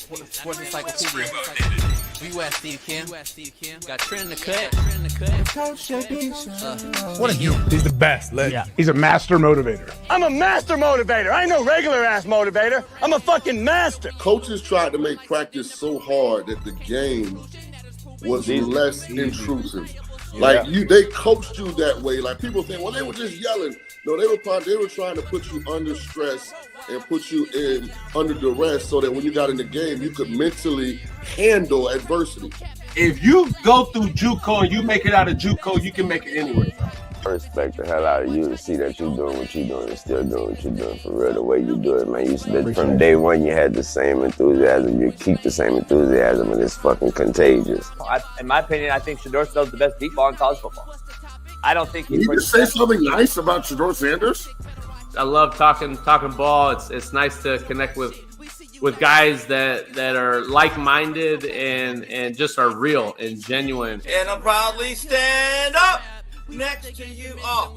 Sports Encyclopedia. U.S. Steve Kim. Got Trent in the cut. What a human. He's the best. Yeah. He's a master motivator. I'm a master motivator. I ain't no regular ass motivator. I'm a fucking master. Coaches tried to make practice so hard that the game was less intrusive. Like they coached you that way. Like people think, well, they were just yelling. No, they were trying to put you under stress and put you in under duress so that when you got in the game, you could mentally handle adversity. If you go through JUCO and you make it out of JUCO, you can make it anywhere. I respect the hell out of you to see that you're doing what you're doing and still doing what you're doing for real, the way you do it, man. From day one, you had the same enthusiasm. You keep the same enthusiasm, and it's fucking contagious. In my opinion, I think Shedeur Snow's the best deep ball in college football. I don't think Can you just say something nice about Shedeur Sanders? I love talking ball. It's nice to connect with guys that are like-minded and just are real and genuine. And I'll proudly stand up next to you all.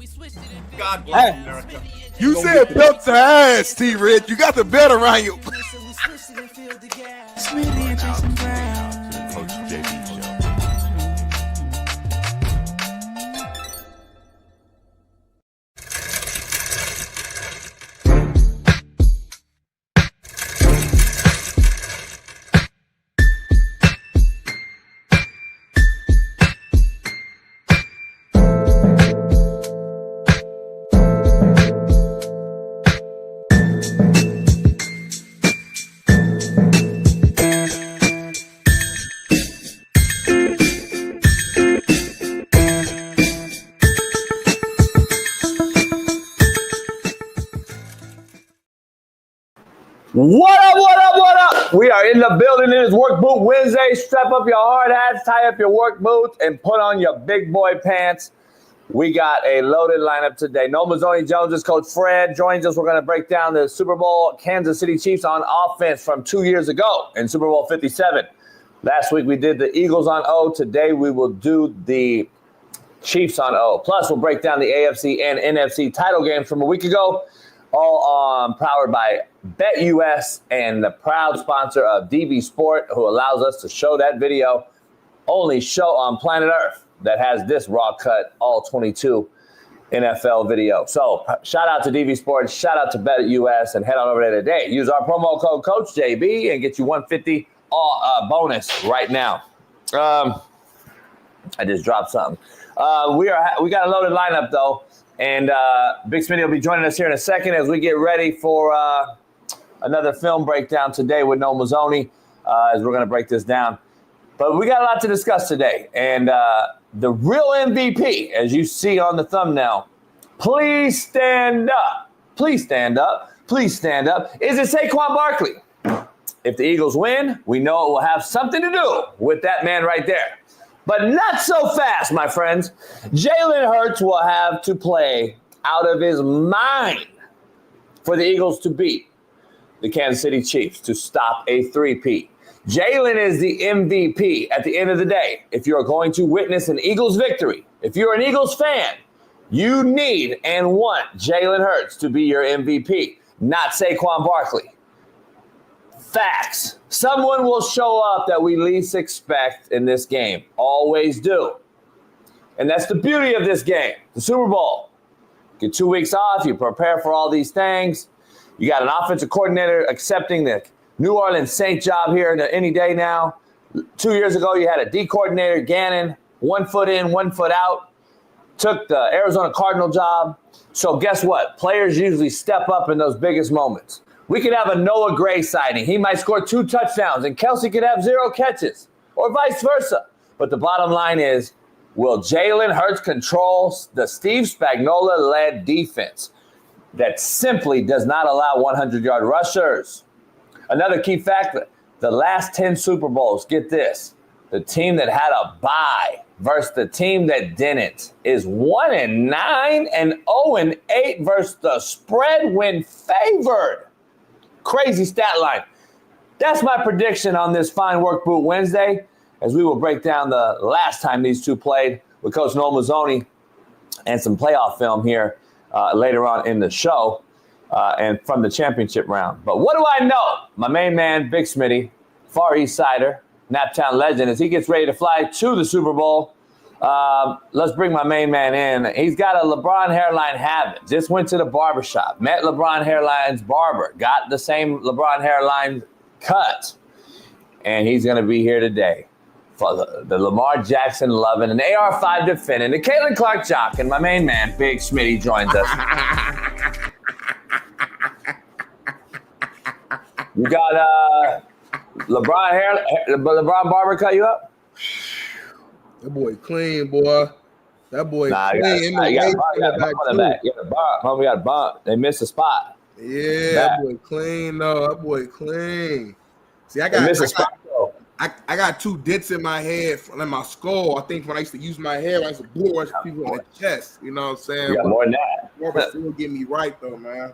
God bless America. You said belt to ass, T-Red. You got the belt around you. Smitty and Jason Brown. Coach JB Show. What up? We are in the building. It is Work Boot Wednesday. Strap up your hard hats, tie up your work boots, and put on your big boy pants. We got a loaded lineup today. No Mazzoni Jones, Coach Fred joins us. We're going to break down the Super Bowl Kansas City Chiefs on offense from 2 years ago in Super Bowl 57. Last week we did the Eagles on O. Today we will do the Chiefs on O. Plus we'll break down the AFC and NFC title games from a week ago. All powered by BetUS and the proud sponsor of DV Sport, who allows us to show that video. Only show on Planet ERF that has this raw cut, all 22 NFL video. So shout out to DV Sport, shout out to BetUS, and head on over there today. Use our promo code CoachJB and get you $150 bonus right now. I just dropped something. We got a loaded lineup though. And Big Smitty will be joining us here in a second as we get ready for another film breakdown today with No Mazzoni, as we're going to break this down. But we got a lot to discuss today. And the real MVP, as you see on the thumbnail, please stand up. Please stand up. Please stand up. Is it Saquon Barkley? If the Eagles win, we know it will have something to do with that man right there. But not so fast, my friends. Jalen Hurts will have to play out of his mind for the Eagles to beat the Kansas City Chiefs to stop a three-peat. Jalen is the MVP at the end of the day. If you're going to witness an Eagles victory, if you're an Eagles fan, you need and want Jalen Hurts to be your MVP, not Saquon Barkley. Facts. Someone will show up that we least expect in this game. Always do. And that's the beauty of this game, the Super Bowl. Get 2 weeks off. You prepare for all these things. You got an offensive coordinator accepting the New Orleans Saints job here any day now. 2 years ago, you had a D coordinator, Gannon, 1 foot in, 1 foot out. Took the Arizona Cardinal job. So guess what? Players usually step up in those biggest moments. We could have a Noah Gray sighting. He might score 2 touchdowns, and Kelsey could have 0 catches, or vice versa. But the bottom line is, will Jalen Hurts control the Steve Spagnuolo-led defense that simply does not allow 100-yard rushers? Another key factor, the last 10 Super Bowls, get this, the team that had a bye versus the team that didn't is 1-9 and 0-8 versus the spread when favored. Crazy stat line. That's my prediction on this fine Work Boot Wednesday, as we will break down the last time these two played with Coach Noel Mazzoni and some playoff film here later on in the show and from the championship round. But what do I know? My main man, Big Smitty, Far East Sider, Naptown legend, as he gets ready to fly to the Super Bowl. Let's bring my main man in. He's got a LeBron hairline habit. Just went to the barbershop, met LeBron hairline's barber, got the same LeBron hairline cut, and he's going to be here today for the Lamar Jackson loving and AR5 defending, the Caitlin Clark jock, and my main man, Big Smitty, joins us. You got LeBron barber cut you up? That boy clean, boy. That boy clean. You got a bump. They missed a spot. Yeah, that boy clean, though. That boy clean. See, I got two dents in my head, in my skull. I think when I used to use my hair, I used to blow at people in the chest. You know what I'm saying? You got more than that. Barber still get me right, though, man.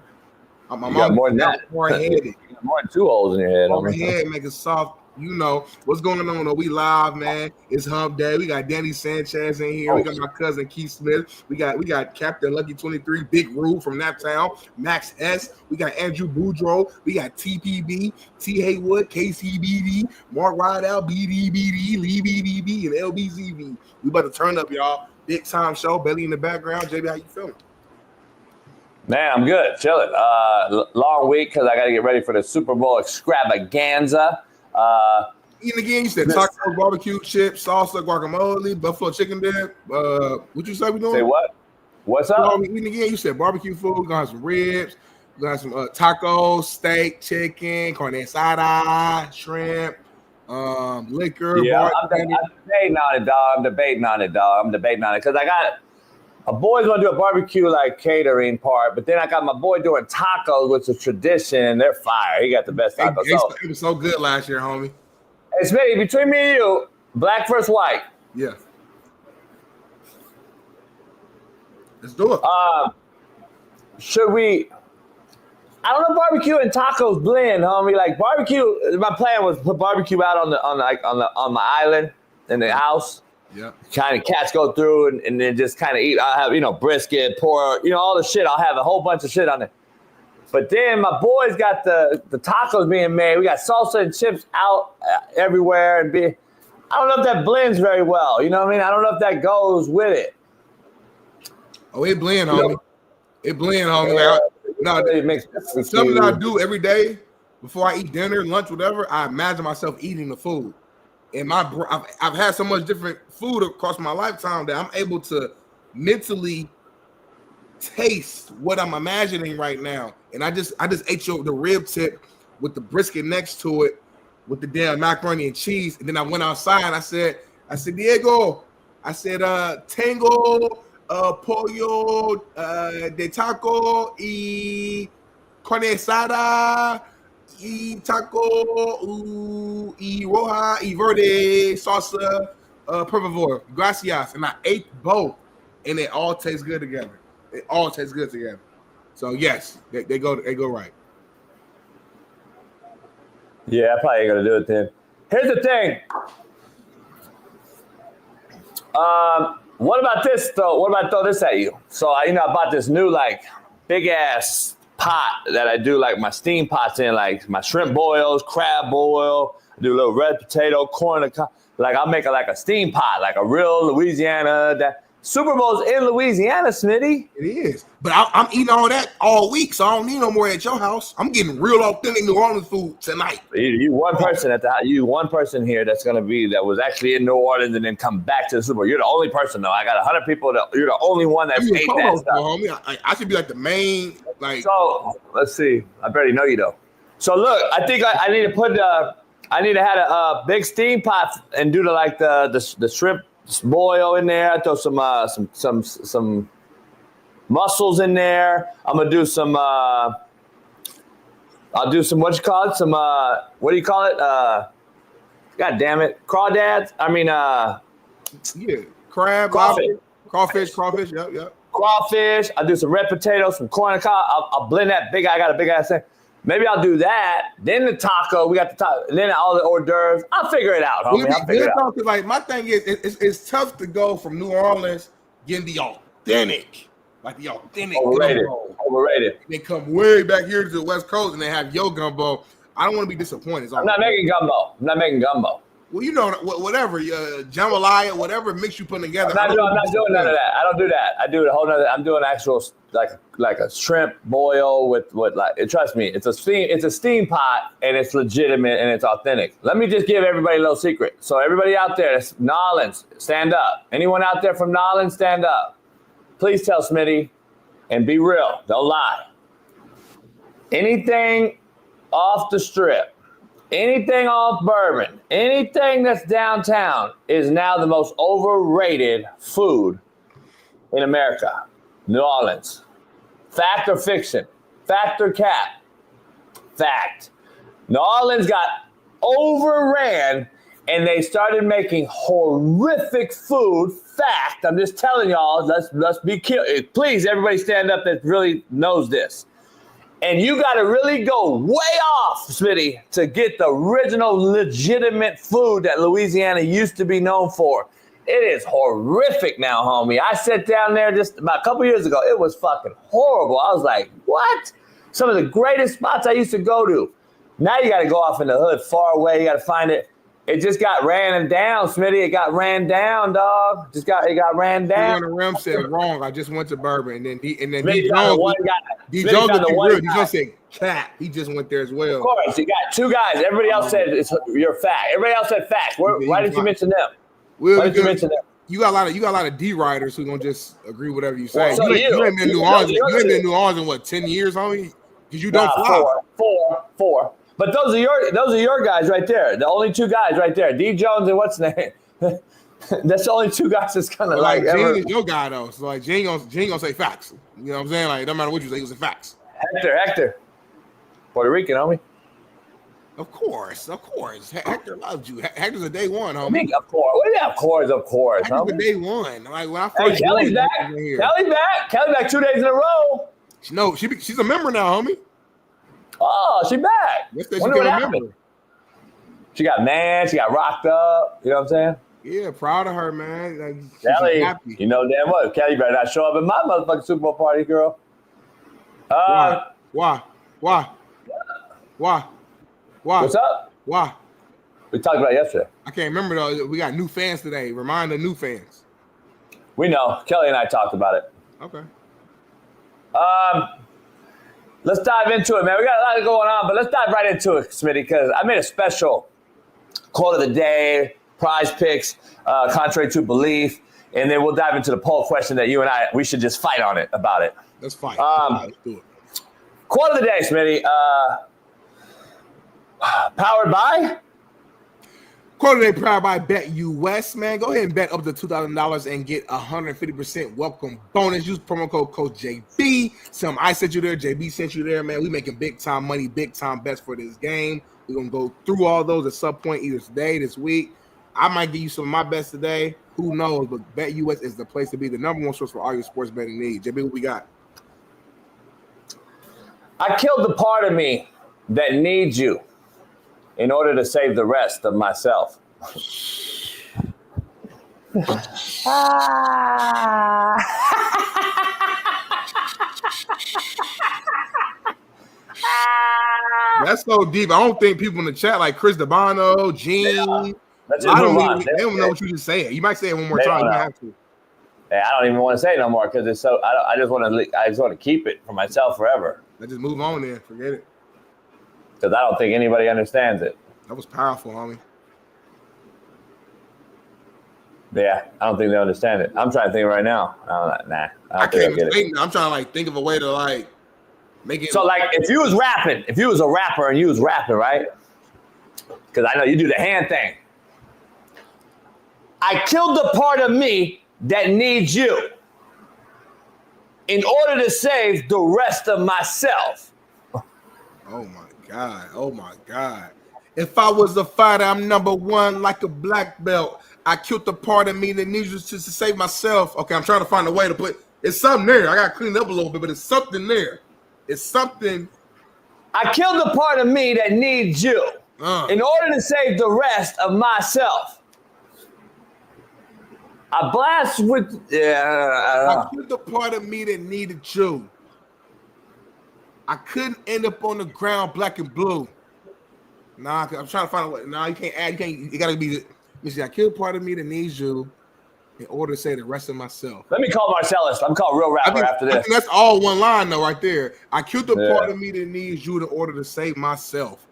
My you got more than that. More headed. More than 2 holes in your head. My head make it soft. You know what's going on though. We live, man. It's Hump Day. We got Danny Sanchez in here. We got my cousin Keith Smith. We got Captain Lucky 23, Big Rue from Naptown, Max S. We got Andrew Boudreaux. We got TPB, T Haywood, KCBD, Mark Rydell, BDBD, Lee BDB, and LBZV. We about to turn up, y'all. Big time show. Belly in the background. JB, how you feeling? Man, I'm good. Chilling. Long week because I got to get ready for the Super Bowl extravaganza. Eating again, you said tacos, barbecue chips, salsa, guacamole, buffalo chicken dip. What you say we doing? Say what? What's up? Eating again, you said barbecue food. We're gonna have some ribs. We're gonna have some tacos, steak, chicken, carne asada, shrimp, liquor. Yeah, I'm debating on it, dog. Because I got a boy's gonna do a barbecue like catering part, but then I got my boy doing tacos, which is tradition. They're fire. He got the best tacos. It was so good last year, homie. Hey, Smitty, between me and you, black versus white. Yeah. Let's do it. Should we? I don't know. Barbecue and tacos blend, homie. Like barbecue. My plan was to put barbecue out on my island in the house. Yeah. Kind of cats go through and then just kind of eat. I'll have, brisket, pork, all the shit. I'll have a whole bunch of shit on it. But then my boys got the tacos being made. We got salsa and chips out everywhere. I don't know if that blends very well. You know what I mean? I don't know if that goes with it. Oh, it blend, homie. It blend, homie. It makes something I do every day before I eat dinner, lunch, whatever. I imagine myself eating the food. And I've had so much different food across my lifetime that I'm able to mentally taste what I'm imagining right now. And I just ate the rib tip with the brisket next to it with the damn macaroni and cheese. And then I went outside and I said, Diego, tengo pollo de taco y carne asada y taco y roja y verde salsa por favor, gracias. And I ate both, and they all taste good together. So yes, they go right. Yeah, I probably ain't gonna do it then. Here's the thing. What about this though? What about I throw this at you? So I bought this new big ass pot that I do my steam pots in, my shrimp boils, crab boil. I do a little red potato, corn. I'll make a steam pot, a real Louisiana. That Super Bowl's in Louisiana, Smitty. It is, but I'm eating all that all week, so I don't need no more at your house. I'm getting real authentic New Orleans food tonight. You one person at the house. You one person here that was actually in New Orleans and then come back to the Super Bowl. You're the only person though. I got 100 people. You're the only one that's ate that stuff. Homie. I should be the main. So let's see. I barely know you though. So look, I think I need to put I need to have a big steam pot and do the shrimp boil in there. I throw some mussels in there. I'm gonna do some. I'll do some what do you call it? God damn it, crawdads. I mean, crab, crawfish. Yep. Crawfish. I'll do some red potatoes, some corn and cob. I'll blend that big. I got a big ass thing. Maybe I'll do that. Then the taco. We got the taco. And then all the hors d'oeuvres. I'll figure it out, homie. I'll figure it out. My thing is, it's tough to go from New Orleans getting the authentic. Overrated. They come way back here to the West Coast and they have yo gumbo. I don't want to be disappointed. I'm not making gumbo. Well, you know, whatever, jambalaya, whatever mix you put together. I'm not doing none of that. I don't do that. I do a whole nother. I'm doing actual like a shrimp boil with like. Trust me, it's a steam pot and it's legitimate and it's authentic. Let me just give everybody a little secret. So everybody out there, that's Nolans, stand up. Anyone out there from Nolans, stand up. Please tell Smitty and be real. Don't lie. Anything off the strip. Anything off Bourbon, anything that's downtown is now the most overrated food in America. New Orleans. Fact or fiction? Fact or cap? Fact. New Orleans got overran and they started making horrific food. Fact. I'm just telling y'all, let's be careful. Please, everybody stand up that really knows this. And you got to really go way off, Smitty, to get the original legitimate food that Louisiana used to be known for. It is horrific now, homie. I sat down there just about a couple years ago. It was fucking horrible. I was like, what? Some of the greatest spots I used to go to. Now you got to go off in the hood far away. You got to find it. It just got ran down, Smitty. It got ran down, dog. It got ran down. On the rim said wrong. I just went to Bourbon, and then D Jones. D Jones said cap. He just went there as well. Of course, you got two guys. Everybody else said you're fact. Everybody else said fact. Why did you mention them? Why did you mention them? You got a lot of D riders who gonna just agree whatever you say. So you ain't been in New Orleans. You ain't been in New Orleans in what, 10 years, homie? Because you don't fly. Four. But those are your guys right there. The only two guys right there. D Jones and what's his name? That's the only two guys that's kind of like Gene is your guy though. So like Gene gonna say facts. You know what I'm saying? Like it don't matter what you say, he was facts. Hector. Puerto Rican, homie. Of course. Hector loves you. Hector's a day one, homie. Of course. Well, yeah, of course. Hector's a day one. Like when I first Kelly's back. Kelly's back 2 days in a row. No, she's a member now, homie. Oh, she back. Yes, she became a member. She got rocked up. You know what I'm saying? Yeah, proud of her, man. Like, Kelly, you know damn well. Kelly better not show up at my motherfucking Super Bowl party, girl. Why? What's up? Why? We talked about it yesterday. I can't remember though. We got new fans today. Remind the new fans. We know. Kelly and I talked about it. Okay. Let's dive into it, man. We got a lot going on, but let's dive right into it, Smitty, because I made a special quote of the day, prize picks, contrary to belief, and then we'll dive into the poll question that you and we should just fight on it about it. Let's fight. Let's do it. Quote of the day, Smitty. Powered by? Quote of the day powered by Bet US, man. Go ahead and bet up to $2,000 and get 150% welcome bonus. Use promo code JB. I sent you there. JB sent you there, man. We making big time money, big time bets for this game. We're going to go through all those at some point either today, this week. I might give you some of my bets today. Who knows? But Bet US is the place to be, the number one source for all your sports betting needs. JB, what we got? I killed the part of me that needs you in order to save the rest of myself. That's so deep. I don't think people in the chat like Chris Dabano, Gene. They don't know what you just said. You might say it one more time. You have to. Yeah, I don't even want to say it no more because it's so. I just want to keep it for myself forever. Let's just move on then. Forget it. Because I don't think anybody understands it. That was powerful, homie. Yeah, I don't think they understand it. I'm trying to think right now. I can't get it. I'm trying to think of a way to make it. So if you was a rapper and you was rapping, right? Because I know you do the hand thing. I killed the part of me that needs you in order to save the rest of myself. Oh my God. If I was a fighter, I'm number one like a black belt. I killed the part of me that needs you to save myself. Okay, I'm trying to find a way to put it's something there. I got to clean it up a little bit, but it's something there. It's something. I killed the part of me that needs you in order to save the rest of myself. I blast with I killed the part of me that needed you. I couldn't end up on the ground black and blue. Nah, cause I'm trying to find a way. Nah, you can't add. You can't. You gotta be. Let me see. I killed part of me that needs you in order to say the rest of myself. Let me call Marcellus. I'm calling real rapper after this. I think that's all one line though, right there. I killed the part of me that needs you in order to save myself.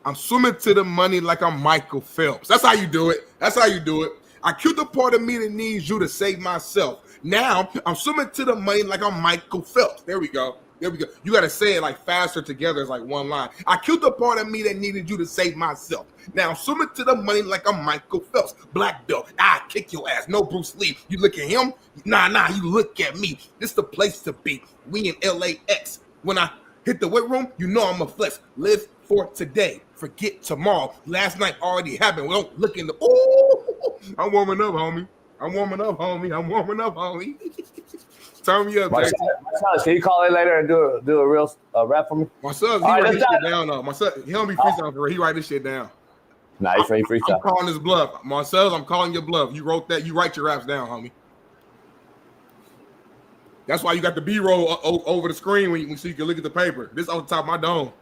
I'm swimming to the money like I'm Michael Phelps. That's how you do it. That's how you do it. I killed the part of me that needs you to save myself. Now I'm swimming to the money like I'm Michael Phelps. There we go. There we go. You got to say it like faster together as like one line. I killed the part of me that needed you to save myself. Now I'm swimming to the money like I'm Michael Phelps. Black belt. I kick your ass. No Bruce Lee. You look at him. Nah. You look at me. This the place to be. We in LAX. When I hit the weight room, you know I'm a flex. Live for today. Forget tomorrow. Last night already happened. We don't look in the. Ooh, I'm warming up, homie. I'm warming up, homie. Turn me up, Marcellus, can you call in later and do a real rap for me? Marcellus, he write this shit down though. Marcellus, he don't be freestyling for real. He write this shit down. Nah, he's freestyle. I'm calling his bluff. Marcellus, I'm calling your bluff. You wrote that. You write your raps down, homie. That's why you got the B-roll over the screen so you can look at the paper. This on the top of my dome.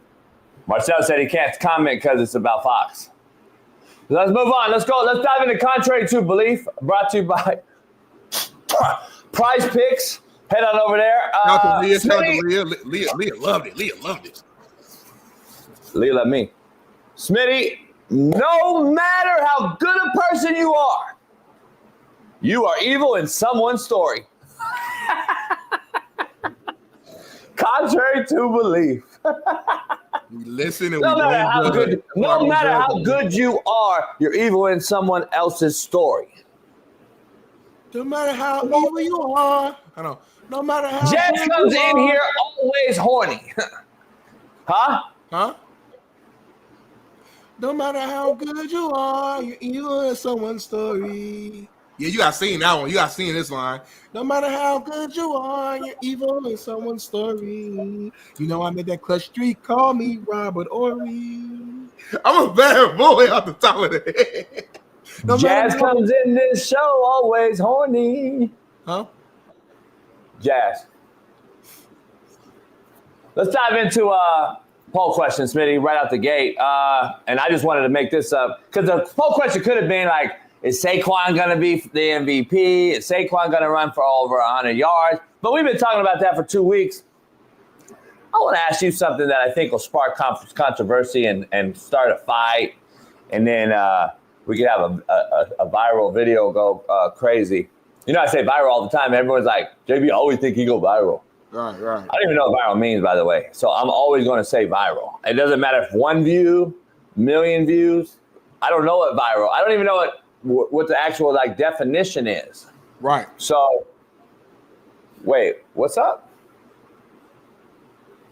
Marcel said he can't comment because it's about Fox. Let's move on. Let's go. Let's dive into Contrary to Belief, brought to you by Prize Picks. Head on over there. Leah loved it. Leah loved it. Leah loved me. Smitty, no matter how good a person you are evil in someone's story. Contrary to belief. We listen and no matter how good you are, you're evil in someone else's story. No matter how evil you are. I know. No matter how Jess comes in here always horny. Huh? No matter how good you are, you're evil in someone's story. Yeah, you got seen that one. You got seen this line. No matter how good you are, you're evil in someone's story. You know I made that clutch streak. Call me Robert Ory. I'm a bad boy off the top of the head. Jazz comes in this show always horny. Huh? Jazz. Let's dive into poll question, Smitty, right out the gate. And I just wanted to make this up because the poll question could have been like, is Saquon going to be the MVP? Is Saquon going to run for over 100 yards? But we've been talking about that for 2 weeks. I want to ask you something that I think will spark controversy and start a fight. And then we could have a viral video go crazy. You know, I say viral all the time. Everyone's like, JB, I always think he go viral. Right. I don't even know what viral means, by the way. So I'm always going to say viral. It doesn't matter if 1 view, million views. I don't know what viral. I don't even know what the actual like definition is. Right. So, wait, what's up?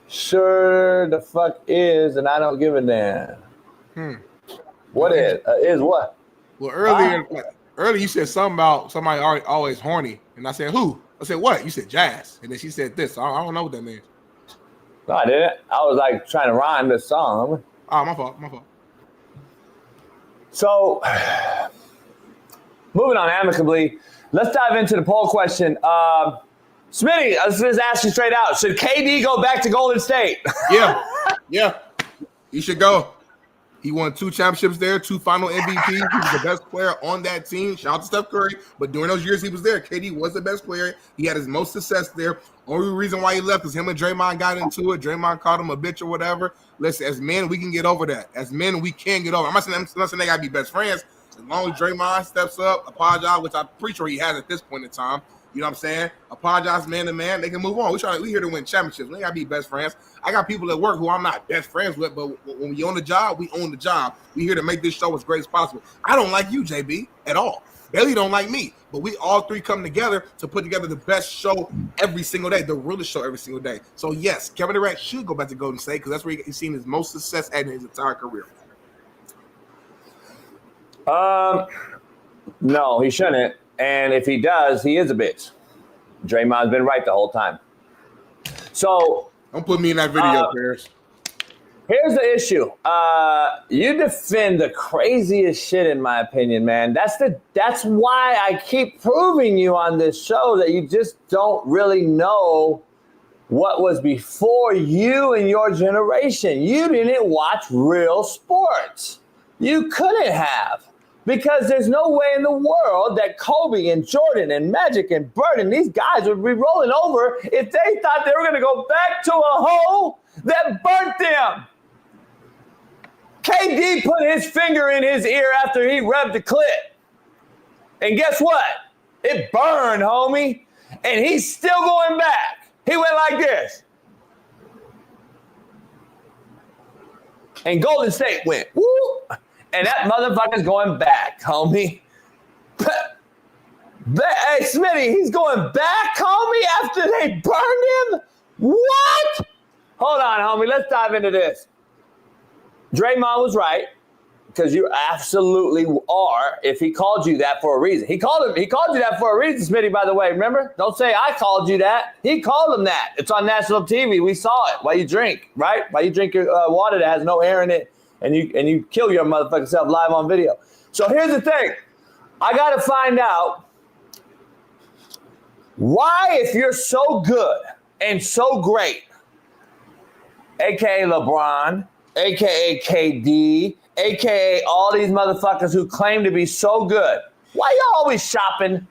Sure the fuck is, and I don't give a damn. What is what? Well, earlier you said something about somebody always horny, and I said who? I said what? You said Jazz, and then she said this. I don't know what that means. No, I didn't. I was like trying to rhyme this song. Oh, my fault. So, moving on amicably, let's dive into the poll question. Smitty, let's just ask you straight out. Should KD go back to Golden State? Yeah. He should go. He won 2 championships there, 2 final MVPs. He was the best player on that team. Shout out to Steph Curry. But during those years he was there, KD was the best player. He had his most success there. Only reason why he left is him and Draymond got into it. Draymond called him a bitch or whatever. Listen, as men, we can get over that. As men, we can get over it. I'm not saying they got to be best friends. As long as Draymond steps up, apologize, which I'm pretty sure he has at this point in time. You know what I'm saying? Apologize man to man. They can move on. We here to win championships. We ain't got to be best friends. I got people at work who I'm not best friends with, but when we own the job, we own the job. We here to make this show as great as possible. I don't like you, JB, at all. Bailey don't like me, but we all three come together to put together the best show every single day, the realest show every single day. So, yes, Kevin Durant should go back to Golden State because that's where he's seen his most success at in his entire career. No, he shouldn't. And if he does, he is a bitch. Draymond's been right the whole time. So don't put me in that video, Paris. Here's the issue. You defend the craziest shit, in my opinion, man. That's why I keep proving you on this show that you just don't really know what was before you and your generation. You didn't watch real sports. You couldn't have, because there's no way in the world that Kobe and Jordan and Magic and Bird and these guys would be rolling over if they thought they were going to go back to a hole that burnt them. KD put his finger in his ear after he rubbed the clit. And guess what? It burned, homie. And he's still going back. He went like this. And Golden State went, woo. And that motherfucker's going back, homie. Hey, Smitty, he's going back, homie, after they burned him? What? Hold on, homie. Let's dive into this. Draymond was right, because you absolutely are if he called you that for a reason. He called you that for a reason, Smitty, by the way. Remember? Don't say I called you that. He called him that. It's on national TV. We saw it. Why you drink, right? Why you drink your water that has no air in it, and you kill your motherfucking self live on video. So here's the thing. I got to find out why, if you're so good and so great, a.k.a. LeBron, a.k.a. KD, a.k.a. all these motherfuckers who claim to be so good, why you always shopping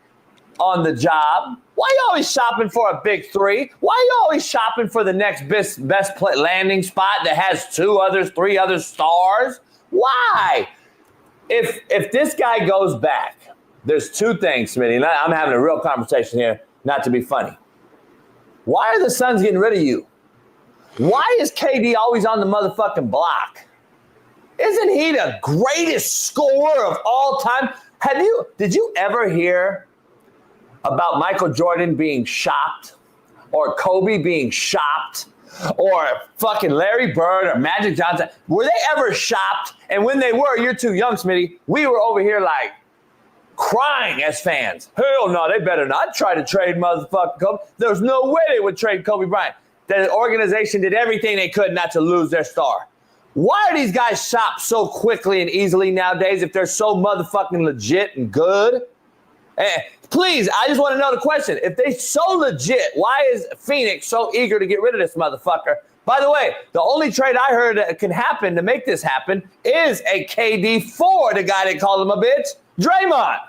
on the job? Why you always shopping for a big three? Why you always shopping for the next best landing spot that has three other stars? Why? If this guy goes back, there's two things, Smitty, and I'm having a real conversation here, not to be funny. Why are the Suns getting rid of you? Why is KD always on the motherfucking block? Isn't he the greatest scorer of all time? Did you ever hear about Michael Jordan being shopped, or Kobe being shopped, or fucking Larry Bird or Magic Johnson? Were they ever shopped? And when they were, you're too young, Smitty, we were over here like crying as fans. Hell no, they better not try to trade motherfucking Kobe. There's no way they would trade Kobe Bryant. The organization did everything they could not to lose their star. Why are these guys shopped so quickly and easily nowadays if they're so motherfucking legit and good? Please, I just want to know the question. If they're so legit, why is Phoenix so eager to get rid of this motherfucker? By the way, the only trade I heard that can happen to make this happen is a KD for the guy that called him a bitch, Draymond.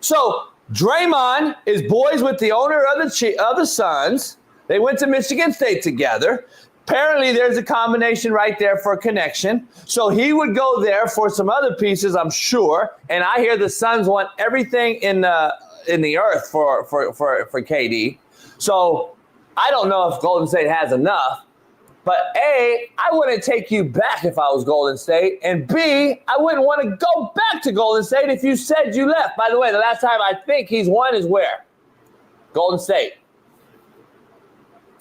So Draymond is boys with the owner of the Suns. They went to Michigan State together. Apparently, there's a combination right there for a connection. So he would go there for some other pieces, I'm sure. And I hear the Suns want everything in the earth for KD. So I don't know if Golden State has enough. But A, I wouldn't take you back if I was Golden State. And B, I wouldn't want to go back to Golden State if you said you left. By the way, the last time I think he's won is where? Golden State.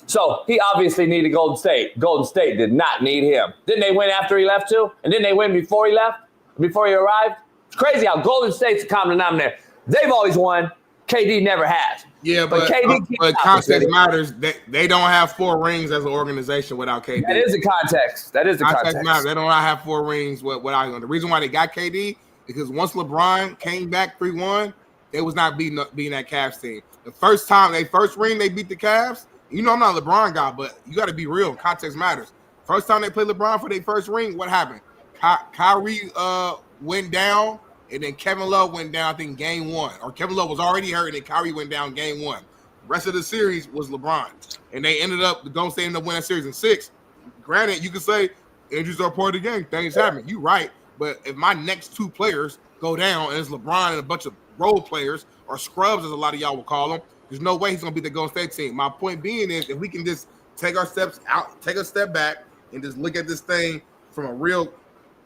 So he obviously needed Golden State. Golden State did not need him. Didn't they win after he left too? And didn't they win before he left? Before he arrived? It's crazy how Golden State's a common denominator. They've always won. KD never has. Yeah, but context matters. They don't have 4 rings as an organization without KD. That is the context. Context matters. They don't have 4 rings without him. The reason why they got KD is because once LeBron came back 3-1, they was not beating that Cavs team. The first ring they beat the Cavs. You know I'm not a LeBron guy, but you got to be real. Context matters. First time they played LeBron for their first ring, what happened? Kyrie went down, and then Kevin Love went down, I think, game 1. Or Kevin Love was already hurt, and then Kyrie went down game 1. The rest of the series was LeBron. And they the Golden State ended up winning series in 6. Granted, you could say injuries are part of the game. Things happen. You're right. But if my next 2 players go down, and it's LeBron and a bunch of role players, or scrubs, as a lot of y'all will call them, there's no way he's going to beat the Golden State team. My point being is if we can just take a step back and just look at this thing from a real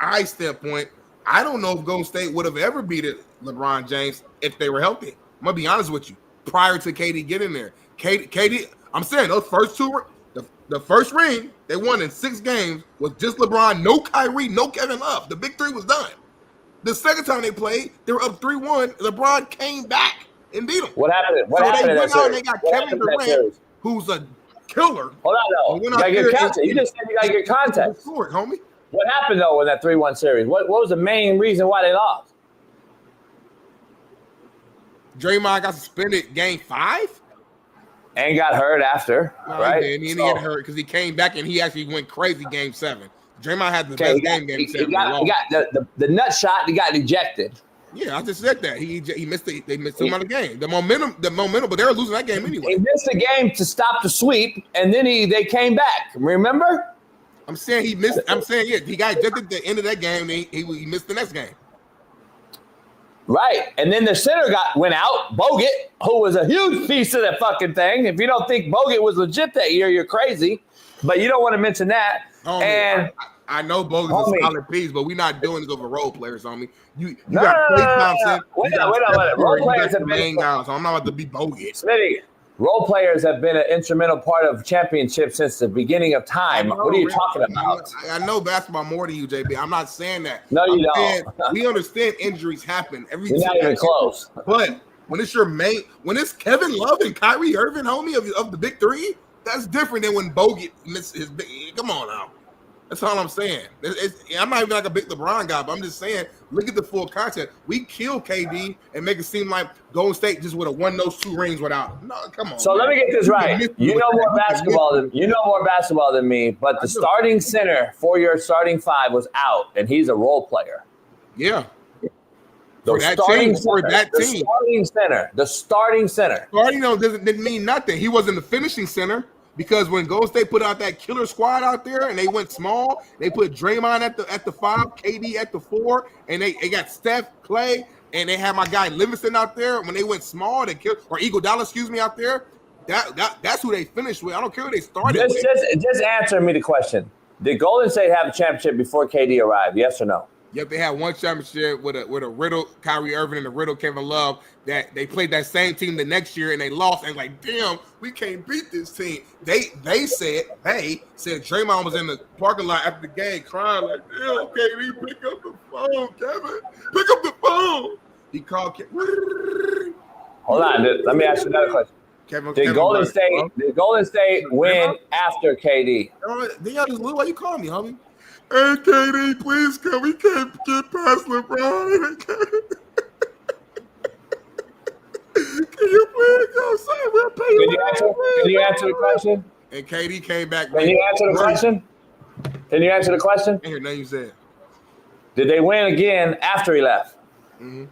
eye standpoint, I don't know if Golden State would have ever beat LeBron James if they were healthy. I'm going to be honest with you. Prior to KD getting there. KD, I'm saying those first 2, the first ring they won in 6 games was just LeBron, no Kyrie, no Kevin Love. The big 3 was done. The second time they played, they were up 3-1. LeBron came back and beat them. What happened? They went out and they got Kevin Durant, who's a killer. Hold on, though. You gotta get context. You just said you gotta get context. Homie. What happened though in that 3-1 series? What was the main reason why they lost? Draymond got suspended game 5. And got hurt after, right? And he get hurt because he came back and he actually went crazy game 7. Draymond had the best game 7. He got the nut shot. He got ejected. Yeah, I just said that. He missed they missed him on the game. The momentum, but they were losing that game anyway. He missed the game to stop the sweep, and then they came back. Remember? I'm saying he missed. I'm saying he got ejected at the end of that game. He missed the next game. Right, and then the center went out, Bogut, who was a huge piece of that fucking thing. If you don't think Bogut was legit that year, you're crazy. But you don't want to mention that. I know Bogut's a solid piece, but we're not doing this over role players, homie. You got Klay Thompson. Wait a minute. Role players have been guys, so I'm not about to be Bogut. Smitty, role players have been an instrumental part of championships since the beginning of time. What are you talking about? I know basketball more than you, JB. I'm not saying that. No, you don't. We understand injuries happen. You're not even close. But when it's when it's Kevin Love and Kyrie Irving, homie, of the big three, that's different than when Bogut missed his big. Come on now. That's all I'm saying. I'm not even like a big LeBron guy, but I'm just saying, look at the full content. We kill KD and make it seem like Golden State just would have won those 2 rings without him. No, come on. So let me get this right. You know more basketball than me, but the starting center for your starting 5 was out, and he's a role player. Yeah. The starting center. Starting didn't mean nothing. He wasn't the finishing center. Because when Golden State put out that killer squad out there and they went small, they put Draymond at the 5, KD at the 4, and they got Steph, Clay, and they had my guy Livingston out there. When they went small, they killed, or Iguodala, out there. That's who they finished with. I don't care who they started with. Just answer me the question. Did Golden State have a championship before KD arrived? Yes or no? Yep, they had one championship with a Riddle, Kyrie Irving, and a Riddle, Kevin Love. That they played that same team the next year and they lost. And like, damn, we can't beat this team. They said Draymond was in the parking lot after the game crying like, damn, KD, pick up the phone, Kevin, pick up the phone. He called. Hold on, let me ask you another question. Did Golden State win after KD? Then y'all just look why you call me, homie. Hey, KD, please come. We can't get past LeBron. Can you please go? Sorry, we'll pay you. Can you answer the question? And KD came back. Can you answer the question? Can you answer the question? I didn't hear nothing you said. Did they win again after he left? Mm-hmm.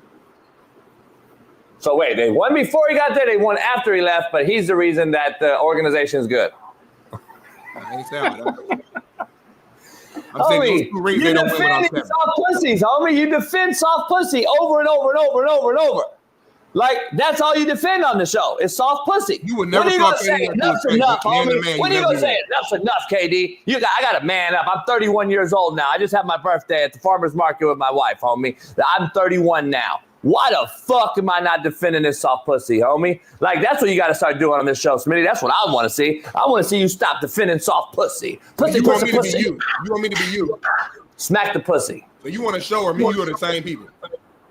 So wait, they won before he got there. They won after he left, but he's the reason that the organization is good. I ain't saying that. Homie, you defend soft pussies, homie. You defend soft pussy over and over and over and over and over. Like, that's all you defend on the show is soft pussy. You would never what are you going to say? Enough's enough, homie. What are you going to say? Enough's enough, KD. I got to man up. I'm 31 years old now. I just had my birthday at the farmer's market with my wife, homie. I'm 31 now. Why the fuck am I not defending this soft pussy, homie? Like, that's what you got to start doing on this show, Smitty. That's what I want to see. I want to see you stop defending soft pussy. Pussy. You want me to be you. Smack the pussy. So you want to show or me you are the same people?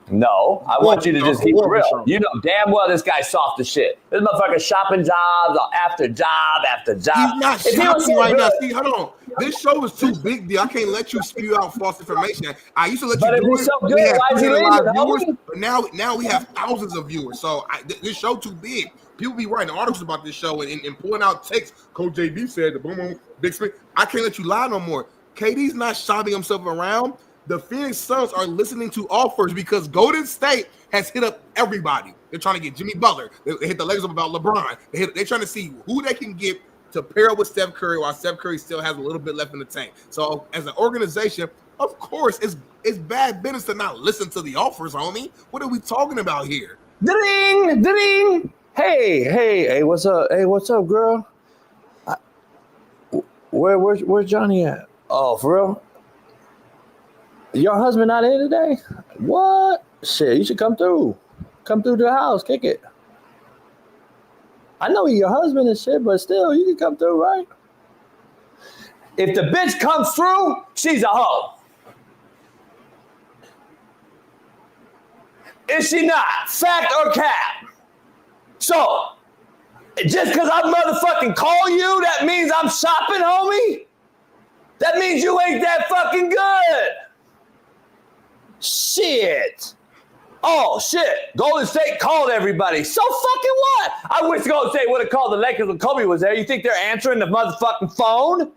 No, I want you to just keep it real. You know damn well this guy's soft as shit. This motherfucker shopping jobs after job after job. He's not shopping right now. See, hold on. This show is too big, deal. I can't let you spew out false information. I used to let you do it. So good. Why is he leaving? But now we have thousands of viewers. So this show too big. People be writing articles about this show and pulling out texts. Coach JB said the boom, Big Smitty. I can't let you lie no more. KD's not shopping himself around. The Phoenix Suns are listening to offers because Golden State has hit up everybody. They're trying to get Jimmy Butler. They hit the legs up about LeBron. They're trying to see who they can get to pair up with Steph Curry while Steph Curry still has a little bit left in the tank. So as an organization, of course, it's bad business to not listen to the offers, homie. What are we talking about here? Ding, ding. Hey, what's up? Hey, what's up, girl? Where's Johnny at? Oh, for real? Your husband not in today? What? Shit, you should come through. Come through the house, kick it. I know he's your husband and shit, but still, you can come through, right? If the bitch comes through, she's a hoe. Is she not? Fact or cap? So, just because I motherfucking call you, that means I'm shopping, homie? That means you ain't that fucking good. Shit. Oh, shit. Golden State called everybody. So fucking what? I wish Golden State would have called the Lakers when Kobe was there. You think they're answering the motherfucking phone?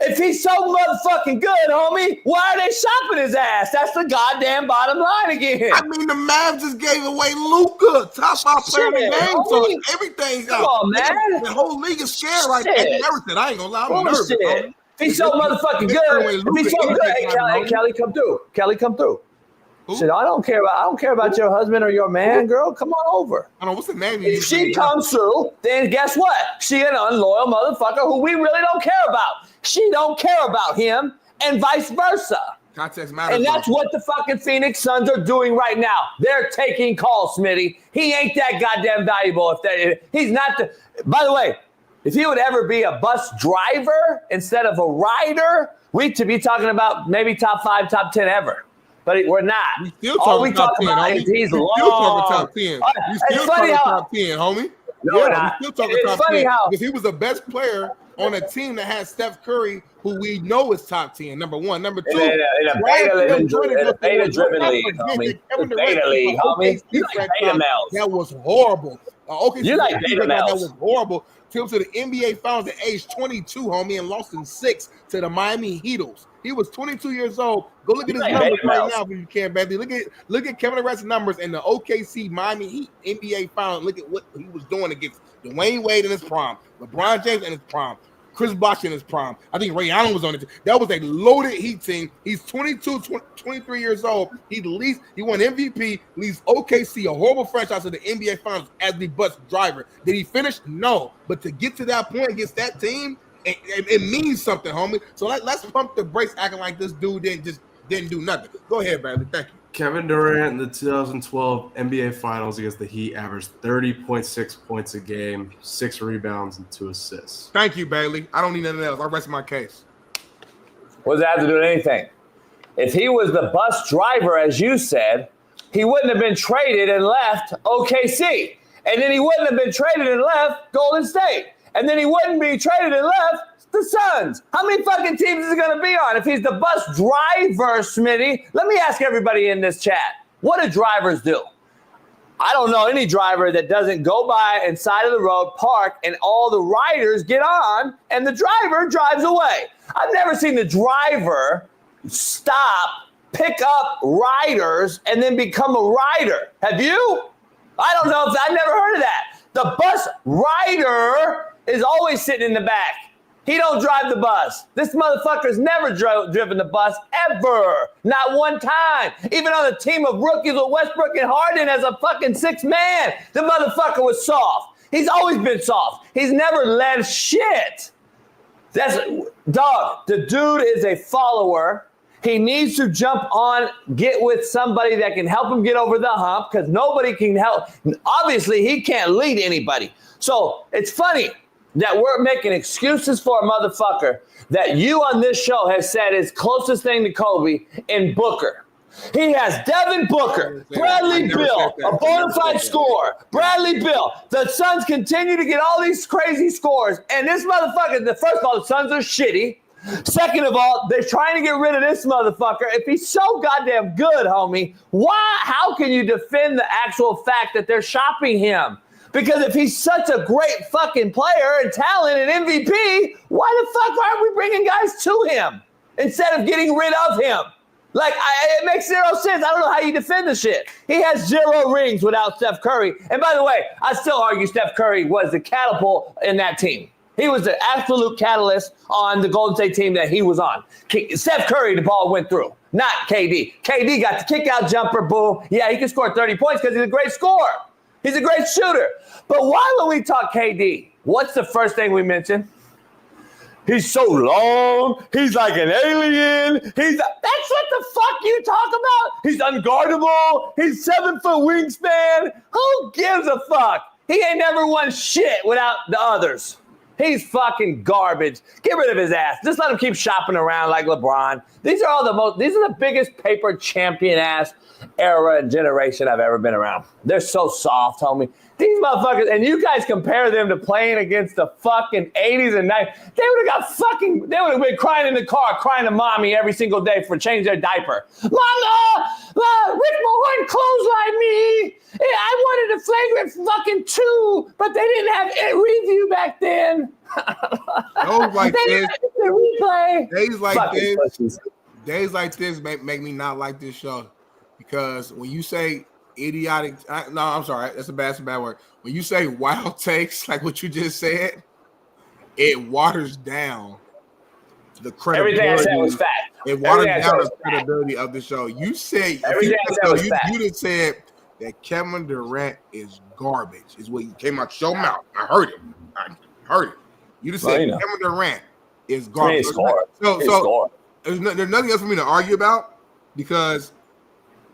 If he's so motherfucking good, homie, why are they shopping his ass? That's the goddamn bottom line again. I mean, the Mavs just gave away Luka, top 5 player in the game, so everything's Come on, man. The whole league is shared right now. I ain't gonna lie, I'm nervous. If he's so motherfucking good, if he's so good, hey, Kelly, come through. Kelly, come through. Shit, I don't care about your husband or your man, girl. Come on over. I don't know what's the name. If she comes through, then guess what? She an unloyal motherfucker who we really don't care about. She don't care about him, and vice versa. Context matters. And that's what the fucking Phoenix Suns are doing right now. They're taking calls, Smitty. He ain't that goddamn valuable. He's not the. By the way, if he would ever be a bus driver instead of a rider, we'd be talking about maybe top 5, top 10 ever. But we're not. We still talking top 10, homie. He's we long. Still talking top 10. We still talking top 10, homie. No, yeah, we still talking top 10. How because he was the best player on a team that had Steph Curry, who we know is top 10. Number one. Number two. In a beta-driven league, homie. Beta league, homie. You like beta males. That was horrible. Okay, you like beta males. That was horrible. Took to the NBA Finals at age 22, homie, and lost in 6 to the Miami Heatles. He was 22 years old. Go look at his numbers right now if you can, baby. Look at Kevin Durant's numbers in the OKC Miami Heat NBA Finals. Look at what he was doing against Dwayne Wade in his prime, LeBron James in his prime, Chris Bosh in his prime. I think Ray Allen was on it. That was a loaded Heat team. He's 23 years old. He won MVP, leads OKC, a horrible franchise, to the NBA Finals as the bus driver. Did he finish? No. But to get to that point against that team, it means something, homie. So let's pump the brakes acting like this dude didn't do nothing. Go ahead, Bradley. Thank you. Kevin Durant in the 2012 NBA Finals against the Heat averaged 30.6 points a game, 6 rebounds, and 2 assists. Thank you, Bailey. I don't need nothing else. I rest my case. What does that have to do with anything? If he was the bus driver, as you said, he wouldn't have been traded and left OKC. And then he wouldn't have been traded and left Golden State. And then he wouldn't be traded and left the Suns. How many fucking teams is he going to be on if he's the bus driver, Smitty? Let me ask everybody in this chat, what do drivers do? I don't know any driver that doesn't go by and side of the road, park, and all the riders get on, and the driver drives away. I've never seen the driver stop, pick up riders, and then become a rider. Have you? I don't know. I've never heard of that. The bus rider is always sitting in the back. He don't drive the bus. This motherfucker's never driven the bus, ever. Not one time. Even on a team of rookies with Westbrook and Harden as a fucking 6th man, the motherfucker was soft. He's always been soft. He's never led shit. Dog, the dude is a follower. He needs to jump on, get with somebody that can help him get over the hump, because nobody can help. Obviously, he can't lead anybody. So it's funny that we're making excuses for a motherfucker that you on this show has said is closest thing to Kobe in Booker. He has Devin Booker, Bradley Beal, a bona fide scorer. Bradley Beal. The Suns continue to get all these crazy scores. And this motherfucker, first of all, the Suns are shitty. Second of all, they're trying to get rid of this motherfucker. If he's so goddamn good, homie, how can you defend the actual fact that they're shopping him? Because if he's such a great fucking player and talent and MVP, why the fuck aren't we bringing guys to him instead of getting rid of him? Like, it makes zero sense. I don't know how you defend the shit. He has 0 rings without Steph Curry. And by the way, I still argue Steph Curry was the catapult in that team. He was the absolute catalyst on the Golden State team that he was on. Steph Curry, the ball went through, not KD. KD got the kick-out jumper, boom. Yeah, he can score 30 points because he's a great scorer. He's a great shooter. But why when we talk KD, what's the first thing we mention? He's so long. He's like an alien. That's what the fuck you talk about? He's unguardable. He's 7-foot wingspan. Who gives a fuck? He ain't never won shit without the others. He's fucking garbage. Get rid of his ass. Just let him keep shopping around like LeBron. These are the biggest paper champion ass era and generation I've ever been around. They're so soft, homie. These motherfuckers, and you guys compare them to playing against the fucking 80s and 90s. They would have been crying in the car, crying to mommy every single day for changing their diaper. Mama, Rick Mahorn clotheslined me. I wanted a flagrant fucking 2, but they didn't have a review back then. Those like they this, didn't have the replay. Days like this make me not like this show, because when you say idiotic, I'm sorry, that's a bad word. When you say wild takes, like what you just said, it waters down the credibility. Everything I said was fact. It waters down the credibility of the show. You say everything I said was fact. You just said that Kevin Durant is garbage. Is what came out your mouth. I heard it. You just said Kevin Durant is garbage. So there's nothing else for me to argue about, because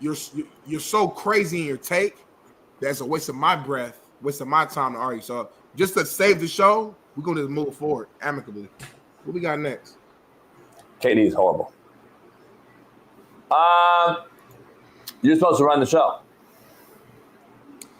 you're so crazy in your take that's a waste of my breath, waste of my time to argue. So just to save the show, we're gonna just move forward amicably. What we got next? KD is horrible. You're supposed to run the show.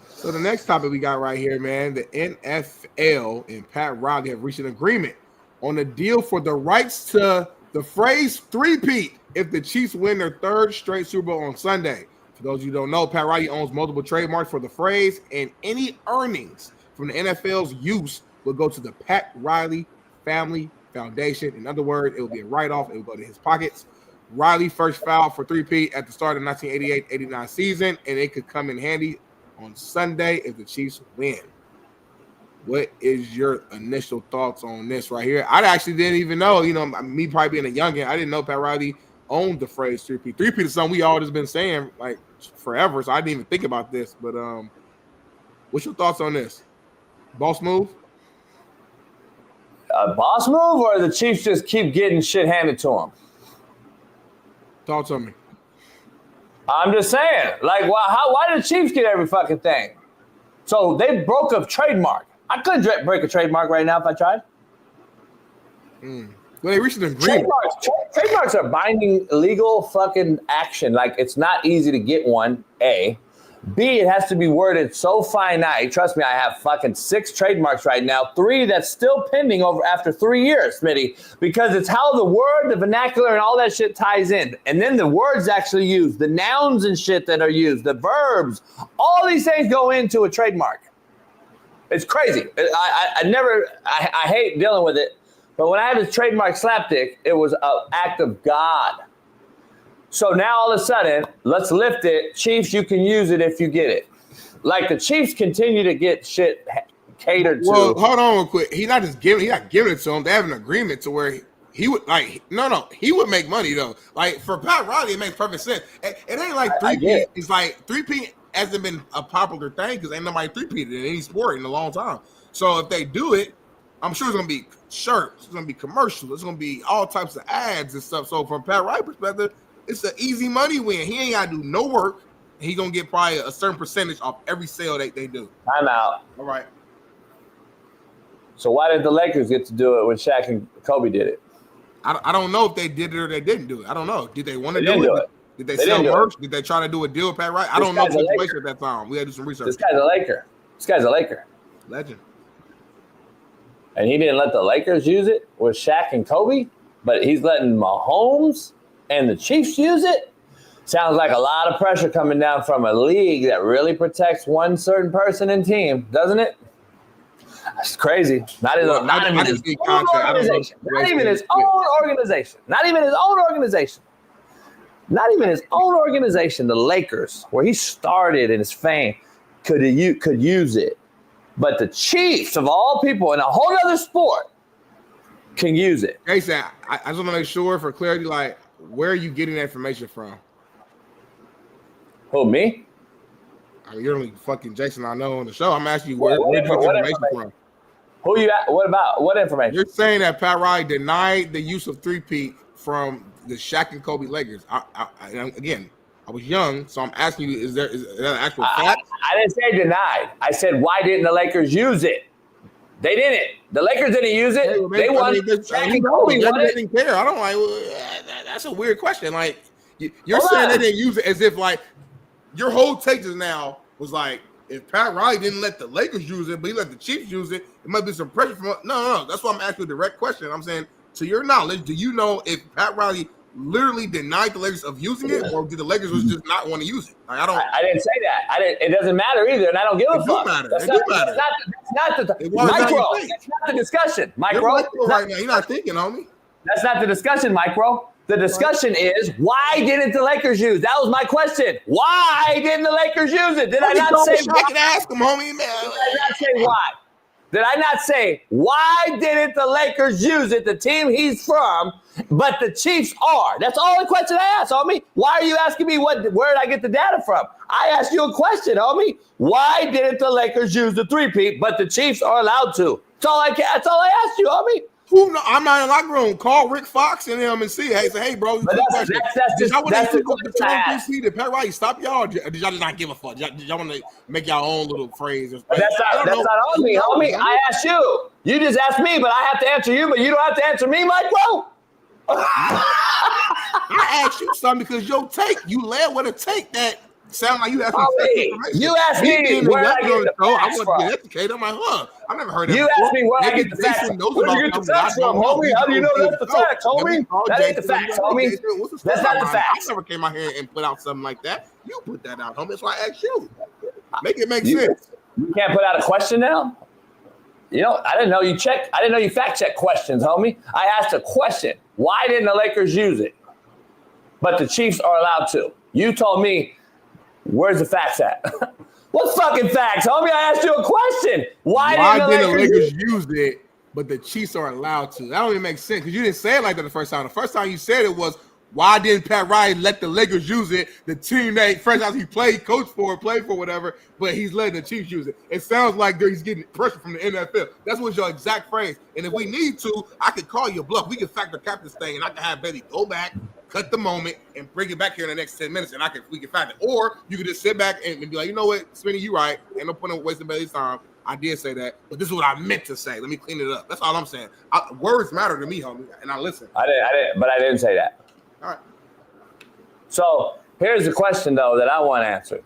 So the next topic we got right here, man, the NFL and Pat Riley have reached an agreement on a deal for the rights to the phrase three-peat if the Chiefs win their 3rd straight Super Bowl on Sunday. For those of you who don't know, Pat Riley owns multiple trademarks for the phrase, and any earnings from the NFL's use will go to the Pat Riley Family Foundation. In other words, it will be a write-off. It will go to his pockets. Riley first filed for three-peat at the start of the 1988-89 season, and it could come in handy on Sunday if the Chiefs win. What is your initial thoughts on this right here? I actually didn't even know, me probably being a youngin', I didn't know Pat Riley owned the phrase three-peat. Three-peat is something we all just been saying like forever, so I didn't even think about this. But what's your thoughts on this? Boss move? A boss move, or the Chiefs just keep getting shit handed to them? Thoughts on me? I'm just saying, like, why did the Chiefs get every fucking thing? So they broke a trademark. I could break a trademark right now if I tried. Well, they reached an agreement. Trademarks are binding legal fucking action. Like, it's not easy to get one, A. B, it has to be worded so finite. Trust me, I have fucking 6 trademarks right now. 3 that's still pending over after 3 years, Smitty, because it's how the word, the vernacular, and all that shit ties in. And then the words actually used, the nouns and shit that are used, the verbs, all these things go into a trademark. It's crazy. I hate dealing with it. But when I had this trademark slapdick, it was an act of God. So now all of a sudden, let's lift it. Chiefs, you can use it if you get it. Like, the Chiefs continue to get shit catered to. Well, hold on real quick. He's not giving it to them. They have an agreement to where he would he would make money though. Like, for Pat Riley, it makes perfect sense. It ain't like three-peat. It's like three-peat hasn't been a popular thing because ain't nobody three-peated in any sport in a long time. So if they do it, I'm sure it's gonna be shirts, it's gonna be commercials, it's gonna be all types of ads and stuff. So from Pat Riley's perspective, it's an easy money win. He ain't gotta do no work, and he's gonna get probably a certain percentage off every sale they do. I'm out. All right. So why did the Lakers get to do it when Shaq and Kobe did it? I don't know if they did it or they didn't do it. I don't know. Did they want to do it? Did they sell merch? Did they try to do a deal with Pat Riley? I don't know the situation at that time. We had to do some research. This guy's a Laker. Legend. And he didn't let the Lakers use it with Shaq and Kobe, but he's letting Mahomes and the Chiefs use it? Sounds like a lot of pressure coming down from a league that really protects one certain person and team, doesn't it? That's crazy. Not even his own organization. Not even his own organization, the Lakers, where he started in his fame, could use it. But the Chiefs, of all people in a whole other sport, can use it. Jason, I just want to make sure for clarity, like, where are you getting that information from? Who, me? I mean, you're only fucking Jason I know on the show. I'm asking you where you get the information from. Who you at? What information? You're saying that Pat Riley denied the use of three-peat from the Shaq and Kobe Lakers. Again, I was young, so I'm asking you, is that an actual fact? I didn't say denied. I said, why didn't the Lakers use it? They didn't. The Lakers didn't use it. They won. Shaq and Kobe won it. Didn't care. I don't like. That's a weird question. Like, you're saying they didn't use it as if like your whole take just now was like if Pat Riley didn't let the Lakers use it, but he let the Chiefs use it, it might be some pressure from. No. That's why I'm asking a direct question. I'm saying, to your knowledge, do you know if Pat Riley literally denied the Lakers of using it, or did the Lakers just not want to use it? Like, I didn't say that. It doesn't matter either, and I don't give a fuck. That's not the discussion, Micro. Right now, you're not thinking, homie. That's not the discussion, Micro. The discussion is, why didn't the Lakers use? That was my question. Why didn't the Lakers use it? Did I not say? I can ask him, homie. Man. Did I not say why? Did I not say, why didn't the Lakers use it, the team he's from, but the Chiefs are? That's all the question I asked, homie. Why are you asking me where did I get the data from? I asked you a question, homie. Why didn't the Lakers use the three-peat, but the Chiefs are allowed to? That's all I asked you, homie. Who know? I'm not in the locker room. Call Rick Fox and him and see. Hey, say, hey, bro. That's the question I asked. Did Pat Riley stop y'all? Or did y'all not give a fuck? Did y'all want to make y'all own little phrase? That's not on me, homie. I asked you. You just asked me, but I have to answer you, but you don't have to answer me, Micro. I asked you something because your take, you led with a take that sound like you have some you asked me where I get the facts from. I want to get educated. I'm like, I never heard that. You asked me where I get the facts from. Where do you get the facts from, homie? How do you know that's the facts, homie? That ain't the facts, homie. That's not the facts. I never came out here and put out something like that. You put that out, homie. That's why I asked you. Make it make sense. You can't put out a question now? You know, I didn't know you checked. I didn't know you fact check questions, homie. I asked a question. Why didn't the Lakers use it? But the Chiefs are allowed to. You told me, where's the facts at? What fucking facts, homie? I asked you a question. Why didn't the Lakers use it, but the Chiefs are allowed to? That don't even make sense because you didn't say it like that the first time. The first time you said it was, why didn't Pat Riley let the Lakers use it? The team that first time he played for whatever, but he's letting the Chiefs use it. It sounds like he's getting pressure from the NFL. That's what your exact phrase. And if we need to, I could call you a bluff. We can factor cap this thing, and I can have Betty go back, cut the moment, and bring it back here in the next 10 minutes, and we can find it. Or you could just sit back and be like, you know what, Smitty, you right. Ain't no point in wasting Betty's time. I did say that, but this is what I meant to say. Let me clean it up. That's all I'm saying. Words matter to me, homie, and I listen. I didn't say that. All right. So here's the question, though, that I want answered.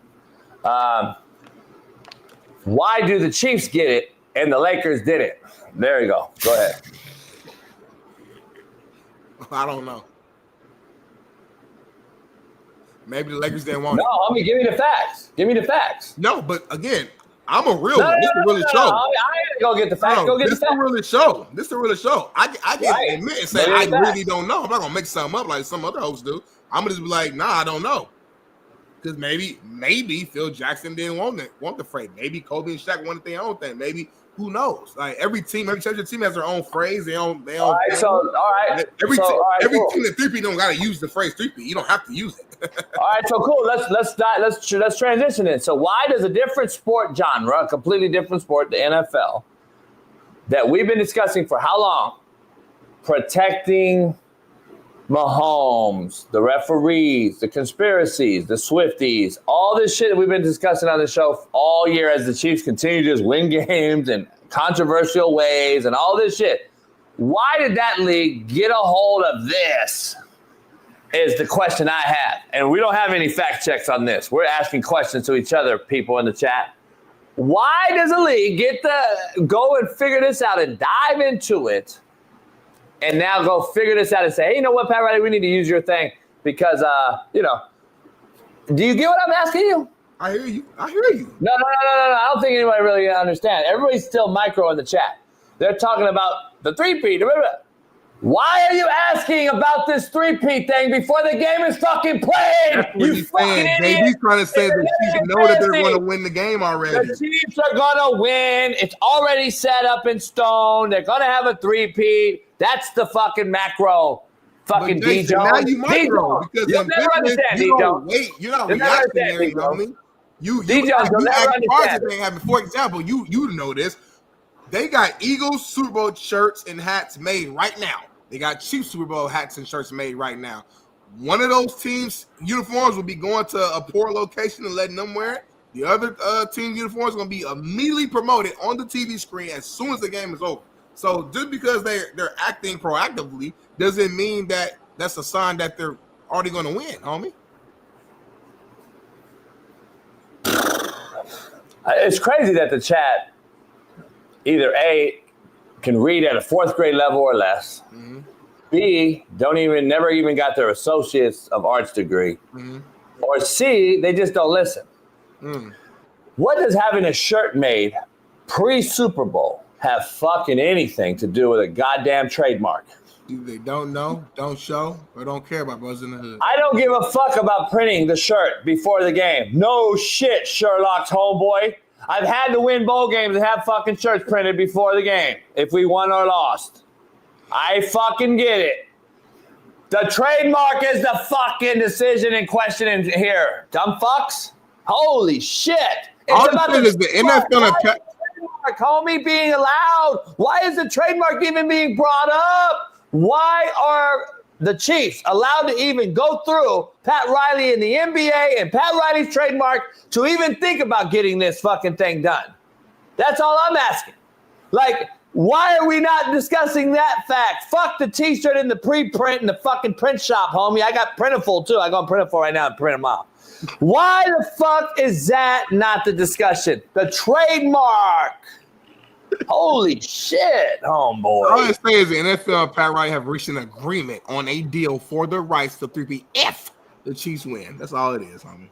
Why do the Chiefs get it and the Lakers didn't? There you go. Go ahead. I don't know. Maybe the Lakers didn't want it. No, homie, give me the facts. Give me the facts. No, but again, I'm a real one. This is really show. I ain't gonna get the facts. Go get the facts. This is a really show. I can admit and say I really don't know. I'm not gonna make something up like some other hosts do. I'm gonna just be like, nah, I don't know. Because maybe Phil Jackson didn't want the phrase. Maybe Kobe and Shaq wanted their own thing. Maybe who knows? Like every championship team has their own phrase. All right. Every team that three-peat don't gotta use the phrase three-peat. You don't have to use it. All right, so cool. Let's transition in. So why does a different sport genre, a completely different sport, the NFL, that we've been discussing for how long, protecting Mahomes, the referees, the conspiracies, the Swifties, all this shit that we've been discussing on the show all year as the Chiefs continue to just win games in controversial ways and all this shit. Why did that league get a hold of this is the question I have. And we don't have any fact checks on this. We're asking questions to each other, people in the chat. Why does a league go and figure this out and dive into it and now go figure this out and say, hey, you know what, Pat Riley, we need to use your thing because, do you get what I'm asking you? I hear you. No. I don't think anybody really understands. Everybody's still micro in the chat. They're talking about the three-peat. Why are you asking about this three-peat thing before the game is fucking played? You fucking idiot. He's trying to say the Chiefs know that they're going to win the game already. The Chiefs are going to win. It's already set up in stone. They're going to have a three-peat. That's the fucking macro. Fucking D. Jones. Now you micro because you'll never understand, D. Jones. Wait, you're not reactionary, homie. D. Jones, you'll never understand. For example, you know this. They got Eagles Super Bowl shirts and hats made right now. They got Chiefs Super Bowl hats and shirts made right now. One of those teams' uniforms will be going to a poor location and letting them wear it. The other team uniforms are going to be immediately promoted on the TV screen as soon as the game is over. So just because they're acting proactively doesn't mean that that's a sign that they're already going to win, homie. It's crazy that the chat either A, can read at a 4th grade level or less. Mm-hmm. B, never even got their Associates of Arts degree. Mm-hmm. Or C, they just don't listen. What does having a shirt made pre-Super Bowl have fucking anything to do with a goddamn trademark? They don't know, don't show, or don't care about Buzz in the Hood. I don't give a fuck about printing the shirt before the game. No shit, Sherlock's homeboy. I've had to win bowl games and have fucking shirts printed before the game if we won or lost. I fucking get it. The trademark is the fucking decision in question in here. Dumb fucks. Holy shit. All the thing is the NFL and trademark, homie, being allowed. Why is the trademark even being brought up? Why are the Chiefs allowed to even go through Pat Riley in the NBA and Pat Riley's trademark to even think about getting this fucking thing done? That's all I'm asking. Like, why are we not discussing that fact? Fuck the T-shirt in the pre-print in the fucking print shop, homie. I got Printful too. I go on Printful right now and print them out. Why the fuck is that not the discussion? The trademark. Holy shit, homeboy. All I say is the NFL and Pat Riley have reached an agreement on a deal for the rights to 3P if the Chiefs win. That's all it is, homie.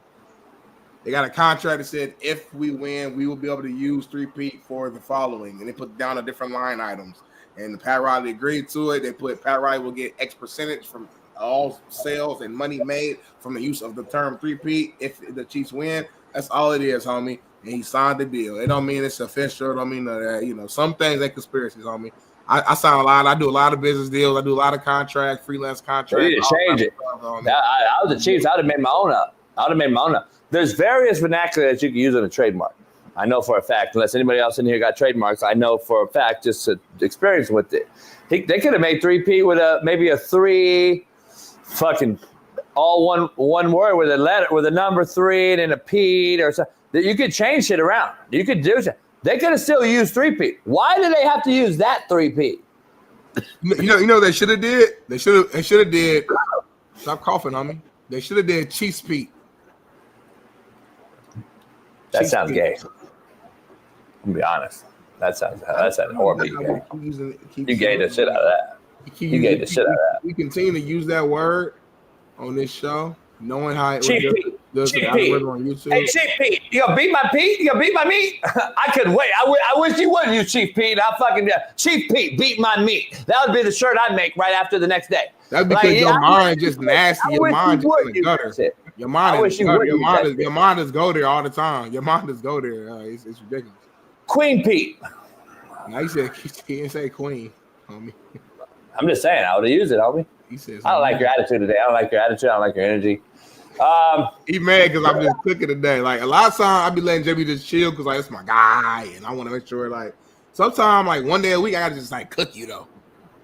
They got a contract that said if we win, we will be able to use 3P for the following. And they put down the different line items. And Pat Riley agreed to it. They put Pat Riley will get X percentage from all sales and money made from the use of the term 3P if the Chiefs win. That's all it is, homie. And he signed the deal. It don't mean it's official. It don't mean that, you know, some things ain't conspiracies, homie. I sign a lot. I do a lot of business deals. I do a lot of contracts, freelance contracts. You need to change it. I was the Chiefs. I would have made my own up. There's various vernacular that you can use on a trademark. I know for a fact, unless anybody else in here got trademarks, I know for a fact just to experience with it. They could have made 3P with maybe a 3 fucking all one word with a letter with a number 3 and then a P or something. You could change shit around. You could do shit. They could have still used 3P. Why do they have to use that 3P? You know they should have did? They should have did. Stop coughing on me. They should have did Chiefs Pete. That sounds gay. I'm gonna be honest. That sounds horribly gay. You gay the shit out of that. You gay the shit out of that. We continue to use that word on this show, knowing how it Chief Pete. on YouTube. Hey, Chief Pete, you gonna beat my Pete? You gonna beat my meat? I couldn't wait. I wish you wouldn't use Chief Pete. I'll fucking Chief Pete, beat my meat. That would be the shirt I'd make right after the next day. That's because your mind just nasty. Your mind just in the gutter. Your mind is go there all the time. Your mind is go there. It's ridiculous. Queen Pete. Now he didn't say Queen, homie. I'm just saying, I would have used it, homie. He says, I don't like your attitude today. I don't like your attitude. I don't like your energy. He mad because I'm just cooking today. Like a lot of times I be letting JB just chill because like it's my guy and I want to make sure like sometimes like one day a week I gotta just like cook you though.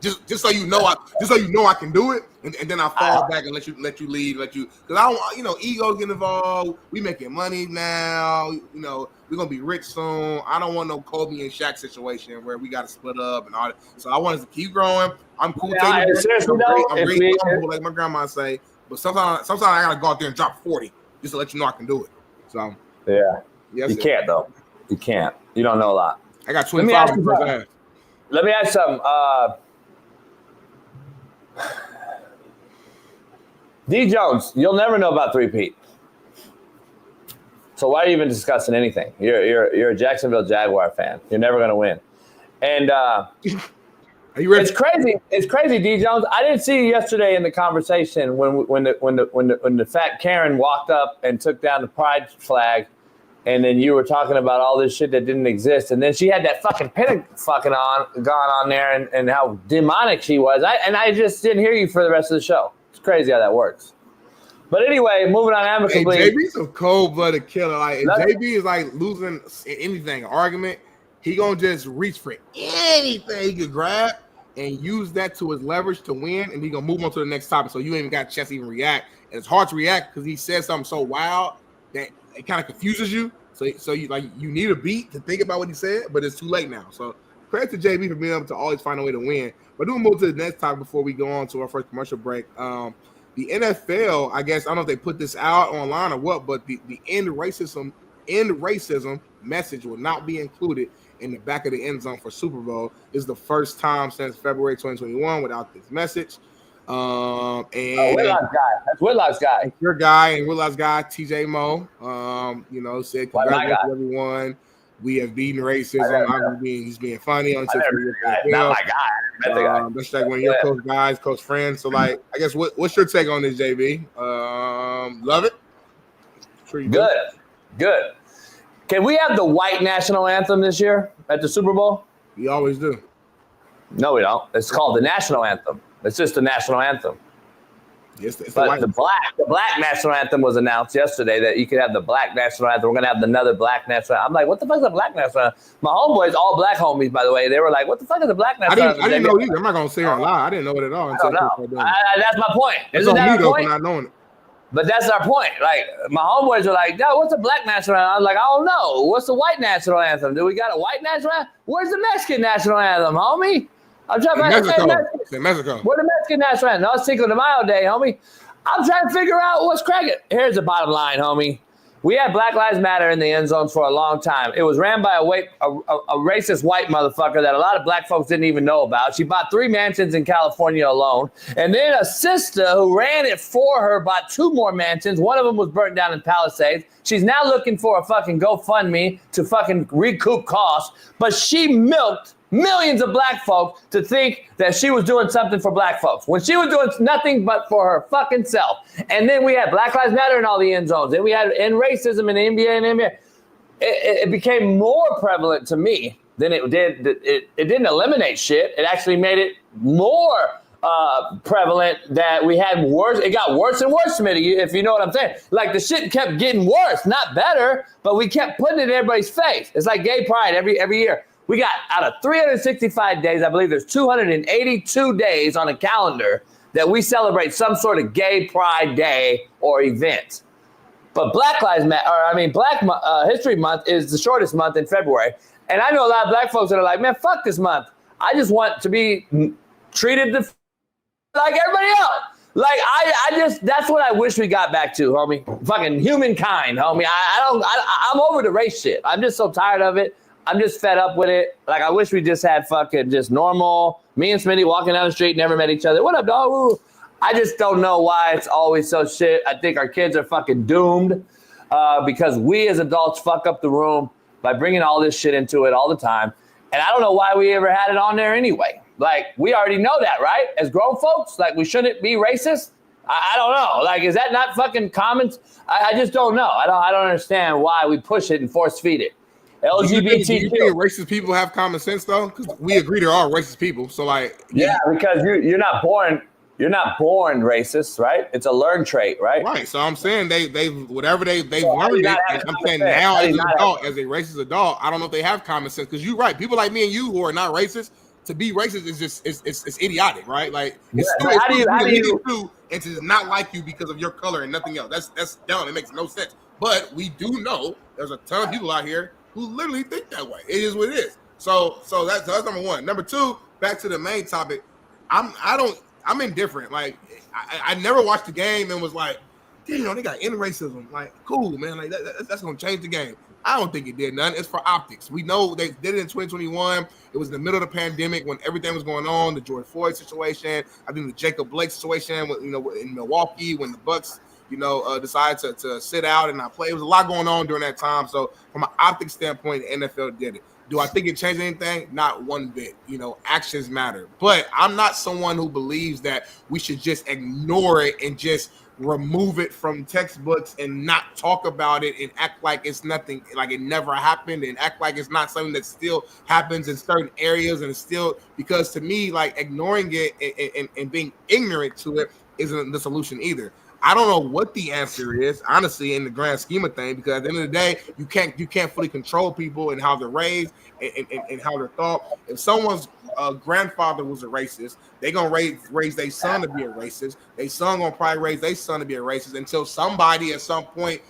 Just so you know I can do it, and then I fall back and let you lead, because I don't, ego get involved. We making money now, we're gonna be rich soon. I don't want no Kobe and Shaq situation where we got to split up and all that. So I want us to keep growing. I'm cool. I'm great, like my grandma say, but sometimes I gotta go out there and drop 40 just to let you know I can do it. So yeah, you can't though. You can't. You don't know a lot. I got 25 in the first half. Let me ask something. D. Jones, you'll never know about 3P. So why are you even discussing anything? You're a Jacksonville Jaguar fan. You're never going to win. And are you ready? It's crazy, D. Jones. I didn't see you yesterday in the conversation when the fat Karen walked up and took down the pride flag. And then you were talking about all this shit that didn't exist. And then she had that fucking pin gone on there and how demonic she was. I just didn't hear you for the rest of the show. It's crazy how that works. But anyway, moving on amicably. Hey, JB's a cold-blooded killer. Like, if JB is like losing anything, an argument, he going to just reach for anything he could grab and use that to his leverage to win. And he going to move on to the next topic. So you ain't even got a chance to even react. And it's hard to react because he said something so wild that it kind of confuses you. So you need a beat to think about what he said, but it's too late now. So credit to JB for being able to always find a way to win. But we'll move to the next topic before we go on to our first commercial break. The NFL, I guess, I don't know if they put this out online or what, but the end racism message will not be included in the back of the end zone for Super Bowl. This is the first time since February 2021 without this message. And Whitlock's guy. That's Whitlock's guy. Your guy and Whitlock's guy, TJ Moe, said congratulations to everyone. We have beaten racism. He's being funny on Twitter. Not my guy. That's like one of your close guys, close friends. So, like, I guess what's your take on this, JB? Love it. Sure you Good. Good. Can we have the white national anthem this year at the Super Bowl? We always do. No, we don't. It's called the national anthem. It's just the national anthem. Yes, but the black national anthem was announced yesterday that you could have the black national anthem. We're gonna have another black national anthem. I'm like, what the fuck is a black national anthem? My homeboys, all black homies, by the way, they were like, what the fuck is a black national anthem? I didn't know either. I'm not gonna say it lie. I didn't know it at all. That's my point. Isn't that our point? Not knowing it. But that's our point. Like, my homeboys were like, "No, what's a black national anthem?" I was like, "I don't know. What's the white national anthem? Do we got a white national anthem? Where's the Mexican national anthem, homie?" I'm trying to Mexico. Where's the Mexican national anthem? No, it's Cinco de Mayo Day, homie. I'm trying to figure out what's cracking. Here's the bottom line, homie. We had Black Lives Matter in the end zones for a long time. It was ran by a racist white motherfucker that a lot of black folks didn't even know about. She bought 3 mansions in California alone. And then a sister who ran it for her bought 2 more mansions. One of them was burnt down in Palisades. She's now looking for a fucking GoFundMe to fucking recoup costs. But she milked millions of black folks to think that she was doing something for black folks when she was doing nothing but for her fucking self. And then we had Black Lives Matter in all the end zones. Then we had end racism in the NBA and NBA. It became more prevalent to me than it did. It didn't eliminate shit. It actually made it more prevalent that we had worse. It got worse and worse, Smitty, if you know what I'm saying. Like, the shit kept getting worse, not better, but we kept putting it in everybody's face. It's like gay pride every year. We got out of 365 days, I believe there's 282 days on a calendar that we celebrate some sort of gay pride day or event. But Black History Month is the shortest month in February. And I know a lot of black folks that are like, man, fuck this month. I just want to be treated like everybody else. Like, that's what I wish we got back to, homie. Fucking humankind, homie. I'm over the race shit. I'm just so tired of it. I'm just fed up with it. Like, I wish we just had fucking just normal, me and Smitty walking down the street, never met each other. What up, dog? Ooh. I just don't know why it's always so shit. I think our kids are fucking doomed because we as adults fuck up the room by bringing all this shit into it all the time. And I don't know why we ever had it on there anyway. Like, we already know that, right? As grown folks, like, we shouldn't be racist. I don't know. Like, is that not fucking common? I just don't know. I don't understand why we push it and force feed it. LGBTQ. Do you think racist people have common sense though? Because we agree there are racist people. So, like, because you're not born racist, right? It's a learned trait, right? Right. So I'm saying they've learned it. I'm saying now as an adult, as a racist adult, I don't know if they have common sense. Because you're right. People like me and you who are not racist, to be racist is just it's idiotic, right? Like, it's how do you and to not like you because of your color and nothing else. That's dumb. It makes no sense. But we do know there's a ton of people out here who literally think that way. It is what it is. So that's number one. Number two, back to the main topic. I'm indifferent. Like, I never watched the game and was like, damn, they got end racism. Like, cool, man. Like, that's gonna change the game. I don't think it did nothing. It's for optics. We know they did it in 2021. It was in the middle of the pandemic when everything was going on. The George Floyd situation. I think the Jacob Blake situation. In Milwaukee when the Bucks, decided to sit out and not play. There was a lot going on during that time. So from an optics standpoint, the NFL did it. Do I think it changed anything? Not one bit. Actions matter. But I'm not someone who believes that we should just ignore it and just remove it from textbooks and not talk about it and act like it's nothing, like it never happened, and act like it's not something that still happens in certain areas. And it's still, because to me, like, ignoring it and being ignorant to it isn't the solution either. I don't know what the answer is, honestly, in the grand scheme of things, because at the end of the day, you can't fully control people and how they're raised and how they're thought. If someone's grandfather was a racist, they're gonna raise their son to be a racist. Their son gonna probably raise their son to be a racist until somebody at some point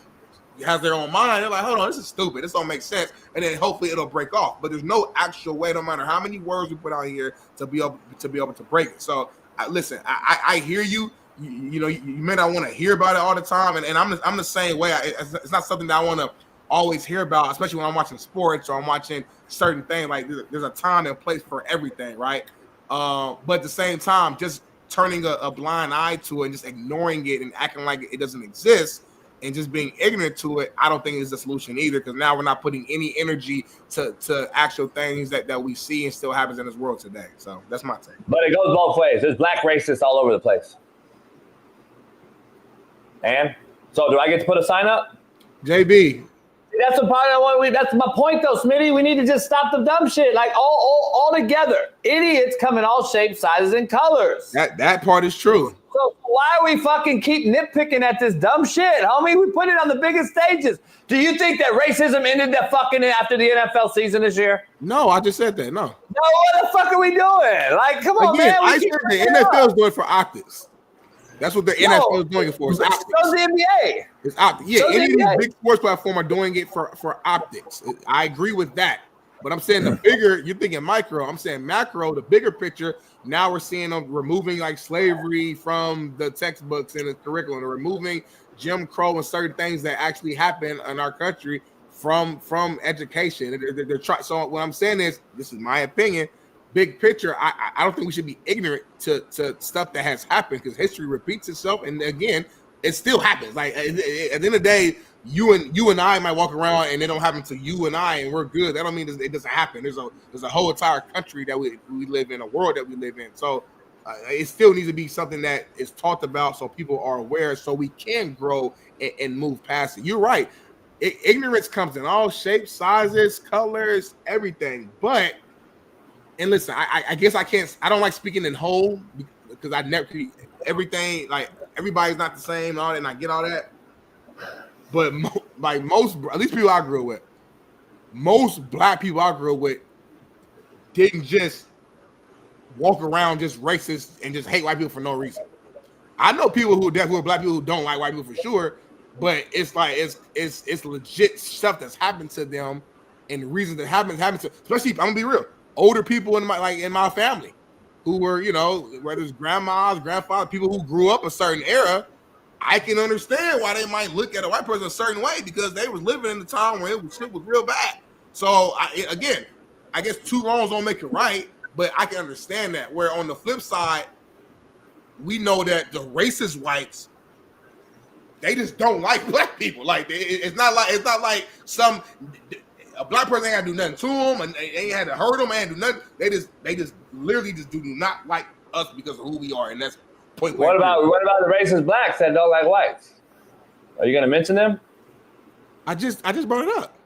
has their own mind. They're like, hold on, this is stupid. This don't make sense. And then hopefully it'll break off. But there's no actual way, no matter how many words we put out here, to be able to break it. So listen, I hear you. You may not want to hear about it all the time, and I'm the same way. It's not something that I want to always hear about, especially when I'm watching sports or I'm watching certain things. Like there's a time and place for everything, right? But at the same time, just turning a blind eye to it and just ignoring it and acting like it doesn't exist and just being ignorant to it, I don't think is the solution either, because now we're not putting any energy to actual things that we see and still happens in this world today. So that's my take. But it goes both ways. There's black racists all over the place. And so do I get to put a sign up? JB. That's the part that's my point though, Smitty. We need to just stop the dumb shit. Like all together. Idiots come in all shapes, sizes, and colors. That part is true. So why are we fucking keep nitpicking at this dumb shit, homie? We put it on the biggest stages. Do you think that racism ended the fucking after the NFL season this year? No, I just said that. No. No, what the fuck are we doing? Like, come on, Again, man. I said the NFL is doing it for optics. That's what the NFL is doing it for. It's optics. So the NBA. It's optics. Yeah, So any of the these NBA. big sports platforms are doing it for optics. I agree with that. But I'm saying the bigger, you're thinking micro. I'm saying macro, the bigger picture. Now we're seeing them removing like slavery from the textbooks and the curriculum. They're removing Jim Crow and certain things that actually happen in our country from education. They're trying. So what I'm saying is, this is my opinion. Big picture, I don't think we should be ignorant to stuff that has happened, because history repeats itself, and again, it still happens. Like at the end of the day, you and I might walk around and it don't happen to you and I, and we're good. That don't mean it doesn't happen. There's a whole entire country that we live in, a world that we live in. So it still needs to be something that is talked about, so people are aware, so we can grow and move past it. You're right. Ignorance comes in all shapes, sizes, colors, everything, but. And listen, I guess I don't like speaking in whole, because I never, everything, like everybody's not the same and all that, and I get all that. But like most, at least people I grew up with, most black people I grew up with didn't just walk around just racist and just hate white people for no reason. I know people who are black people who don't like white people for sure, but it's like it's legit stuff that's happened to them, and the reasons that happened to, especially, I'm gonna be real, older people in my family who were, whether it's grandmas, grandfathers, people who grew up a certain era. I can understand why they might look at a white person a certain way, because they was living in the time where shit was real bad. So I guess two wrongs don't make it right, but I can understand that. Where on the flip side, we know that the racist whites, they just don't like black people. Like it's not like a black person ain't had to do nothing to them, and they ain't had to hurt them, ain't do nothing. They just literally just do not like us because of who we are, and that's point. What about the racist blacks that don't like whites? Are you going to mention them? I just brought it up.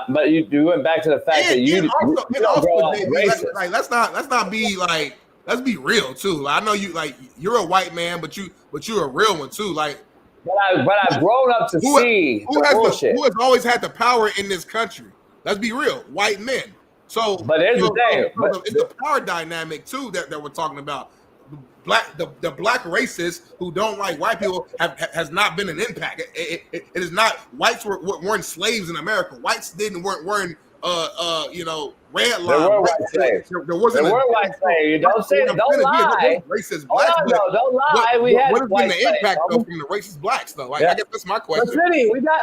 But you went back to the fact that you don't grow up racist. Like let's not be like, let's be real too. Like, I know you're a white man, but you're a real one too. Like. But I've grown up to see who has always had the power in this country. Let's be real, white men. So, but here's the thing: it's the power dynamic too that we're talking about. The black racists who don't like white people has not been an impact. It is not. Whites weren't slaves in America. Whites weren't red line. There were white slaves. There wasn't white slaves. Don't lie. Racist blacks. Don't lie. What has been the impact though from the racist blacks though? Like, I guess that's my question. But Smitty, we got.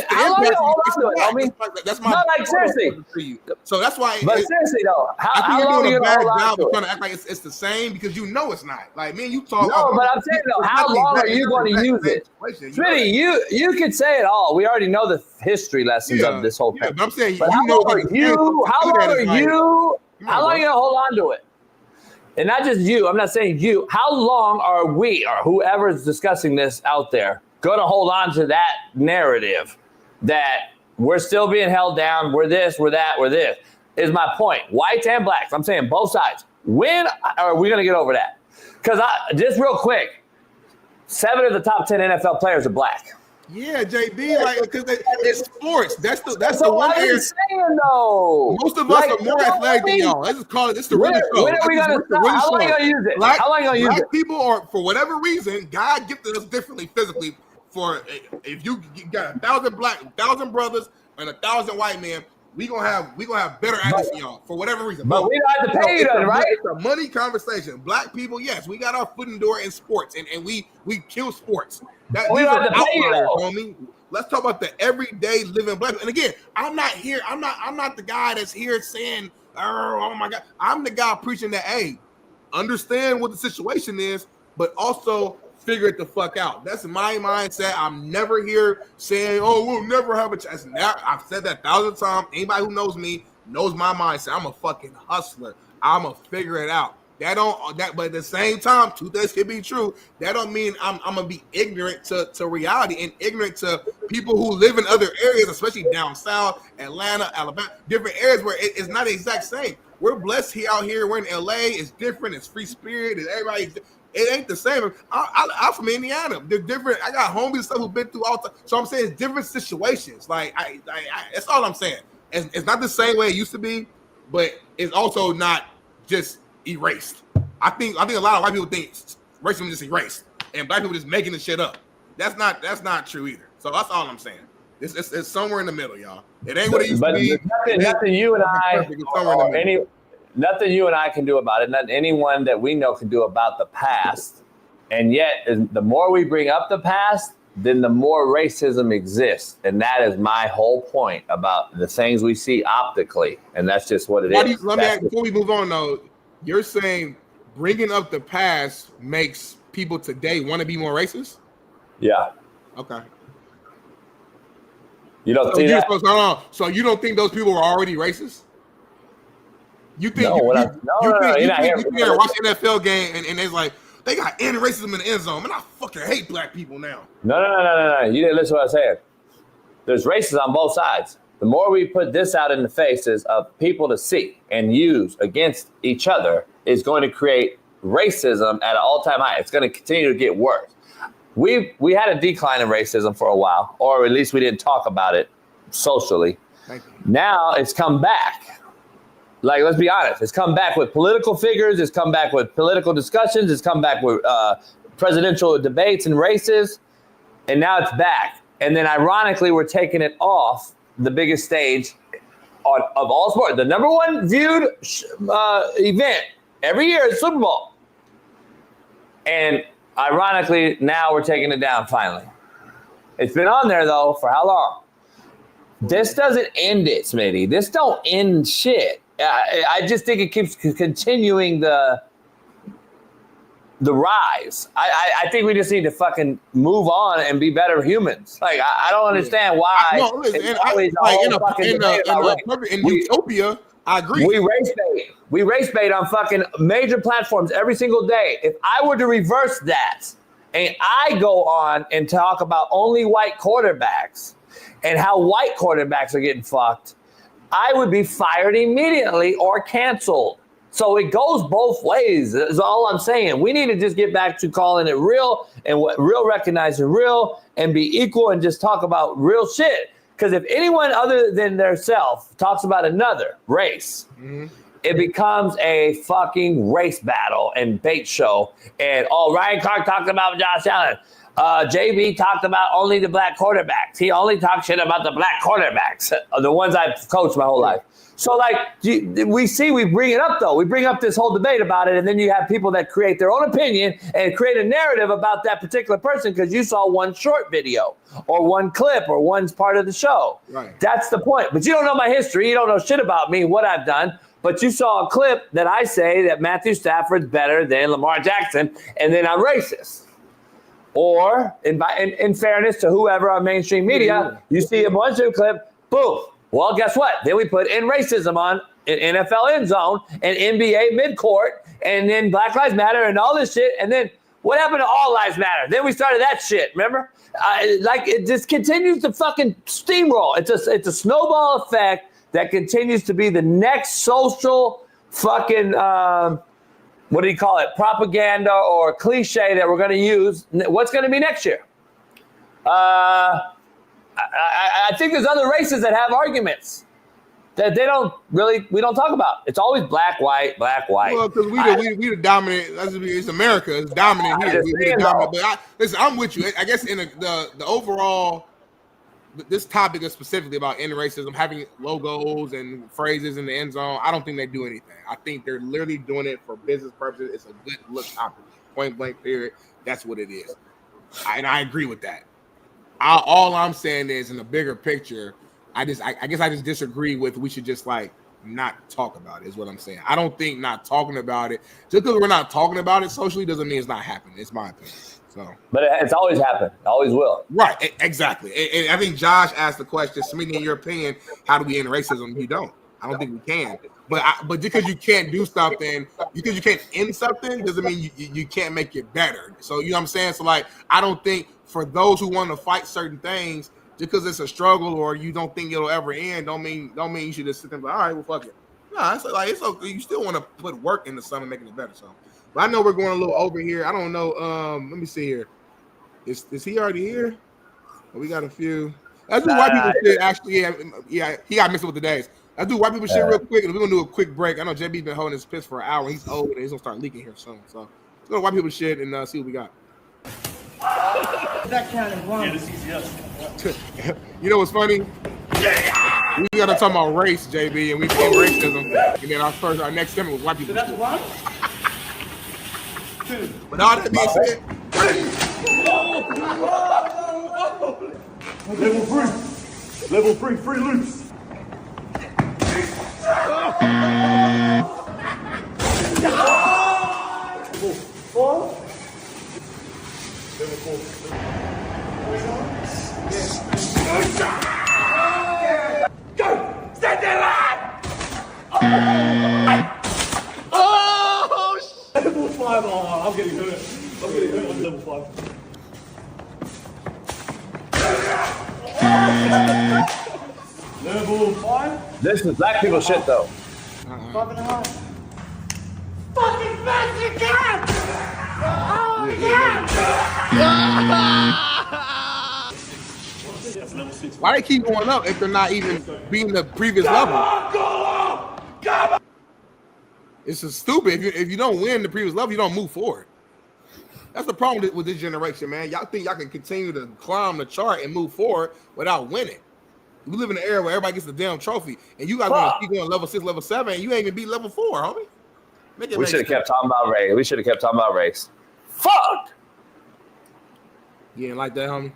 How long you hold on to it, homie? That's my. No, like seriously. So that's why. But seriously though, how long are you gonna hold on to it? Trying to act like it's the same, because it's not. Like me and you talk. No, but I'm saying though, how long are you going to use it? Smitty, you could say it all. We already know the history lessons of this whole thing. But I'm saying, how long are you? How long are you going to hold on to it? And not just you. I'm not saying you. How long are we, or whoever's discussing this out there, going to hold on to that narrative that we're still being held down, we're this, we're that, we're this, is my point. Whites and blacks. I'm saying both sides. When are we going to get over that? Because just real quick, 7 of the top 10 NFL players are black. Yeah, JB, like, because it's sports. That's so the one area. Saying though, most of us are more athletic than y'all. Let's just call it. This the really show. When are we gonna stop? How long are you gonna use it? How long are you gonna use it? Black people are, for whatever reason, God gifted us differently physically. For if you got 1,000 brothers and 1,000 white men, we gonna have better athletes than y'all for whatever reason. But we don't have to pay you nothing, right? It's a money conversation. Black people, yes, we got our foot in the door in sports, and we kill sports. We don't have to pay you, homie. Let's talk about the everyday living black. And again, I'm not the guy that's here saying, oh my God. I'm the guy preaching that, hey, understand what the situation is, but also figure it the fuck out. That's my mindset. I'm never here saying, oh, we'll never have a chance. I've said that 1,000 times. Anybody who knows me knows my mindset. I'm a fucking hustler. I'm gonna figure it out. But at the same time, two things can be true. That don't mean I'm gonna be ignorant to reality and ignorant to people who live in other areas, especially down south, Atlanta, Alabama, different areas where it's not the exact same. We're blessed here out here. We're in LA. It's different. It's free spirit. And everybody, it ain't the same. I'm from Indiana. They're different. I got homies and stuff who've been through all time. So I'm saying it's different situations. Like I that's all I'm saying. It's not the same way it used to be, but it's also not just erased. I think a lot of white people think racism is just erased, and black people just making the shit up. That's not true either. So that's all I'm saying. It's somewhere in the middle, y'all. It ain't what it used to be. Nothing you and I, nothing you and I can do about it. Nothing anyone that we know can do about the past. And yet, the more we bring up the past, then the more racism exists. And that is my whole point about the things we see optically. And that's just what it is. Let me ask, before we move on, though, you're saying bringing up the past makes people today want to be more racist? Yeah. Okay. You don't see that? So you don't think those people were already racist? You think you watch NFL game and it's like, they got end racism in the end zone. Man, I fucking hate black people now. No. You didn't listen to what I said. There's racism on both sides. The more we put this out in the faces of people to see and use against each other is going to create racism at an all-time high. It's going to continue to get worse. We had a decline in racism for a while, or at least we didn't talk about it socially. Now it's come back. Like, let's be honest. It's come back with political figures. It's come back with political discussions. It's come back with presidential debates and races. And now it's back. And then ironically, we're taking it off the biggest stage of all sports. The number one viewed event every year is Super Bowl. And ironically, now we're taking it down finally. It's been on there, though, for how long? This doesn't end it, Smitty. This don't end shit. I just think it keeps continuing the rise. I think we just need to fucking move on and be better humans. Like, I don't understand why. In utopia, I agree. We race bait on fucking major platforms every single day. If I were to reverse that and I go on and talk about only white quarterbacks and how white quarterbacks are getting fucked, I would be fired immediately or canceled. So it goes both ways. That's all I'm saying. We need to just get back to calling it real and what real recognizing real and be equal and just talk about real shit. Because if anyone other than their self talks about another race, it becomes a fucking race battle and bait show. And Ryan Clark talked about Josh Allen. JB talked about only the black quarterbacks. He only talked shit about the black quarterbacks, the ones I've coached my whole life. So, like, we bring it up, though. We bring up this whole debate about it, and then you have people that create their own opinion and create a narrative about that particular person because you saw one short video or one clip or one part of the show. Right. That's the point. But you don't know my history. You don't know shit about me, what I've done. But you saw a clip that I say that Matthew Stafford's better than Lamar Jackson, and then I'm racist. Or, in fairness to whoever on mainstream media, you see a bunch of clip, boom. Well, guess what? Then we put in racism on in NFL end zone and NBA midcourt, and then Black Lives Matter and all this shit. And then what happened to All Lives Matter? Then we started that shit, remember? It just continues to fucking steamroll. It's a snowball effect that continues to be the next social fucking what do you call it? Propaganda or cliche that we're going to use. What's going to be next year? I think there's other races that have arguments that we don't talk about. It's always black, white. Well, because we the dominant. It's America. It's dominant here. We the dominant. But listen, I'm with you. I guess in the overall, this topic is specifically about end racism, having logos and phrases in the end zone. I don't think they do anything. I think they're literally doing it for business purposes. It's a good look topic. Point blank period. That's what it is. And I agree with that. all I'm saying is, in the bigger picture, I guess I just disagree with. We should just like not talk about it. Is what I'm saying. I don't think not talking about it just because we're not talking about it socially doesn't mean it's not happening. It's my opinion. So, but it's always happened. It always will. Right. Exactly. And I think Josh asked the question, Smitty, in your opinion, how do we end racism? You don't. I don't think we can. But because you can't do something, because you can't end something, doesn't mean you can't make it better. So you know what I'm saying? So like, I don't think for those who want to fight certain things, just because it's a struggle or you don't think it'll ever end, don't mean you should just sit there and be like, all right, well, fuck it. No, it's like it's okay. You still want to put work into something, making it better. So, but I know we're going a little over here. I don't know. Let me see here. Is he already here? Well, we got a few. Let's do white people shit. Actually, yeah, he got mixed up with the days. Let's do white people shit real quick, and we're gonna do a quick break. I know JB's been holding his piss for an hour. He's old, and he's gonna start leaking here soon. So let's go to white people shit and see what we got. That counted one. Yeah, this is yes. You know what's funny? We gotta talk about race, JB, and we became racism. And then our next segment was white people. So that's shit. one. But all that being said, Level 3, free loose. Go! Stand there, lad! Oh, level 5. Oh, I'm getting hurt. I'm level 5. Level 5. This is black people shit, though. 5.5. Fucking Mexican! Oh, why they keep going up if they're not even being the previous level? It's just stupid. If you don't win the previous level, you don't move forward. That's the problem with this generation, man. Y'all think y'all can continue to climb the chart and move forward without winning. We live in an era where everybody gets the damn trophy, and you guys want to keep going level 6, level 7, and you ain't even beat level 4, homie. We should have kept talking about race. Fuck! You didn't like that, homie?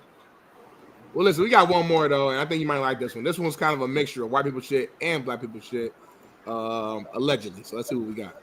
Well, listen, we got one more, though, and I think you might like this one. This one's kind of a mixture of white people shit and black people shit, allegedly. So let's see what we got.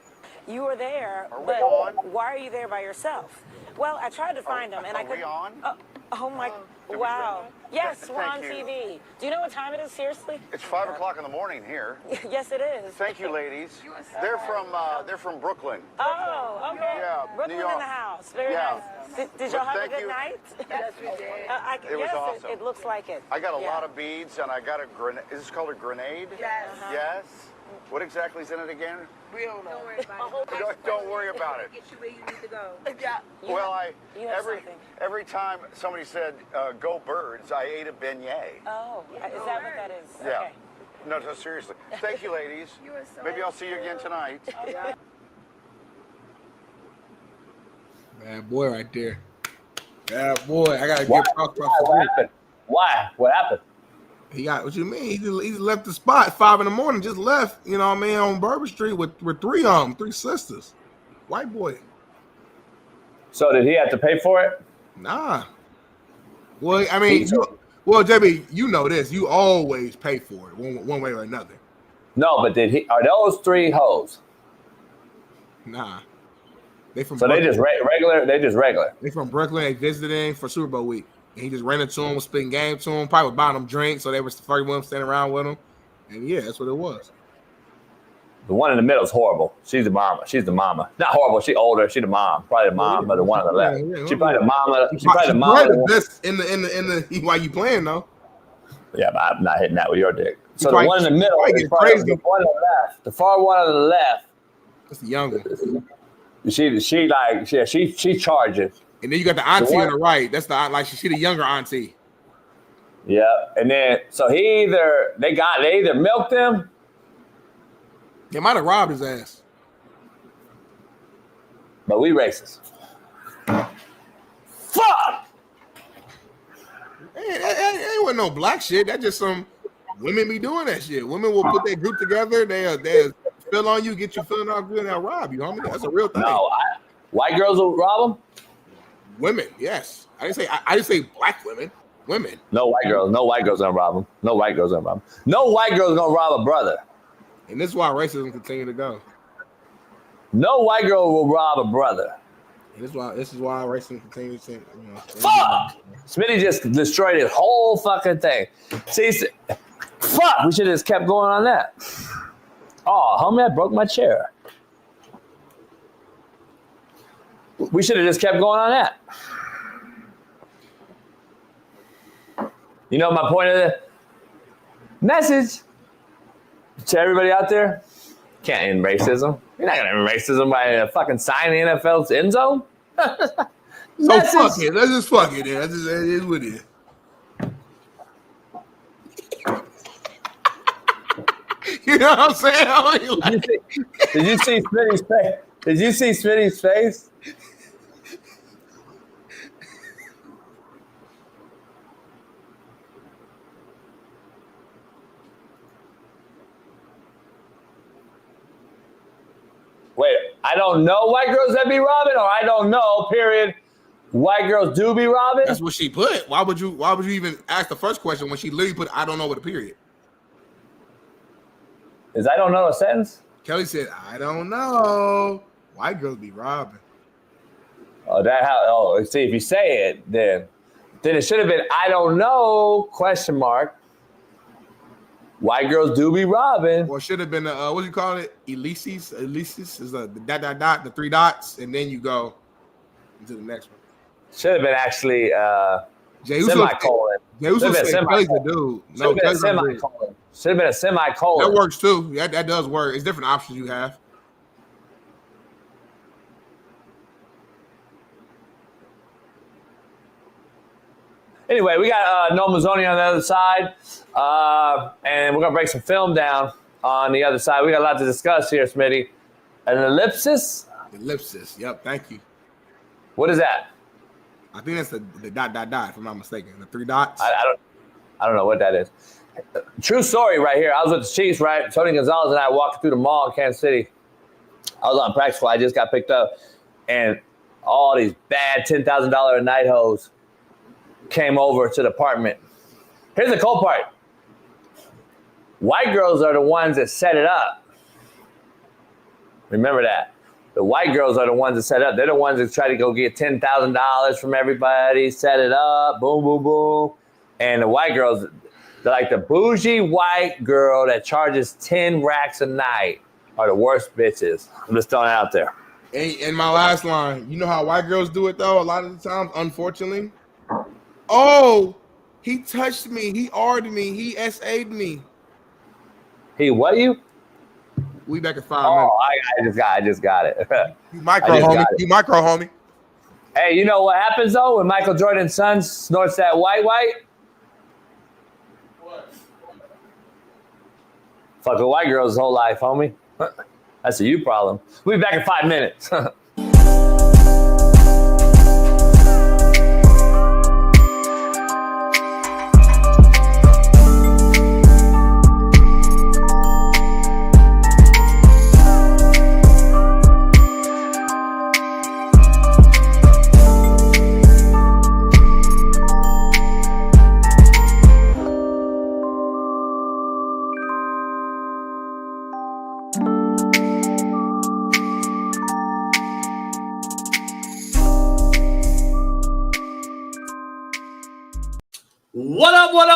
You were there, but why are you there by yourself? Well, I tried to find him, and I couldn't. Are we on? Oh my! Wow. Yes, we're on TV. Do you know what time it is? Seriously? It's 5 o'clock in the morning here. Yes, it is. Thank you, ladies. They're from Brooklyn. Oh, okay. Yeah, Brooklyn in the house. Very nice. Did y'all have a good night? Yes, we did. It was awesome. It looks like it. I got a lot of beads, and I got a grenade. Is this called a grenade? Yes. Yes. What exactly is in it again? We don't know. Don't worry about it. Get you where you need to go. Yeah. Well, every time somebody said "Go Birds," I ate a beignet. Oh, is that what that is? Yeah. Okay. No, seriously. Thank you, ladies. Maybe I'll see you again tonight. Bad boy right there. Bad boy. I gotta What get Why? What happened? He got what you mean? He just left the spot at 5 a.m. Just left, you know what I mean, on Bourbon Street with three sisters. White boy. So did he have to pay for it? Nah. Well, I mean, JB, you know this. You always pay for it one way or another. No, but are those 3 hoes? Nah. They from Brooklyn. They just regular. They from Brooklyn. They visiting for Super Bowl week. And he just ran into him, was spitting game to him, probably was buying them drinks, so they were flirting with him, standing around with him. And yeah, that's what it was. The one in the middle is horrible. She's the mama. Not horrible. She's older. She's the mom. Probably the mom, but the one on the left. She probably the mama. She probably the mama. The best in the while you playing though. Yeah, but I'm not hitting that with your dick. So the one in the middle is probably the one on the left. The far one on the left. That's the younger. She charging. And then you got the auntie on the right. That's she the younger auntie. Yeah, and then so they either milked him. They might have robbed his ass. But we racist. Fuck! Ain't wasn't no black shit. That's just some women be doing that shit. Women will put their group together. They'll fill on you, get you feeling all good, and they'll rob you. Homie. That's a real thing. No, white girls will rob them? Women, yes. I didn't say black women. Women. No white girls. No white girls gonna rob them. No white girls gonna rob them. No white girls gonna rob a brother. And this is why racism continue to go. No white girl will rob a brother. And this is why racism continues to, Fuck! Smitty just destroyed his whole fucking thing. See, fuck! We should have just kept going on that. Oh, homie, I broke my chair. We should have just kept going on that. You know my point of the message to everybody out there? Can't end racism. You're not gonna end racism by fucking signing the NFL's end zone. So fuck it. Let's just fuck it. That is what it is. You know what I'm saying? Did you see Smitty's face? Did you see Smitty's face? Wait, I don't know white girls that be robbing, or I don't know, period. White girls do be robbing? That's what she put. Why would you even ask the first question when she literally put I don't know with a period? Is I don't know a sentence? Kelly said, I don't know. White girls be robbing. Oh, see, if you say it, then it should have been I don't know, question mark. White girls do be robbing. Or should have been what do you call it? Ellipsis. Ellipsis is the dot, the 3 dots, and then you go into the next one. Should have been actually semicolon. Should have been semicolon. No, should have been a semicolon. Should have been a semicolon. That works too. That does work. It's different options you have. Anyway, we got No Mazzoni on the other side, and we're going to break some film down on the other side. We got a lot to discuss here, Smitty. An ellipsis? Ellipsis, yep, thank you. What is that? I think that's the dot, if I'm not mistaken. The 3 dots. I don't know what that is. True story right here. I was with the Chiefs, right? Tony Gonzalez and I walking through the mall in Kansas City. I was on practice flight. I just got picked up, and all these bad $10,000 a night hoes came over to the apartment. Here's the cool part. White girls are the ones that set it up. Remember that. The white girls are the ones that set it up. They're the ones that try to go get $10,000 from everybody, set it up, boom, boom, boom. And the white girls, they're like the bougie white girl that charges 10 racks a night are the worst bitches. I'm just throwing it out there. And my last line, you know how white girls do it though? A lot of the times, unfortunately. Oh, he touched me. He R'd me. He SA'd me. He what you? We back at 5 minutes. Oh, I just got it. You micro homie. Hey, you know what happens though when Michael Jordan's son snorts that white? What? Fuck with white girls his whole life, homie. That's a you problem. We'll be back in 5 minutes.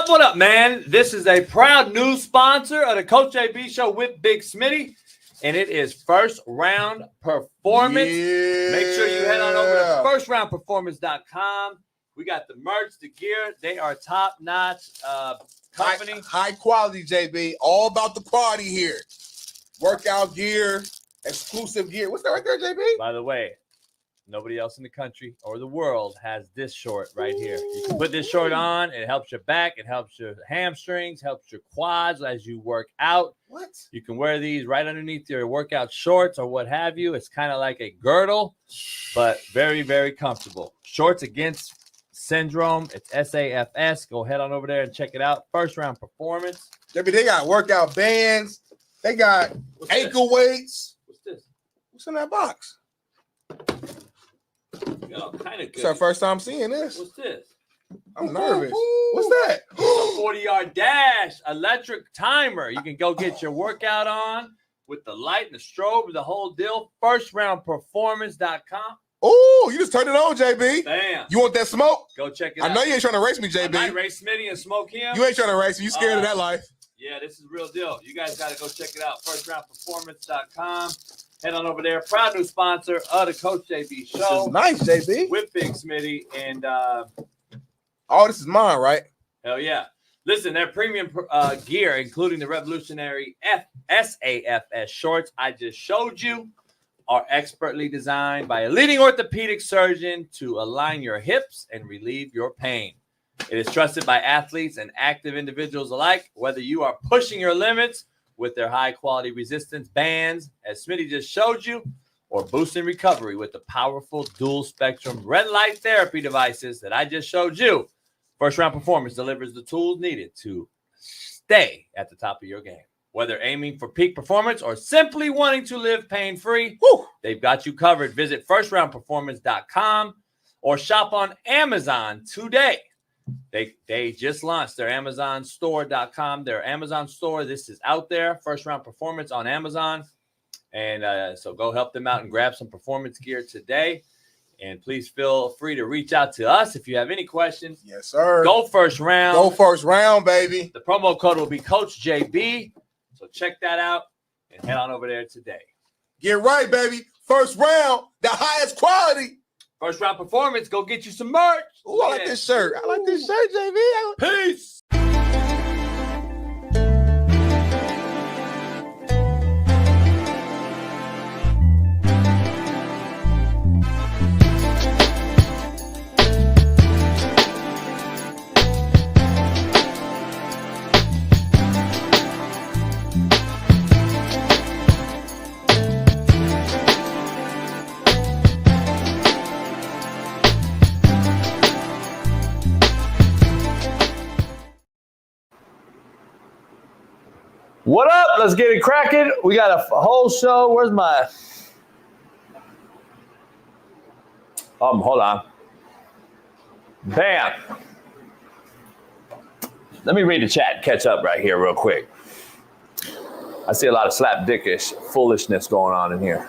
What up, man? This is a proud new sponsor of the Coach JB Show with Big Smitty, and it is First Round Performance. Yeah. Make sure you head on over to firstroundperformance.com. We got the merch, the gear. They are top-notch company. High quality, JB. All about the party here. Workout gear, exclusive gear. What's that right there, JB? By the way, nobody else in the country or the world has this short right here. You can put this short on. It helps your back. It helps your hamstrings, helps your quads as you work out. What? You can wear these right underneath your workout shorts or what have you. It's kind of like a girdle, but very, very comfortable. Shorts Against Syndrome. It's SAFS. Go head on over there and check it out. First Round Performance. JB, they got workout bands. They got ankle weights. What's this? What's in that box? All kind of good. It's our first time seeing this. What's this? I'm nervous. What's that? A 40-yard dash, electric timer. You can go get your workout on with the light and the strobe, the whole deal. FirstRoundPerformance.com. Oh, you just turned it on, JB. Bam. You want that smoke? Go check it out. I know you ain't trying to race me, JB. I might race Smitty and smoke him. You ain't trying to race me. You scared of that life. Yeah, this is real deal. You guys got to go check it out. FirstRoundPerformance.com. Head on over there. Proud new sponsor of the Coach JB Show. This is nice, JB. With Big Smitty. And this is mine, right? hell yeah. Listen, their premium gear, including the revolutionary SAFS shorts I just showed you, are expertly designed by a leading orthopedic surgeon to align your hips and relieve your pain. It is trusted by athletes and active individuals alike, whether you are pushing your limits with their high-quality resistance bands, as Smitty just showed you, or boosting recovery with the powerful dual-spectrum red light therapy devices that I just showed you. First Round Performance delivers the tools needed to stay at the top of your game. Whether aiming for peak performance or simply wanting to live pain-free, they've got you covered. Visit FirstRoundPerformance.com or shop on Amazon today. They just launched their Amazon store.com, their Amazon store. This is out there, First Round Performance on Amazon. And so go help them out and grab some performance gear today. And please feel free to reach out to us if you have any questions. Yes, sir. Go First Round. Go First Round, baby. The promo code will be Coach JB. So check that out and head on over there today. Get right, baby. First Round, the highest quality. First Round Performance. Go get you some merch. Ooh, I like this shirt. I like this shirt, JB. Peace. What up? Let's get it cracking. We got a whole show. Where's my... hold on. Bam. Let me read the chat and catch up right here real quick. I see a lot of slapdickish foolishness going on in here.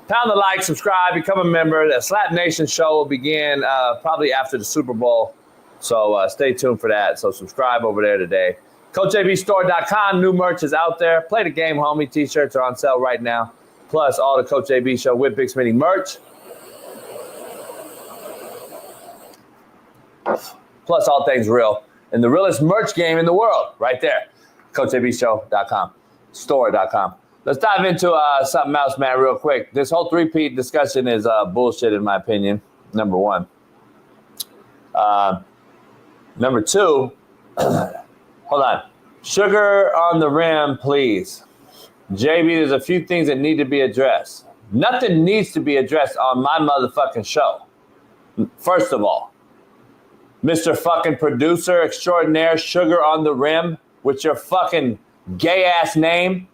Pound the like, subscribe, become a member. The Slap Nation show will begin probably after the Super Bowl. So stay tuned for that. So subscribe over there today. CoachJBStore.com. New merch is out there. Play the game, homie. T-shirts are on sale right now. Plus all the Coach JB Show with Big Smitty merch. Plus all things real. And the realest merch game in the world right there. CoachJBShow.com. Store.com. Let's dive into something else, man, real quick. This whole three-peat discussion is bullshit, in my opinion, number one. Number two, hold on. Sugar on the rim, please. JB, there's a few things that need to be addressed. Nothing needs to be addressed on my motherfucking show. First of all, Mr. fucking producer extraordinaire, Sugar on the Rim, with your fucking gay-ass name.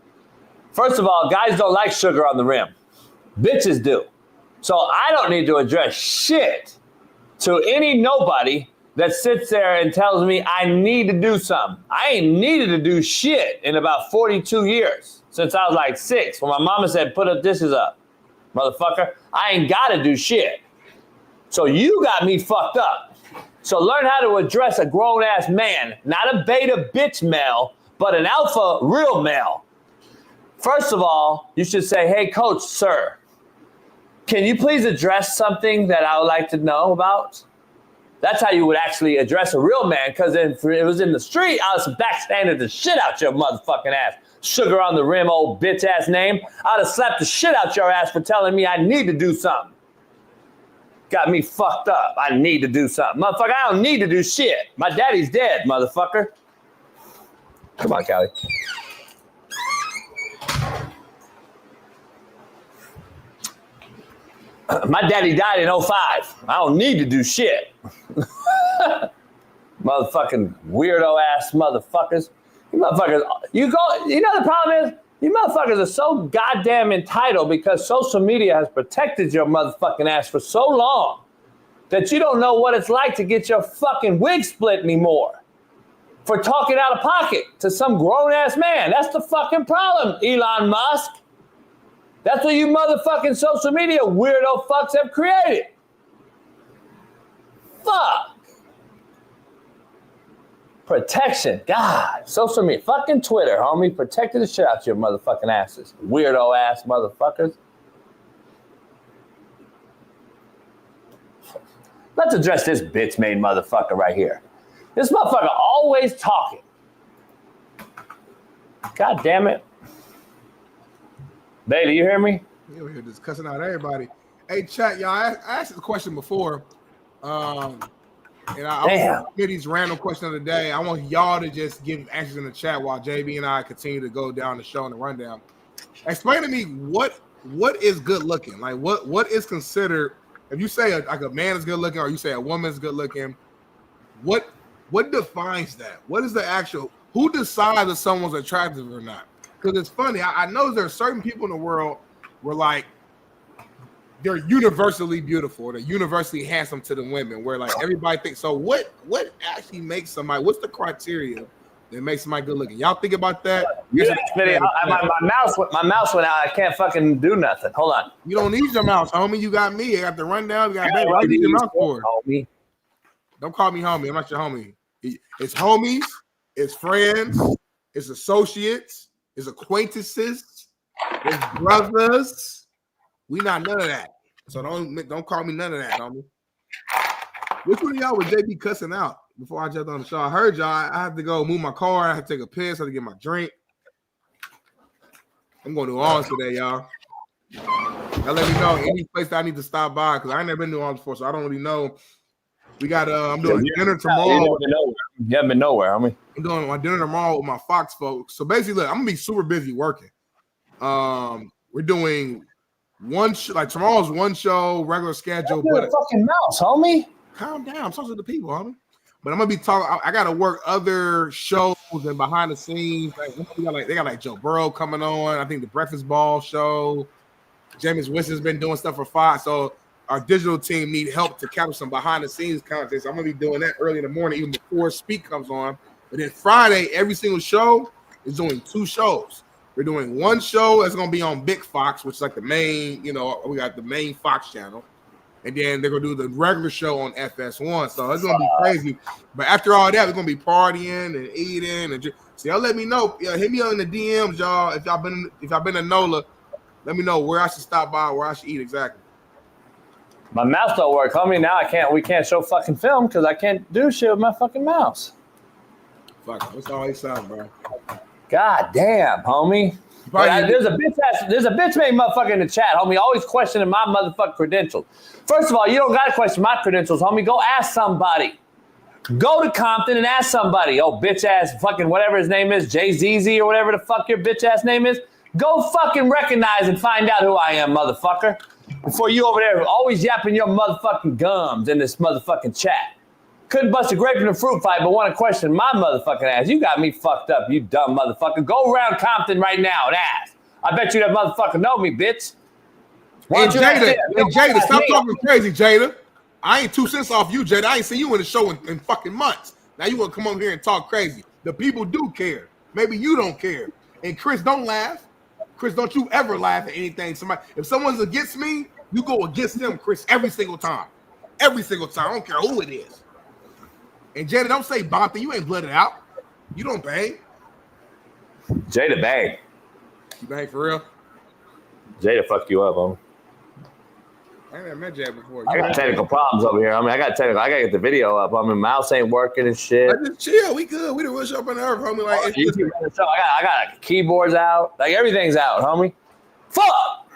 First of all, guys don't like Sugar on the Rim. Bitches do. So I don't need to address shit to any nobody that sits there and tells me I need to do something. I ain't needed to do shit in about 42 years, since I was like 6, when my mama said, put the dishes up. Motherfucker, I ain't got to do shit. So you got me fucked up. So learn how to address a grown-ass man, not a beta bitch male, but an alpha real male. First of all, you should say, hey, coach, sir, can you please address something that I would like to know about? That's how you would actually address a real man, because if it was in the street, I was backstanding the shit out your motherfucking ass. Sugar on the Rim, old bitch-ass name. I'd have slapped the shit out your ass for telling me I need to do something. Got me fucked up. I need to do something. Motherfucker, I don't need to do shit. My daddy's dead, motherfucker. Come on, Callie. My daddy died in 2005. I don't need to do shit. Motherfucking weirdo ass motherfuckers. You motherfuckers, you know the problem is, you motherfuckers are so goddamn entitled because social media has protected your motherfucking ass for so long. that you don't know what it's like to get your fucking wig split anymore for talking out of pocket to some grown-ass man. That's the fucking problem, Elon Musk. That's what you motherfucking social media weirdo fucks have created. Fuck. Protection. God. Social media. Fucking Twitter, homie. Protected the shit out your motherfucking asses. Weirdo ass motherfuckers. Let's address this bitch-made motherfucker right here. This motherfucker always talking. God damn it. Baby, you hear me? Yeah, we're here just cussing out everybody. Hey, chat, y'all. I asked the question before. And I want Smitty's random question of the day. I want y'all to just give answers in the chat while JB and I continue to go down the show and the rundown. Explain to me what is good looking. Like what is considered, if you say like a man is good looking or you say a woman is good looking, what defines that? What is the actual, who decides if someone's attractive or not? Because it's funny. I know there are certain people in the world where like they're universally beautiful, they're universally handsome to the women, where like everybody thinks. So what actually makes somebody? What's the criteria that makes somebody good looking? Y'all think about that? Yeah, my mouse went out. I can't fucking do nothing. Hold on. You don't need your mouse, homie. You got me. I got the rundown. You got me. What do you need your mouse for? Homie. Don't call me homie. I'm not your homie. It's homies. It's friends. It's associates. It's acquaintances. It's brothers. We not none of that. So don't call me none of that, homie. Which one of y'all was JB cussing out before I jumped on the show? I heard y'all. I have to go move my car. I have to take a piss. I have to get my drink. I'm going to New Orleans today, y'all. Y'all let me know any place that I need to stop by because I ain't never been to New Orleans before, so I don't really know. We got I'm doing dinner tomorrow. You haven't been nowhere, homie. I'm doing my dinner tomorrow with my Fox folks. So basically, look, I'm gonna be super busy working. We're doing like tomorrow's one show, regular schedule. But a fucking mouse, homie. Calm down. I'm talking to the people, homie. But I'm gonna be talking. I gotta work other shows and behind the scenes. Like they got like Joe Burrow coming on. I think the Breakfast Ball show. Jameis Winston's been doing stuff for Fox. So our digital team need help to capture some behind the scenes content. So I'm gonna be doing that early in the morning, even before Speak comes on. But then Friday, every single show is doing 2 shows. We're doing one show that's going to be on Big Fox, which is like the main, we got the main Fox channel. And then they're going to do the regular show on FS1. So it's going to be crazy. But after all that, we're going to be partying and eating. And so y'all let me know. Hit me up in the DMs, y'all. If y'all been to NOLA, let me know where I should stop by, where I should eat exactly. My mouse don't work, homie. Now we can't show fucking film because I can't do shit with my fucking mouse. Fuck, what's always sound, bro? God damn, homie. There's a bitch made motherfucker in the chat, homie, always questioning my motherfucking credentials. First of all, you don't gotta question my credentials, homie. Go ask somebody. Go to Compton and ask somebody. Oh, bitch ass fucking whatever his name is, Jay-Z or whatever the fuck your bitch ass name is. Go fucking recognize and find out who I am, motherfucker. Before you over there always yapping your motherfucking gums in this motherfucking chat. Couldn't bust a grape in a fruit fight, but want to question my motherfucking ass. You got me fucked up, you dumb motherfucker. Go around Compton right now and ask. I bet you that motherfucker know me, bitch. Hey, Jada, stop talking crazy, Jada. I ain't 2 cents off you, Jada. I ain't seen you in the show in fucking months. Now you want to come over here and talk crazy. The people do care. Maybe you don't care. And Chris, don't laugh. Chris, don't you ever laugh at anything. If someone's against me, you go against them, Chris, every single time. Every single time. I don't care who it is. And Jada, don't say Bonta. You ain't blooded out. You don't bang. Jada bang. You bang for real? Jada fucked you up, homie. I ain't never met Jada before. I got technical problems over here. I gotta get the video up. Mouse ain't working and shit. Just chill. We good. We the real show up on the earth, homie. Like, I got keyboards out. Like everything's out, homie. Fuck.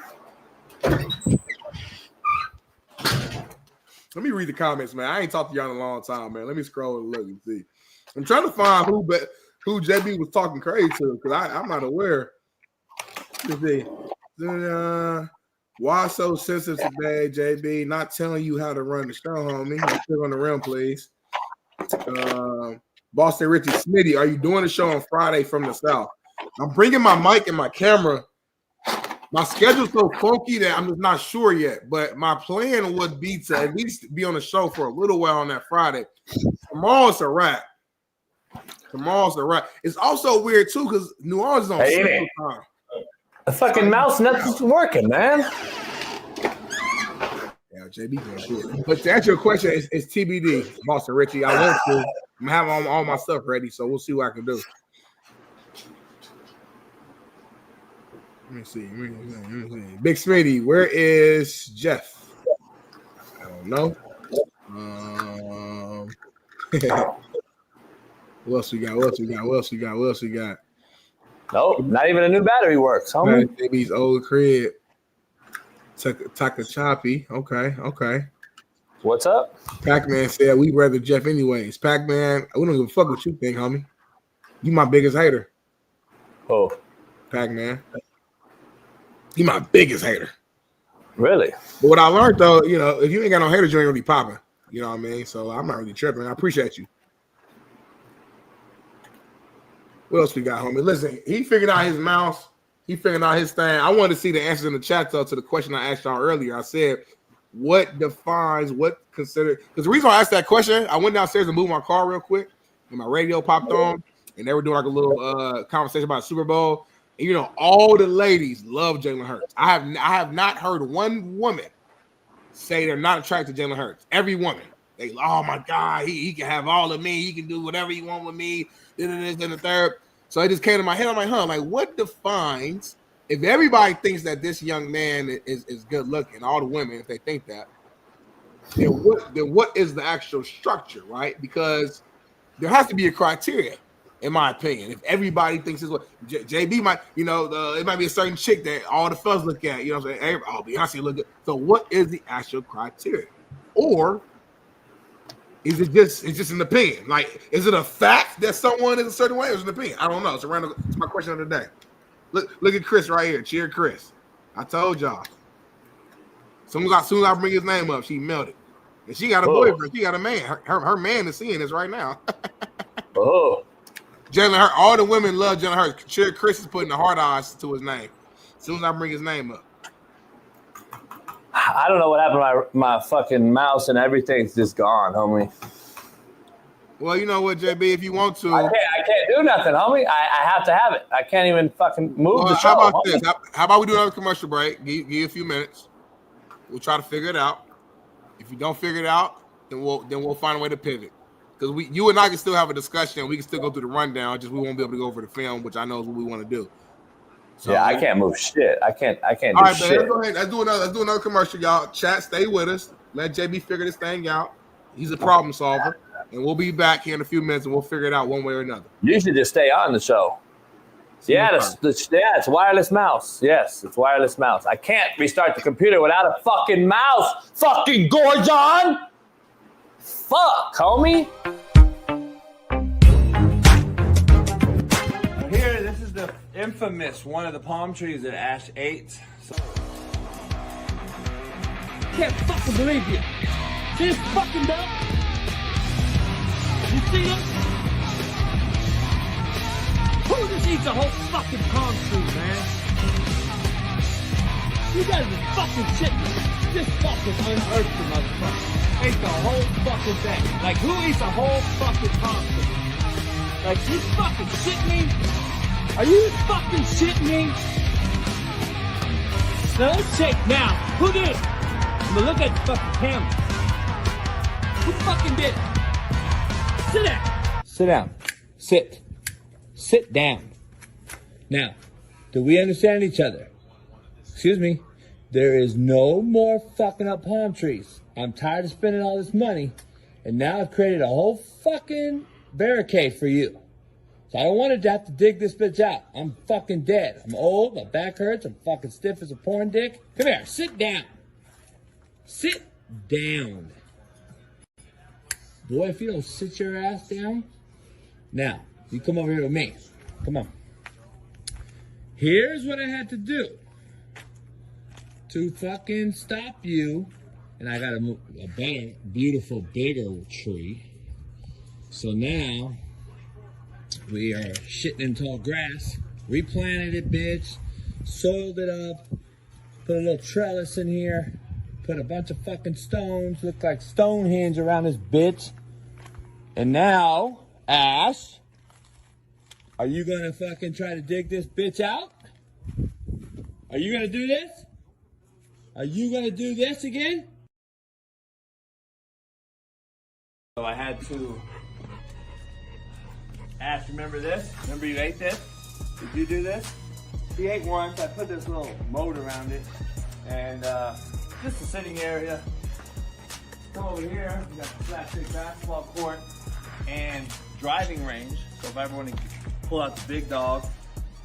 Let me read the comments, man. I ain't talked to y'all in a long time, man. Let me scroll and look and see. I'm trying to find who JB was talking crazy to because I'm not aware. Let's see. Why so sensitive today, JB? Not telling you how to run the show, homie. Still on the rim, please. Boston Richie Smitty, are you doing the show on Friday from the South? I'm bringing my mic and my camera My schedule's so funky that I'm just not sure yet. But my plan would be to at least be on the show for a little while on that Friday. Tomorrow's a wrap. It's also weird too because New Orleans is on Central Time. The fucking mouse nothing's working, man. Yeah, JB going shit. But to answer your question, it's TBD, Boston Richie. I want to. I'm having all my stuff ready, so we'll see what I can do. Let me see. Big Smitty, where is Jeff? I don't know. What else we got? Nope, not even a new battery works, homie. JB's old crib. Taka Choppy. Okay. What's up? Pac-Man said we'd rather Jeff anyways. Pac-Man, we don't give a fuck what you think, homie. You my biggest hater. Oh. Pac-Man. You my biggest hater. Really? But what I learned though, if you ain't got no haters, you ain't really popping. You know what I mean? So I'm not really tripping. I appreciate you. What else we got, homie? Listen, he figured out his mouse. He figured out his thing. I wanted to see the answers in the chat though to the question I asked y'all earlier. I said, what considered? Because the reason I asked that question, I went downstairs and moved my car real quick, and my radio popped on, and they were doing like a little conversation about Super Bowl. And, all the ladies love Jalen Hurts. I have not heard one woman say they're not attracted to Jalen Hurts. Every woman, oh my God, he can have all of me. He can do whatever he want with me. This and the third. So it just came to my head. I'm like, what defines? If everybody thinks that this young man is good looking, all the women, if they think that, then what is the actual structure, right? Because there has to be a criteria. In my opinion, if everybody thinks this, JB might, it might be a certain chick that all the fellas look at, what I'm saying? Oh, Beyonce look good. So, what is the actual criteria, or is it just an opinion? Like, is it a fact that someone is a certain way, or is it an opinion? I don't know. It's my question of the day. Look at Chris right here. Cheer, Chris. I told y'all. As soon as I bring his name up, she melted, and she got a boyfriend. She got a man. Her man is seeing this right now. Oh. Jalen Hurts, all the women love Jalen Hurts. Sure, Chris is putting the hard eyes to his name. As soon as I bring his name up. I don't know what happened to my fucking mouse and everything's just gone, homie. Well, you know what, JB, if you want to. I can't do nothing, homie. I have to have it. I can't even fucking move the show. How about this? How about we do another commercial break? Give you a few minutes. We'll try to figure it out. If you don't figure it out, then we'll find a way to pivot. Because you and I can still have a discussion. We can still go through the rundown. Just we won't be able to go over the film, which I know is what we want to do. So, yeah, I can't move shit. I can't all do right, shit. Man, let's go ahead. Let's do another commercial, y'all. Chat, stay with us. Let JB figure this thing out. He's a problem solver, and we'll be back here in a few minutes, and we'll figure it out one way or another. You should just stay on the show. It's wireless mouse. Yes, it's wireless mouse. I can't restart the computer without a fucking mouse. Fucking Gorgon. Fuck, homie. Here, this is the infamous one of the palm trees at Ash 8. Can't fucking believe you. See this fucking belt? You see it? Who just eats a whole fucking palm tree, man? You guys are fucking shitting. Just fucking unearthed the motherfucker. Ate the whole fucking thing. Like, who eats a whole fucking palm tree? Like, you fucking shitting me? Are you fucking shitting me? Now, let's check now. Who did it? I'm gonna look at the fucking camera. Who fucking did it? Sit down. Sit down. Sit. Sit down. Now, do we understand each other? Excuse me. There is no more fucking up palm trees. I'm tired of spending all this money, and now I've created a whole fucking barricade for you. So I don't want to have to dig this bitch out. I'm fucking dead. I'm old, my back hurts, I'm fucking stiff as a porn dick. Come here, sit down. Sit down. Boy, if you don't sit your ass down, now, you come over here with me. Come on. Here's what I had to do to fucking stop you. And I got a better, beautiful, bigger tree. So now we are shitting in tall grass. Replanted it, bitch. soiled it up, put a little trellis in here, put a bunch of fucking stones, look like Stonehenge around this bitch. And now, Ash, are you gonna fucking try to dig this bitch out? Are you gonna do this? Are you gonna do this again? So I had to. Ash, remember this? Remember you ate this? Did you do this? He ate once. I put this little moat around it, and just a sitting area. Come over here. We got the slapstick basketball court and driving range. So if I ever want to pull out the big dog,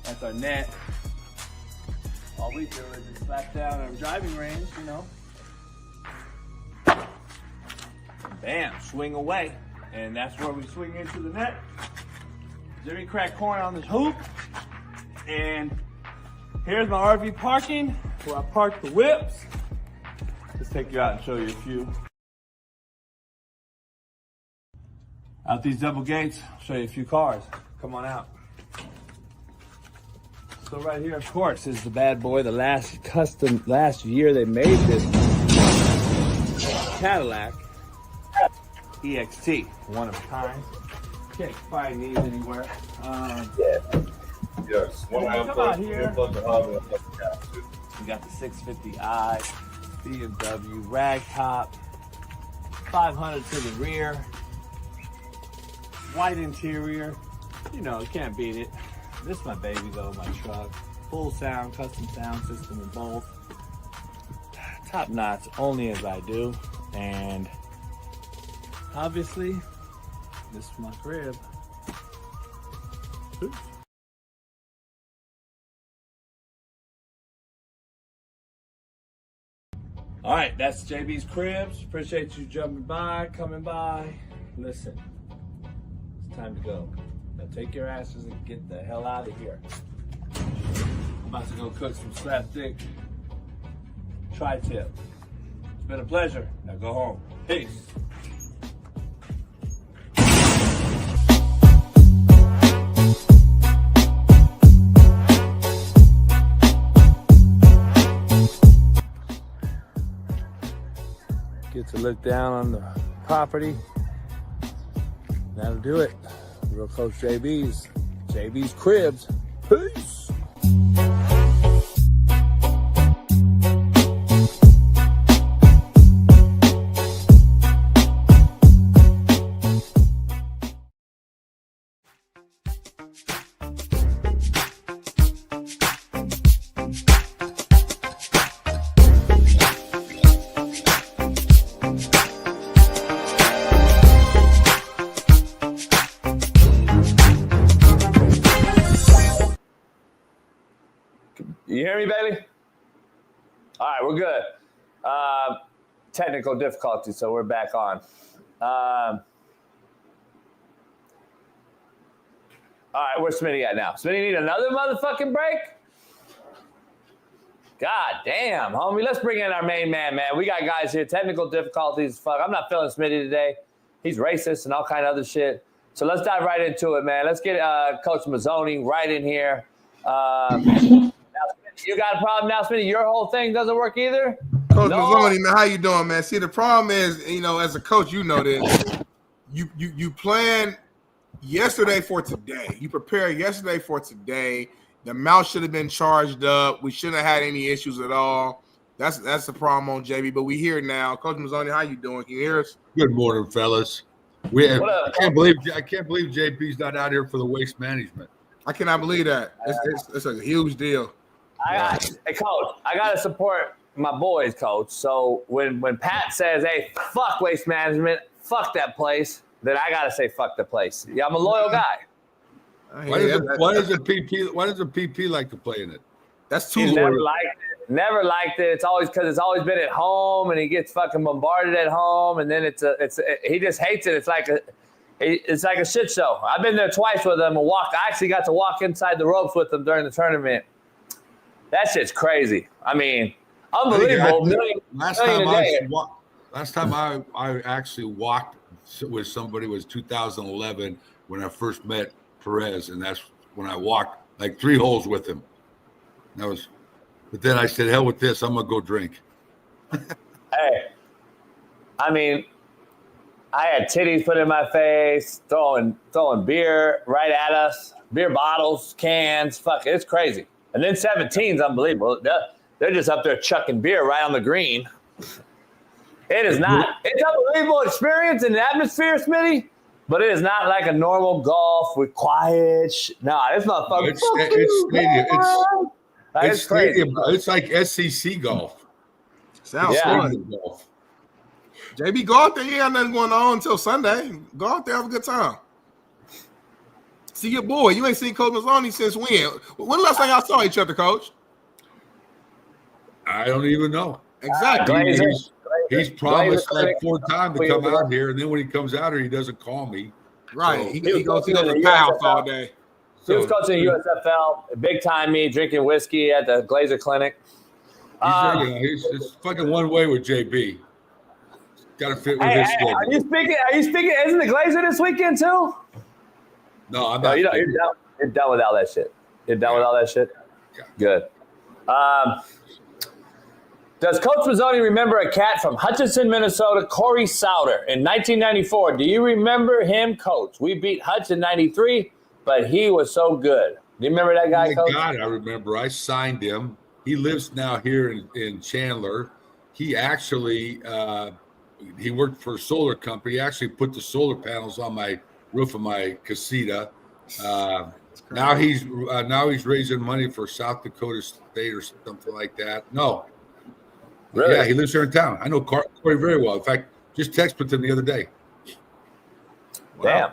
that's our net. All we do is just slap down our driving range, you know. Bam, swing away. And that's where we swing into the net. Jimmy crack corn on this hoop. And here's my RV parking where I park the whips. Let's take you out and show you a few. Out these double gates, I'll show you a few cars. Come on out. So right here, of course, is the bad boy, the last year they made this Cadillac EXT, one of a kind. Can't find these anywhere. Yes, one come out here. We got the 650i, BMW, ragtop, 500 to the rear, white interior. You know, you can't beat it. This is my baby though, my truck. Full sound, custom sound system in both. Top notch, only as I do. And obviously, this is my crib. Oops. All right, that's JB's cribs. Appreciate you coming by. Listen, it's time to go. Now take your asses and get the hell out of here. I'm about to go cook some slapstick tri-tip. It's been a pleasure. Now go home. Peace. Get to look down on the property. That'll do it. Real close JB's cribs. Peace. You hear me, Bailey? All right, we're good. Technical difficulty, so we're back on. All right, where's Smitty at now? Smitty need another motherfucking break? God damn, homie. Let's bring in our main man. We got guys here. Technical difficulties. Fuck, I'm not feeling Smitty today. He's racist and all kind of other shit. So let's dive right into it, man. Let's get Coach Mazzoni right in here. You got a problem now, Smitty? Your whole thing doesn't work either? Coach Mazzoni, man, how you doing, man? See, the problem is, you know, as a coach, you know this. You plan yesterday for today. You prepare yesterday for today. The mouth should have been charged up. We shouldn't have had any issues at all. That's the problem on JB, but we here now. Coach Mazzoni, how you doing? Can you hear us? Good morning, fellas. I can't believe JP's not out here for the waste management. I cannot believe that. It's a huge deal. Hey, Coach, I got to support my boys, Coach. So when Pat says, hey, fuck waste management, fuck that place, then I got to say fuck the place. Yeah, I'm a loyal guy. Why does the PP like to play in it? That's too He's loyal. never liked it. It's always because it's always been at home, and he gets fucking bombarded at home, and then he just hates it. It's like a shit show. I've been there twice with him and I actually got to walk inside the ropes with him during the tournament. That shit's crazy. I mean, unbelievable. Last time I actually walked with somebody was 2011 when I first met Perez, and that's when I walked like 3 holes with him. That was But then I said, hell with this. I'm going to go drink. Hey, I mean, I had titties put in my face, throwing beer right at us, beer bottles, cans. Fuck, it's crazy. And then 17's unbelievable. They're just up there chucking beer right on the green. It is not. It's an unbelievable experience in the atmosphere, Smitty, but it is not like a normal golf with quiet. Nah, it's not fucking. It's stadium. It's crazy. Stadium. It's like SEC golf. Sounds fun. Golf. JB, go out there. You ain't got nothing going on until Sunday. Go out there, have a good time. See your boy. You ain't seen Coach Mazzoni since when? When the last time y'all saw each other, Coach? I don't even know. Exactly. He's promised like 4 times to come out here, and then when he comes out here, he doesn't call me. Right. So, he goes to the house all day. He was coaching USFL, big time me, drinking whiskey at the Glazer Clinic. It's fucking one way with JB. Got to fit with his schedule. Are you speaking? Isn't the Glazer this weekend too? No, I'm not. You're done with all that shit. You're done with all that shit? Yeah. Good. Does Coach Mazzoni remember a cat from Hutchinson, Minnesota, Corey Souter, in 1994? Do you remember him, Coach? We beat Hutch in 93, but he was so good. Do you remember that guy, Coach? God, I remember. I signed him. He lives now here in Chandler. He actually he worked for a solar company. He actually put the solar panels on my roof of my casita. Now he's raising money for South Dakota State or something like that. No. Really? Yeah, he lives here in town. I know Corey very well. In fact, just texted with him the other day. Damn.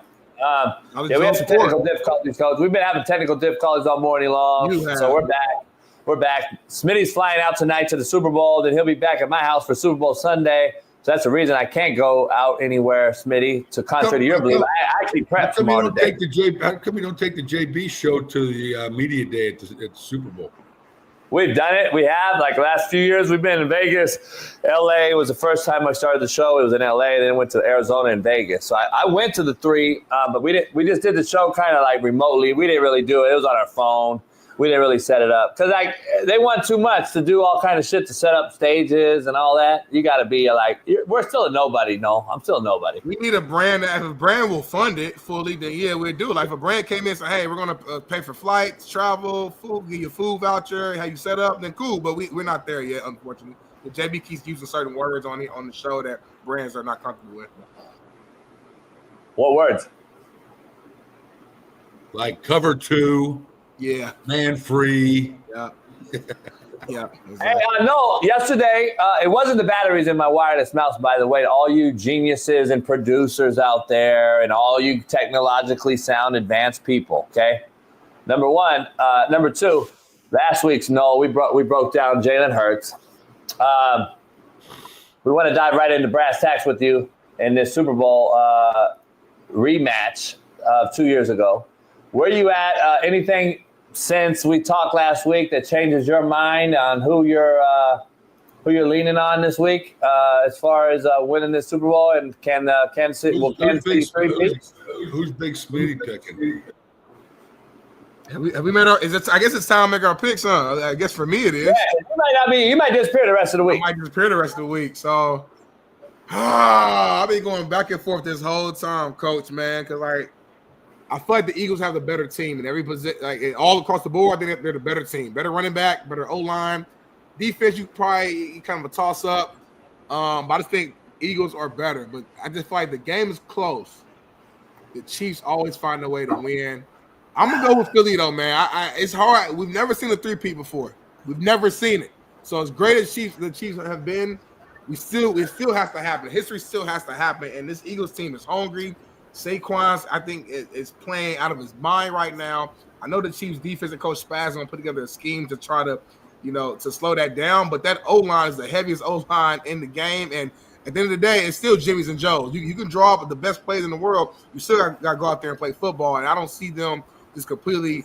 We have some technical difficulties, Coach. We've been having technical difficulties all morning long, so we're back. We're back. Smitty's flying out tonight to the Super Bowl. Then he'll be back at my house for Super Bowl Sunday. So that's the reason I can't go out anywhere, Smitty, to contrary to your belief. I actually prepped tomorrow today. How come you don't take the JB show to the media day at the Super Bowl? We've done it. We have. Like the last few years, we've been in Vegas. LA was the first time I started the show. It was in LA. Then went to Arizona and Vegas. So I went to the 3, but we just did the show kind of like remotely. We didn't really do it. It was on our phone. We didn't really set it up because they want too much to do all kind of shit to set up stages and all that. You got to be like, we're still a nobody. No, I'm still a nobody. We need a brand. If a brand will fund it fully, then yeah, we'll do it. Like if a brand came in and said, hey, we're going to pay for flights, travel, food, give you a food voucher, how you set up, then cool. But we're not there yet, unfortunately. The JB keeps using certain words on the show that brands are not comfortable with. What words? Like cover 2. Yeah. Man free. Yeah. Yeah. Exactly. Hey, no, yesterday, it wasn't the batteries in my wireless mouse, by the way, to all you geniuses and producers out there and all you technologically sound advanced people, okay? Number 1. Number 2, last week's we broke down Jalen Hurts. We want to dive right into brass tacks with you in this Super Bowl rematch of 2 years ago. Where you at? Anything since we talked last week that changes your mind on who you're leaning on this week as far as winning this Super Bowl? And can Kansas City? Who's Big Smitty picking? Have we made our? I guess it's time to make our picks, huh? I guess for me it is. Yeah, you might not be. You might disappear the rest of the week. I might disappear the rest of the week. So I've been going back and forth this whole time, Coach, man, because I feel like the Eagles have the better team in every position, like all across the board. I think they're the better team, better running back, better O-line, defense. You probably kind of a toss up, but I just think Eagles are better. But I just feel like the game is close. The Chiefs always find a way to win. I'm gonna go with Philly though, man. It's hard. We've never seen a 3-peat before. We've never seen it. So as great as the Chiefs have been, it still has to happen. History still has to happen, and this Eagles team is hungry. Saquon, I think, is playing out of his mind right now. I know the Chiefs defensive coach Spaz going to put together a scheme to try to, to slow that down. But that O-line is the heaviest O-line in the game. And at the end of the day, it's still Jimmy's and Joe's. You can draw up the best players in the world. You still got to go out there and play football. And I don't see them just completely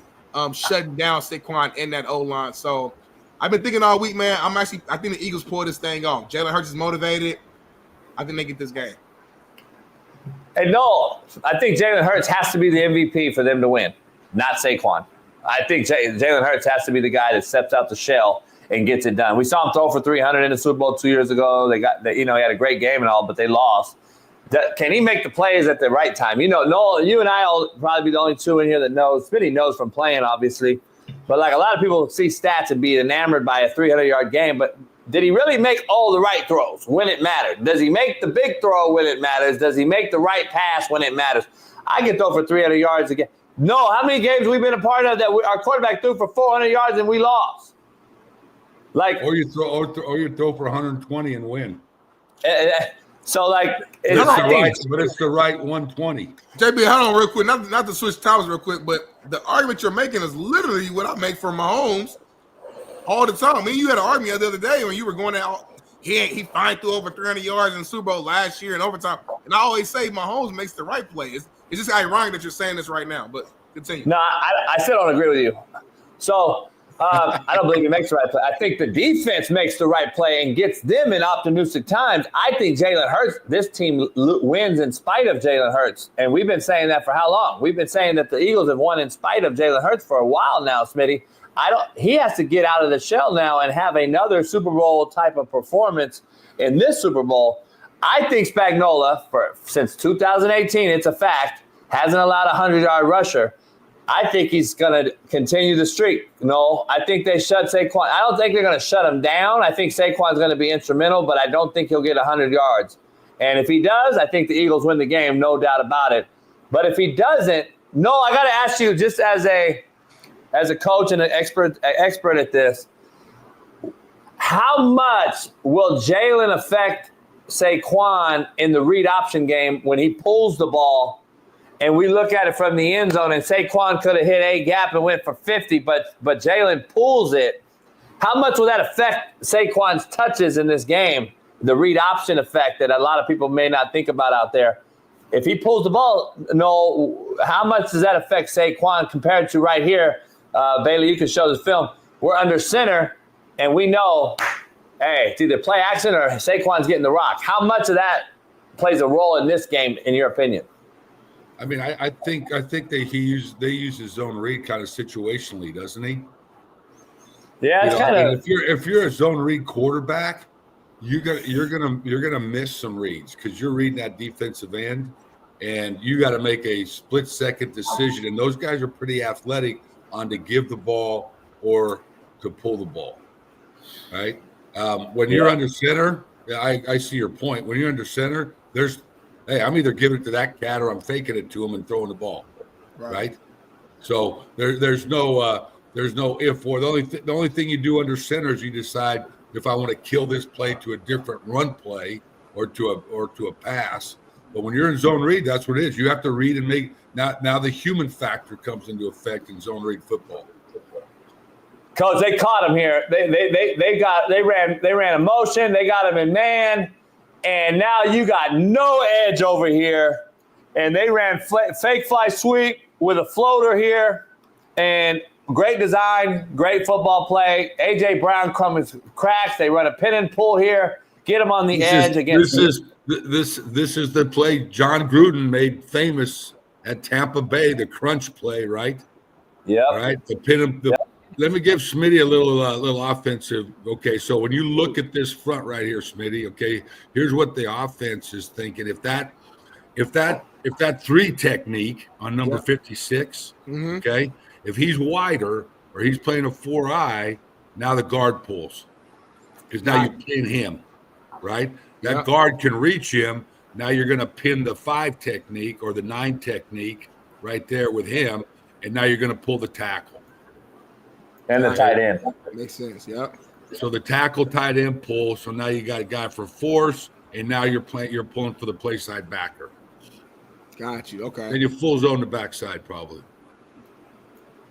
shutting down Saquon in that O-line. So I've been thinking all week, man. I think the Eagles pull this thing off. Jalen Hurts is motivated. I think they get this game. Hey, no, I think Jalen Hurts has to be the MVP for them to win, not Saquon. I think Jalen Hurts has to be the guy that steps out the shell and gets it done. We saw him throw for 300 in the Super Bowl 2 years ago. He had a great game and all, but they lost. Can he make the plays at the right time? Noel, you and I will probably be the only two in here that knows. Smitty knows from playing, obviously. But like a lot of people see stats and be enamored by a 300-yard game, but did he really make all the right throws when it mattered? Does he make the big throw when it matters? Does he make the right pass when it matters? I can throw for 300 yards again. No, how many games we've been a part of that our quarterback threw for 400 yards and we lost? Or you throw for 120 and win. But it's the right 120. JB, hold on real quick. Not to switch topics real quick, but the argument you're making is literally what I make for Mahomes all the time. I mean, you had an argument the other day when you were going out. He finally threw over 300 yards in the Super Bowl last year in overtime. And I always say Mahomes makes the right play. It's just ironic that you're saying this right now, but continue. No, I still don't agree with you. So I don't believe he makes the right play. I think the defense makes the right play and gets them in optimistic times. I think Jalen Hurts, this team wins in spite of Jalen Hurts. And we've been saying that for how long? We've been saying that the Eagles have won in spite of Jalen Hurts for a while now, Smitty. He has to get out of the shell now and have another Super Bowl type of performance in this Super Bowl. I think Spagnuolo, since 2018, it's a fact, hasn't allowed a 100-yard rusher. I think he's going to continue the streak. No, I think they shut Saquon. I don't think they're going to shut him down. I think Saquon's going to be instrumental, but I don't think he'll get 100 yards. And if he does, I think the Eagles win the game, no doubt about it. But if he doesn't, no, I got to ask you, just as a coach and an expert at this, how much will Jalen affect Saquon in the read option game when he pulls the ball and we look at it from the end zone and Saquon could have hit a gap and went for 50, but Jalen pulls it? How much will that affect Saquon's touches in this game, the read option effect that a lot of people may not think about out there? If he pulls the ball, how much does that affect Saquon compared to right here? Bailey, you can show the film. We're under center, and we know, hey, it's either play action or Saquon's getting the rock. How much of that plays a role in this game, in your opinion? I mean, I think they use his zone read kind of situationally, doesn't he? Yeah, it's kind of. If you're a zone read quarterback, you're gonna miss some reads because you're reading that defensive end, and you got to make a split-second decision. And those guys are pretty athletic on to give the ball or to pull the ball, right? When you're under center, I see your point. When you're under center, I'm either giving it to that cat or I'm faking it to him and throwing the ball, right? So there's no if or. The only thing you do under center is you decide if I want to kill this play to a different run play or to a pass. But when you're in zone read, that's what it is. You have to read and make. Now the human factor comes into effect in zone read football. Coach, they caught him here. They ran a motion. They got him in man, and now you got no edge over here. And they ran fake fly sweep with a floater here, and great design, great football play. A.J. Brown comes cracks. They run a pin and pull here. Get him on the edge against. This is the play John Gruden made famous at Tampa Bay, the crunch play, right? Yeah. All right. The pin him. Let me give Smitty a little offensive. Okay, so when you look at this front right here, Smitty. Okay, here's what the offense is thinking. If that 3 technique on number 56, okay, if he's wider or he's playing a 4-eye, now the guard pulls because now you pin him, right? That guard can reach him. Now you're going to pin the 5 technique or the 9 technique right there with him, and now you're going to pull the tackle. And the tight end. Makes sense, yep. So the tackle, tight end, pull. So now you got a guy for force, and now you're pulling for the play side backer. Got you, okay. And you full zone the backside probably.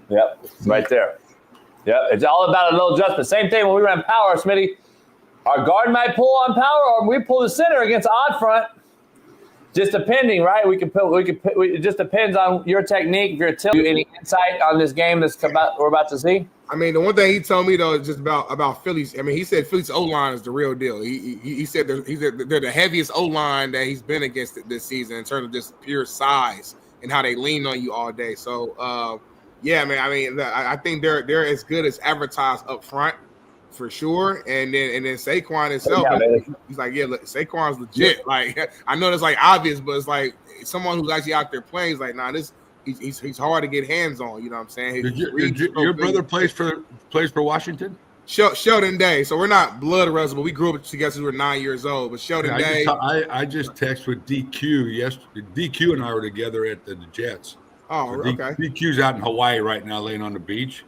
Yep, right there. Yep, it's all about a little adjustment. Same thing when we ran power, Smitty. Our guard might pull on power, or we pull the center against odd front. Just depending, right? It just depends on your technique. If you're tilting, any insight on this game we're about to see? I mean, the one thing he told me though is just about Philly's. I mean, he said Philly's O-line is the real deal. He said they're the heaviest O-line that he's been against this season in terms of just pure size and how they lean on you all day. So, yeah, man. I mean, I think they're as good as advertised up front. for sure. And then Saquon himself, he's like, yeah, look, Saquon's legit. Like, I know that's like obvious, but it's like someone who's actually out there playing is like, nah, he's hard to get hands on. You know what I'm saying? Your brother plays for Washington? Sheldon Day. So we're not blood brothers, but we grew up together since we were 9 years old. But Sheldon Day. I just texted with DQ yesterday. DQ and I were together at the Jets. Oh, so okay. DQ's out in Hawaii right now, laying on the beach.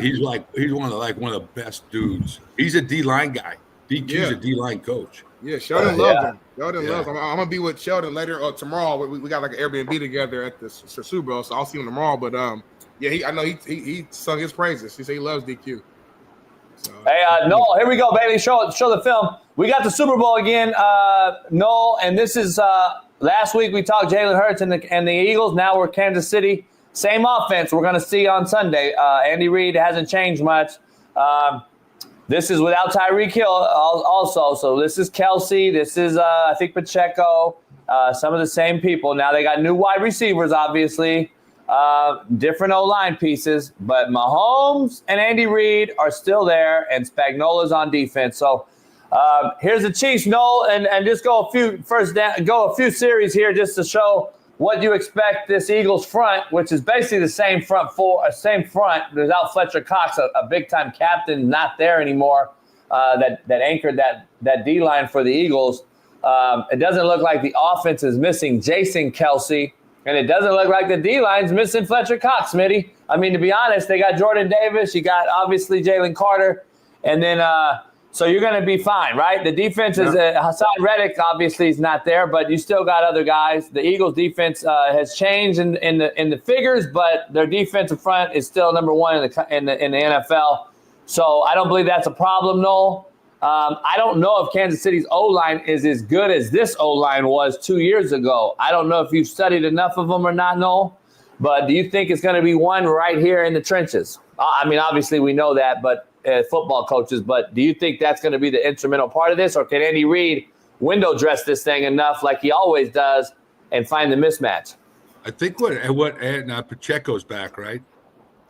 He's one of the best dudes. He's a D-line guy. DQ's a D-line coach. Yeah, Sheldon loves him. Sheldon loves him. I'm gonna be with Sheldon later or tomorrow. We got like an Airbnb together at the Super Bowl, so I'll see him tomorrow. But I know he sung his praises. He said he loves DQ. So, hey, Noel, here we go, baby. Show the film. We got the Super Bowl again, Noel, and this is last week we talked Jalen Hurts and the Eagles. Now we're Kansas City. Same offense we're going to see on Sunday. Andy Reid hasn't changed much. This is without Tyreek Hill also. So this is Kelsey. This is, I think, Pacheco. Some of the same people. Now they got new wide receivers, obviously. Different O-line pieces. But Mahomes and Andy Reid are still there, and Spagnola's on defense. So here's the Chiefs, Noel, and just go a few series here just to show what you expect this Eagles front, which is basically the same front without Fletcher Cox, a big-time captain, not there anymore, that anchored that D-line for the Eagles. It doesn't look like the offense is missing Jason Kelsey, and it doesn't look like the D-line's missing Fletcher Cox, Smitty. I mean, to be honest, they got Jordan Davis, you got obviously Jalen Carter, and then so you're going to be fine, right? The defense is Hassan Reddick obviously is not there, but you still got other guys. The Eagles defense has changed in the figures, but their defensive front is still number one in the NFL. So I don't believe that's a problem, Noel. I don't know if Kansas City's O-line is as good as this O-line was 2 years ago. I don't know if you've studied enough of them or not, Noel. But do you think it's going to be one right here in the trenches? I mean, obviously we know that, but football coaches. But do you think that's going to be the instrumental part of this, or can Andy Reid window dress this thing enough like he always does and find the mismatch? I think now Pacheco's back, right?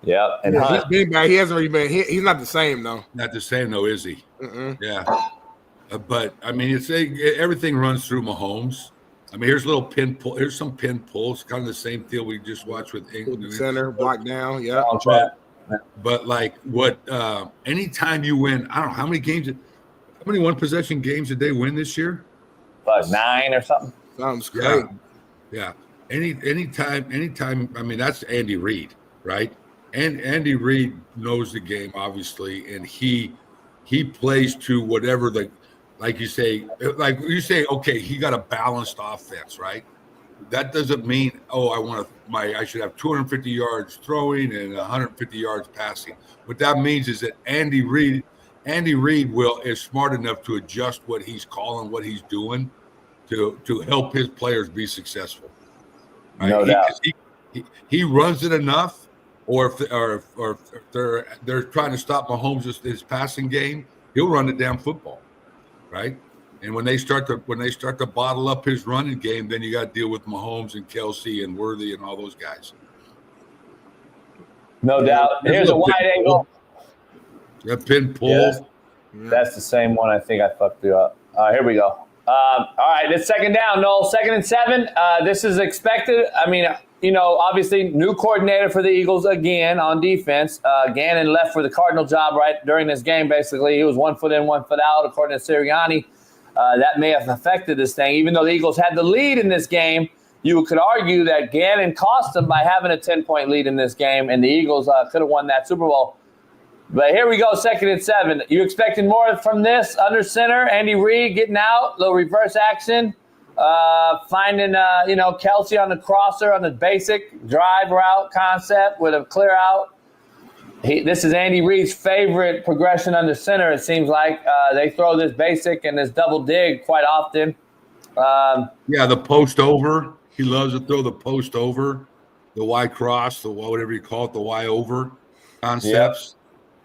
Yeah, and he's been back. He hasn't really been. He's not the same though. Not the same though, is he? Yeah. But I mean, everything runs through Mahomes. I mean, here's some pin pulls, kind of the same deal we just watched with England. Center block down, yeah. But like anytime you win, I don't know how many one possession games did they win this year? Like 9 or something. Sounds great. Yeah. Anytime. I mean, that's Andy Reid, right? And Andy Reid knows the game, obviously, and he plays to whatever like you say, okay, he got a balanced offense, right? That doesn't mean, I should have 250 yards throwing and 150 yards passing. What that means is that Andy Reid is smart enough to adjust what he's calling, what he's doing to help his players be successful. Right? No doubt. He runs it enough, or if they're trying to stop Mahomes' his passing game, he'll run the damn football, right? And when they start to bottle up his running game, then you got to deal with Mahomes and Kelsey and Worthy and all those guys. No doubt. Here's a wide angle. That pin pull. Yeah, that's the same one. I think I fucked you up. Here we go. All right, it's second down, Noel. 2nd and 7. This is expected. I mean, obviously new coordinator for the Eagles again on defense. Gannon left for the Cardinal job right during this game, basically. He was 1 foot in, 1 foot out, according to Sirianni. That may have affected this thing. Even though the Eagles had the lead in this game, you could argue that Gannon cost them by having a 10-point lead in this game, and the Eagles could have won that Super Bowl. But here we go, 2nd and 7. You expecting more from this under center? Andy Reid getting out, little reverse action, finding Kelsey on the crosser on the basic drive route concept with a clear out. This is Andy Reid's favorite progression under center, it seems like. They throw this basic and this double dig quite often. The post over. He loves to throw the post over, the Y cross, the whatever you call it, the Y over concepts.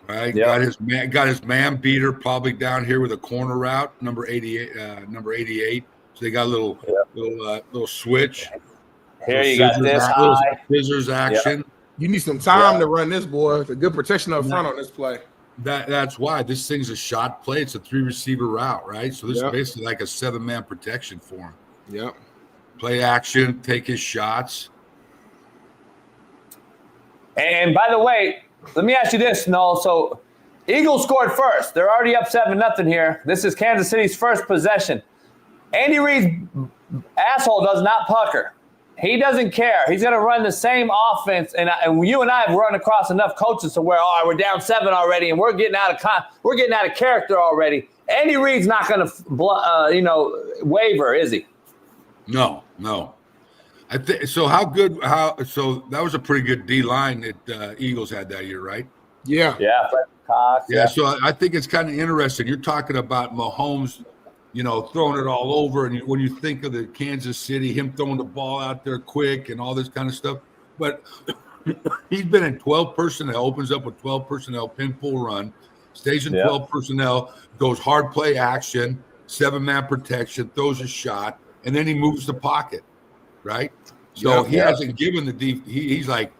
Yep. Right? Yep. Got his man beater probably down here with a corner route, number 88. So they got a little switch. Here you got this scissors action. Yep. You need some time to run this, boy. It's a good protection up front on this play. That's why this thing's a shot play. It's a 3-receiver route, right? So this is basically like a 7-man protection for him. Yep. Play action, take his shots. And by the way, let me ask you this, Noel. So Eagles scored first. They're already up 7-0 here. This is Kansas City's first possession. Andy Reid's asshole does not pucker. He doesn't care. He's going to run the same offense. And you and I have run across enough coaches to where, we're down 7 already, and we're getting out of character already. Andy Reid's not going to, waver, is he? No. I think so. So that was a pretty good D line that Eagles had that year, right? Yeah. Yeah. Cox, yeah. So I think it's kind of interesting. You're talking about Mahomes, throwing it all over. And when you think of the Kansas City, him throwing the ball out there quick and all this kind of stuff. But he's been in 12 personnel, opens up with 12 personnel, pin pull run, stays in 12 personnel, goes hard play action, 7-man protection, throws a shot, and then he moves the pocket, right? So he hasn't given the deep. He's like,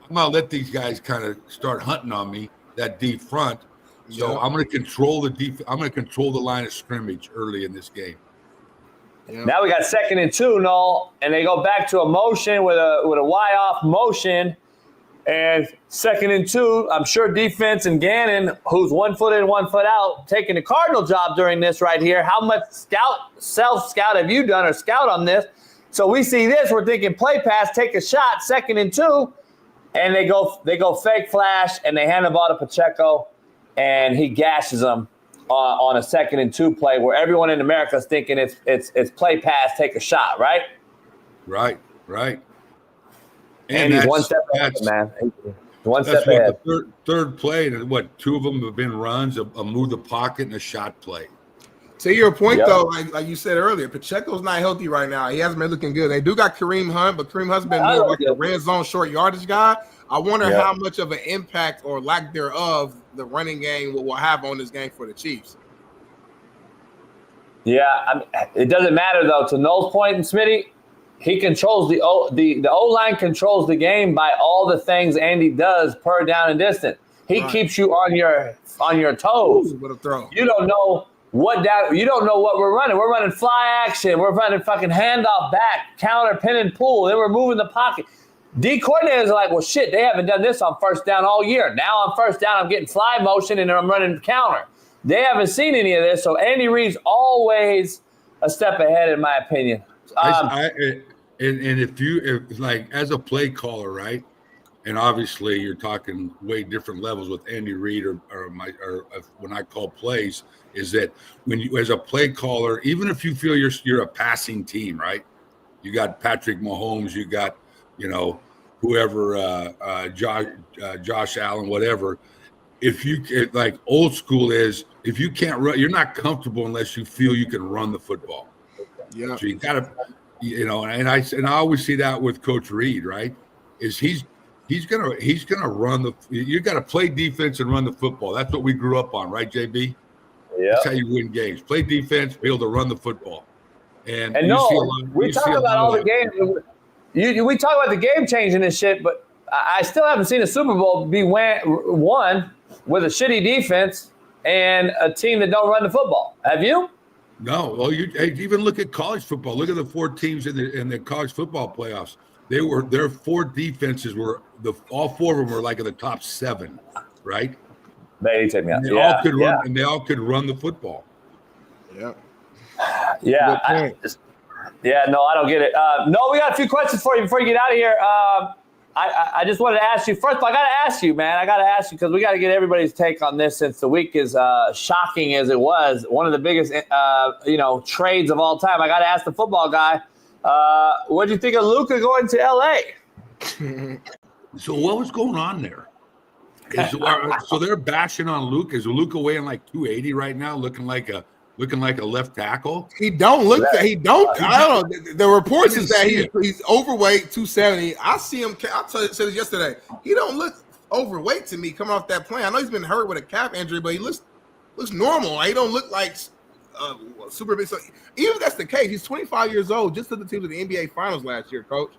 I'm going to let these guys kind of start hunting on me, that deep front. So I'm going to control the I'm going to control the line of scrimmage early in this game. Now we got 2nd and 2, Noel, and they go back to a motion with a Y-off motion. And 2nd and 2, I'm sure defense and Gannon, who's 1 foot in, 1 foot out, taking the Cardinal job during this right here. How much self-scout have you done or scout on this? So we see this, we're thinking play pass, take a shot, 2nd and 2, and they go fake flash, and they hand the ball to Pacheco, and he gashes them on a 2nd and 2 play where everyone in America is thinking it's play pass, take a shot, right? Right. And he's one step ahead, man. One step ahead. The third play, and 2 of them have been runs, a move the pocket, and a shot play. To your point, though, like you said earlier, Pacheco's not healthy right now. He hasn't been looking good. They do got Kareem Hunt, but Kareem Hunt's been more like a red zone short yardage guy. I wonder how much of an impact or lack thereof the running game will have on this game for the Chiefs. Yeah, it doesn't matter, though. To Noel's point, and Smitty, he controls the O-line controls the game by all the things Andy does per down and distance. He keeps you on your toes. You don't know what we're running. We're running fly action. We're running fucking handoff back, counter, pin and pull. Then we're moving the pocket. D coordinators are like, well, shit, they haven't done this on first down all year. Now on first down, I'm getting fly motion and I'm running counter. They haven't seen any of this. So Andy Reid's always a step ahead, in my opinion. And if like as a play caller, right? And obviously you're talking way different levels with Andy Reid or when I call plays, is that when you as a play caller, even if you feel you're a passing team, right? You got Patrick Mahomes, you got whoever Josh Allen, whatever. If you like old school is if you can't run, you're not comfortable unless you feel you can run the football. Yeah. So you gotta, and I always see that with Coach Reid, right? Is he's gonna run you gotta play defense and run the football. That's what we grew up on, right, JB? Yeah. That's how you win games. Play defense, be able to run the football. And we talk about all the games. We talk about the game changing and shit, but I still haven't seen a Super Bowl be won with a shitty defense and a team that don't run the football. Have you? No. Well, even look at college football. Look at the 4 teams in the college football playoffs. Their 4 defenses all 4 of them were like in the top 7, right? They take me out. They all could run, and they all could run the football. Yeah. Yeah. I don't get it. No, we got a few questions for you before you get out of here. I just wanted to ask you, first of all, I got to ask you, man. I got to ask you because we got to get everybody's take on this since the week is shocking as it was. One of the biggest, trades of all time. I got to ask the football guy, what do you think of Luka going to L.A.? So what was going on there? So they're bashing on Luka. Is Luka weighing like 280 right now, looking like a left tackle? He don't look. I don't know. The reports is that he's overweight, 270. I see him. I said this yesterday. He don't look overweight to me coming off that plane. I know he's been hurt with a calf injury, but he looks normal. He don't look like super big. So even if that's the case, he's 25 years old. Just took the team to the NBA Finals last year, Coach.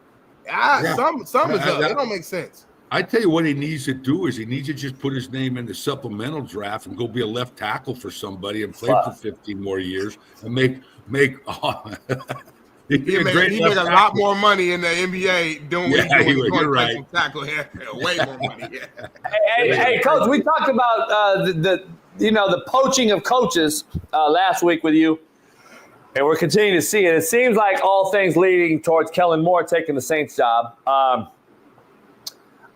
Some is up. It don't make sense. I tell you what he needs to do is he needs to just put his name in the supplemental draft and go be a left tackle for somebody and play for 15 more years and make he made a lot more money in the NBA doing what he's doing. You're right. Tackle way more money. Yeah. Hey, Coach, we talked about the poaching of coaches last week with you, and we're continuing to see it. It seems like all things leading towards Kellen Moore taking the Saints job.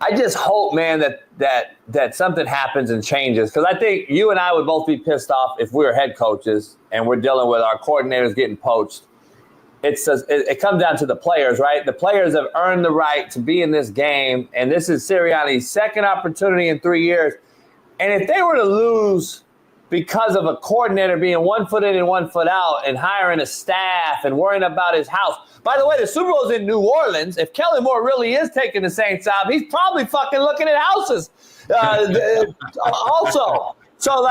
I just hope, man, that something happens and changes, because I think you and I would both be pissed off if we were head coaches and we're dealing with our coordinators getting poached. It comes down to the players, right? The players have earned the right to be in this game, and this is Sirianni's second opportunity in 3 years. And if they were to lose because of a coordinator being 1 foot in and 1 foot out and hiring a staff and worrying about his house. By the way, the Super Bowl's in New Orleans. If Kellen Moore really is taking the Saints job, he's probably fucking looking at houses also. So,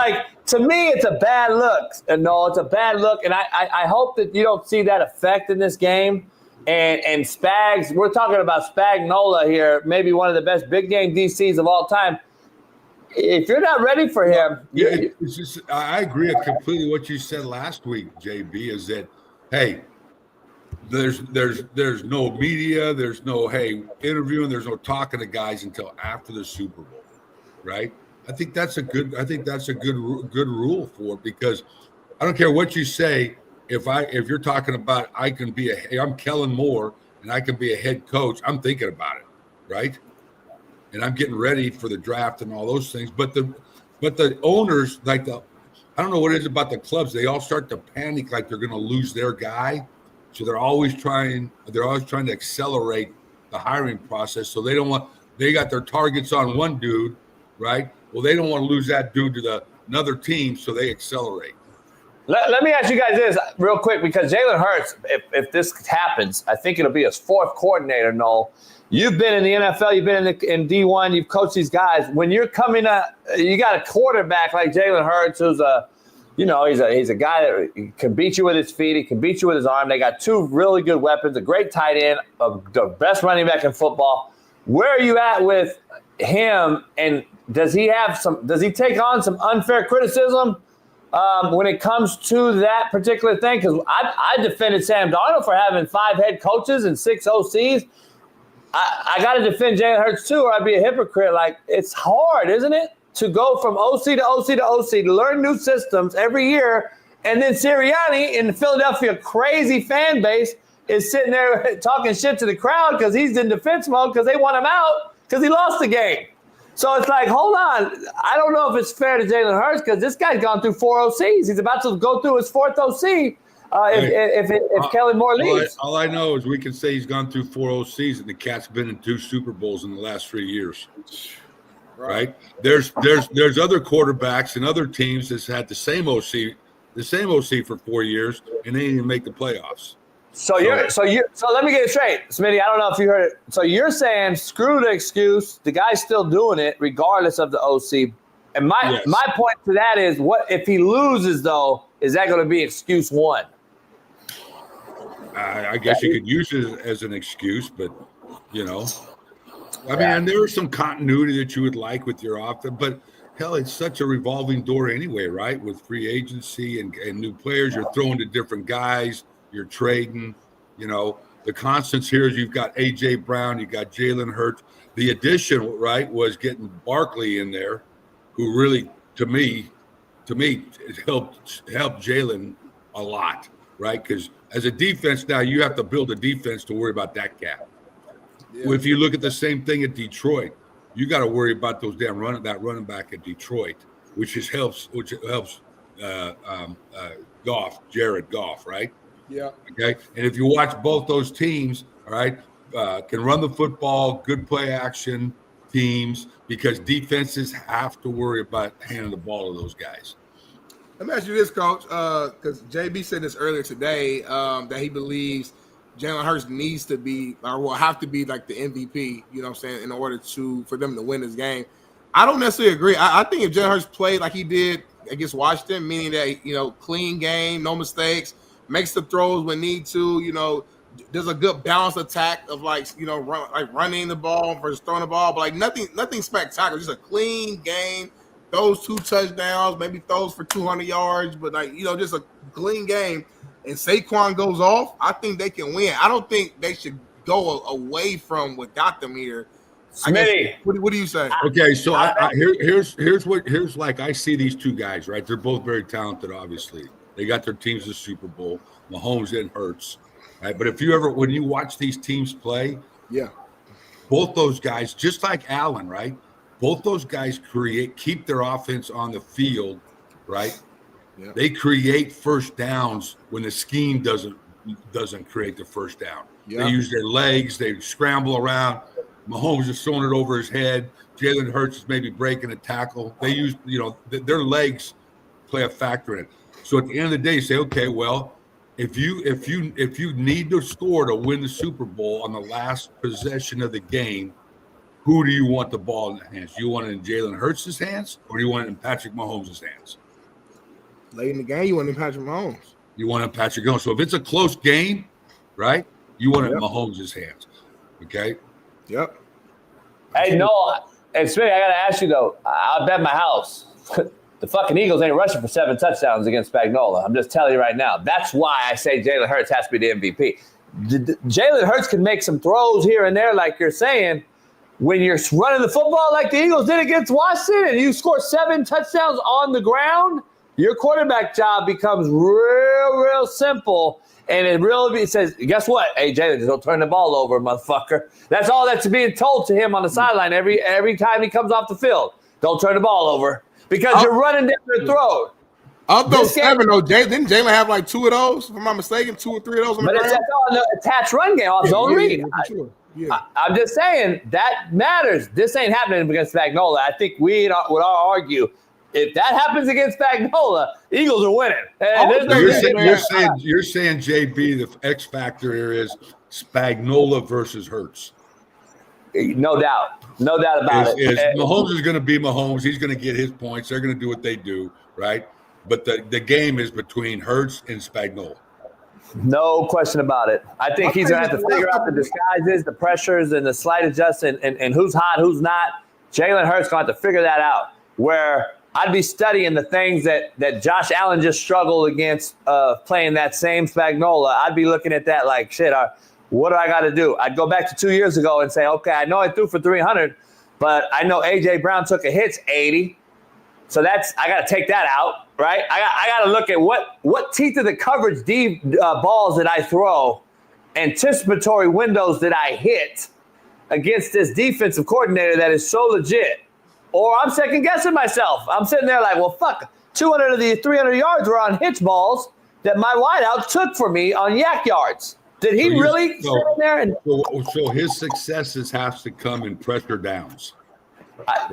to me, it's a bad look. No, it's a bad look. And I hope that you don't see that effect in this game. And Spags, we're talking about Spagnuolo here, maybe one of the best big game DCs of all time. If you're not ready for him, it's just, I agree completely what you said last week, JB, is that, hey, there's no media, there's no interviewing, there's no talking to guys until after the Super Bowl, right? I think that's a good rule for it, because I don't care what you say. If you're talking about I'm Kellen Moore and I can be a head coach, I'm thinking about it, right? And I'm getting ready for the draft and all those things. But the owners, I don't know what it is about the clubs. They all start to panic like they're going to lose their guy. So they're always trying to accelerate the hiring process. So they got their targets on one dude, right? Well, they don't want to lose that dude to another team, so they accelerate. Let me ask you guys this real quick, because Jalen Hurts, if this happens, I think it'll be his fourth coordinator, Noel. You've been in the NFL, you've been in D1, you've coached these guys. When you're coming up, you got a quarterback like Jalen Hurts, who's he's a guy that can beat you with his feet, he can beat you with his arm. They got two really good weapons, a great tight end, the best running back in football. Where are you at with him, and does he take on some unfair criticism when it comes to that particular thing? Because I defended Sam Darnold for having 5 head coaches and 6 OCs. I got to defend Jalen Hurts too, or I'd be a hypocrite. It's hard, isn't it, to go from OC to OC to OC, to learn new systems every year, and then Sirianni in the Philadelphia crazy fan base is sitting there talking shit to the crowd because he's in defense mode because they want him out because he lost the game. So it's hold on. I don't know if it's fair to Jalen Hurts, because this guy's gone through 4 OCs. He's about to go through his 4th OC. If Kellen Moore leaves. All I know is we can say he's gone through 4 OCs, and the cat's been in 2 Super Bowls in the last 3 years. Right? There's other quarterbacks and other teams that's had the same OC for 4 years, and they didn't even make the playoffs. So let me get it straight, Smitty. I don't know if you heard it. So you're saying screw the excuse. The guy's still doing it regardless of the OC. And my point to that is, what if he loses though? Is that going to be excuse 1? I guess you could use it as an excuse, but I mean, and there is some continuity that you would like with your offense, but hell, it's such a revolving door anyway, right? With free agency and new players, you're throwing to different guys, you're trading. The constants here is you've got AJ Brown, you got Jalen Hurts. The addition, right, was getting Barkley in there, who really, to me, it helped Jalen a lot, right? Because as a defense now, you have to build a defense to worry about that gap. Yeah. If you look at the same thing at Detroit, you got to worry about those that running back at Detroit, which helps Jared Goff, right? Yeah. Okay. And if you watch both those teams, all right, can run the football, good play action teams, because defenses have to worry about handing the ball to those guys. Let me ask you this, Coach, because JB said this earlier today, that he believes Jalen Hurts needs to be, or will have to be, like the MVP, you know what I'm saying, in order for them to win this game. I don't necessarily agree. I think if Jalen Hurts played like he did against Washington, meaning that, clean game, no mistakes, makes the throws when need to, there's a good balanced attack of running the ball versus throwing the ball, but like nothing spectacular. Just a clean game. Those 2 touchdowns, maybe throws for 200 yards, but just a clean game. And Saquon goes off, I think they can win. I don't think they should go away from what got them here. Smitty, what do you say? Okay, so here's like I see these 2 guys, right? They're both very talented, obviously. They got their teams to the Super Bowl. Mahomes and Hurts, right? But when you watch these teams play, both those guys, just like Allen, right? Both those guys keep their offense on the field, right? Yeah. They create first downs when the scheme doesn't create the first down. Yeah. They use their legs, they scramble around. Mahomes is throwing it over his head. Jalen Hurts is maybe breaking a tackle. They use, their legs play a factor in it. So at the end of the day, you say, okay, well, if you need to score to win the Super Bowl on the last possession of the game, who do you want the ball in the hands? Do you want it in Jalen Hurts' hands, or do you want it in Patrick Mahomes' hands? Late in the game, you want it in Patrick Mahomes. You want it in Patrick Mahomes. So if it's a close game, right, you want it in Mahomes' hands. Okay? Yep. Hey, Noah, and Smitty, I got to ask you, though. I'll bet my house. The fucking Eagles ain't rushing for 7 touchdowns against Spagnuolo. I'm just telling you right now. That's why I say Jalen Hurts has to be the MVP. Jalen Hurts can make some throws here and there, like you're saying. When you're running the football like the Eagles did against Washington and you score 7 touchdowns on the ground, your quarterback job becomes real simple. And it says, guess what? Hey, Jalen, just don't turn the ball over, motherfucker. That's all that's being told to him on the sideline every time he comes off the field. Don't turn the ball over because you're running down their throat. Of those 7, though, didn't Jalen have like 2 of those, if I'm not mistaken, 2 or 3 of those on the ground? But it's all the attached run game off zone read. Yeah. I'm just saying that matters. This ain't happening against Spagnuolo. I think we would all argue if that happens against Spagnuolo, Eagles are winning. You're saying JB, the X factor here is Spagnuolo versus Hurts. No doubt about it. Mahomes is going to be Mahomes. He's going to get his points. They're going to do what they do, right? But the game is between Hurts and Spagnuolo. No question about it. I think he's going to have to figure out the disguises, the pressures, and the slight adjustment, and who's hot, who's not. Jalen Hurts going to have to figure that out. Where I'd be studying the things that Josh Allen just struggled against playing that same Spagnuolo. I'd be looking at that like, shit, what do I got to do? I'd go back to 2 years ago and say, okay, I know I threw for 300, but I know A.J. Brown took a hit 80. So I got to take that out, right? I got to look at what teeth of the coverage deep balls did I throw, anticipatory windows did I hit against this defensive coordinator that is so legit. Or I'm second guessing myself. I'm sitting there like, well, fuck, 200 of the 300 yards were on hitch balls that my wideout took for me on yak yards. Did he really sit in there? So his successes have to come in pressure downs.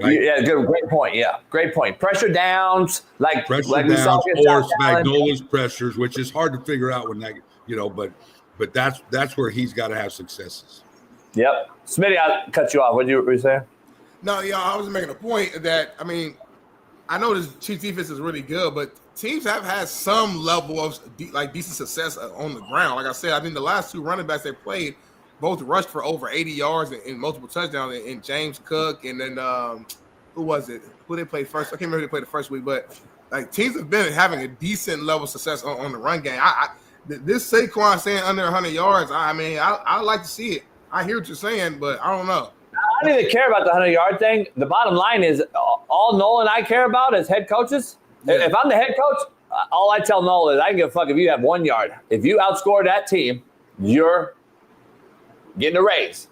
Right? Yeah, great point. Yeah, great point. Pressure downs, like we saw or Spagnuolo's pressures, which is hard to figure out when that, but that's where he's got to have successes. Yep. Smitty, I cut you off. What did you say? No, I was making a point that I know this Chiefs defense is really good, but teams have had some level of decent success on the ground. Like I said, I think the last 2 running backs they played both rushed for over 80 yards and multiple touchdowns in James Cook and then who was it? Who they played first? I can't remember who they played the first week, but like teams have been having a decent level of success on the run game. This Saquon saying under 100 yards, I like to see it. I hear what you're saying, but I don't know. I don't even care about the 100-yard thing. The bottom line is all Noel and I care about as head coaches. Yeah. If I'm the head coach, all I tell Noel is I can give a fuck if you have 1 yard. If you outscore that team, you're getting a raise.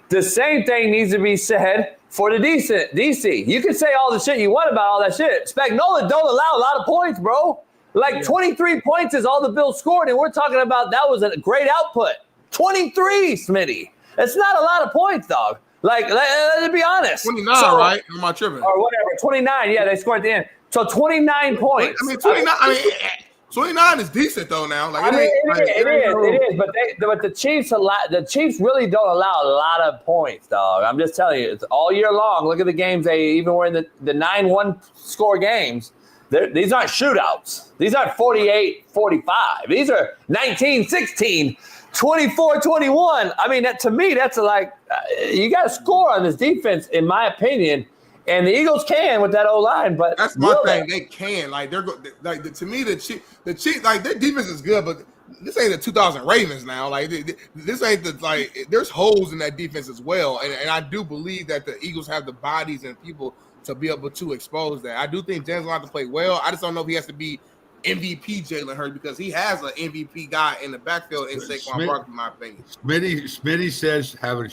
The same thing needs to be said for the DC. You can say all the shit you want about all that shit. Spagnuolo don't allow a lot of points, bro. 23 points is all the Bills scored, and we're talking about that was a great output. 23, Smitty. That's not a lot of points, dog. Let's be honest. 29, right? Am I tripping? Or whatever. 29, yeah, they scored at the end. So 29 points. 29 is decent though now. It is. But the Chiefs really don't allow a lot of points, dog. I'm just telling you, it's all year long. Look at the games even were in the 9-1 score games. These aren't shootouts. These aren't 48-45. These are 19-16, 24-21. I mean, to me, that's like you got to score on this defense, in my opinion. And the Eagles can with that O-line, but that's my thing. They can. Like to me, the Chiefs, like their defense is good, but this ain't the 2000 Ravens now. Like this ain't there's holes in that defense as well. And I do believe that the Eagles have the bodies and people to be able to expose that. I do think Jalen's going to have to play well. I just don't know if he has to be MVP Jalen Hurts because he has an MVP guy in the backfield in Saquon Barkley, in my opinion. Smitty says having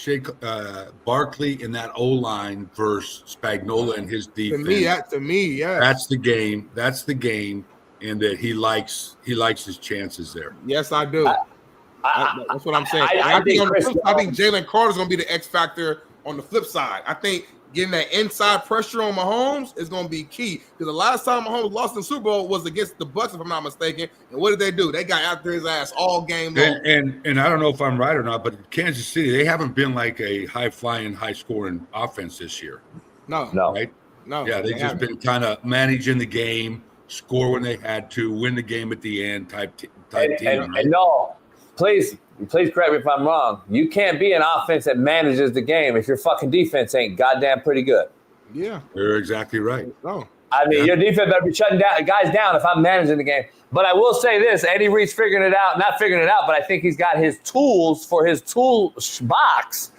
Barkley in that O-line versus Spagnuolo and his defense. To me, yeah. That's the game. That's the game, and that he likes his chances there. Yes, I do. That's what I'm saying. I think Jalen Carter's going to be the X factor on the flip side. I think getting that inside pressure on Mahomes is going to be key because the last time Mahomes lost in the Super Bowl was against the Bucs, if I'm not mistaken. And what did they do? They got after his ass all game long. And I don't know if I'm right or not, but Kansas City, they haven't been like a high-flying, high-scoring offense this year. No. Right? No. Yeah, they've just been kind of managing the game, score when they had to, win the game at the end type team. And no, please correct me if I'm wrong. You can't be an offense that manages the game if your fucking defense ain't goddamn pretty good. Yeah. You're exactly right. Oh. I mean, your defense better be shutting guys down if I'm managing the game. But I will say this, Eddie Reed's not figuring it out, but I think he's got his tools for his tool box.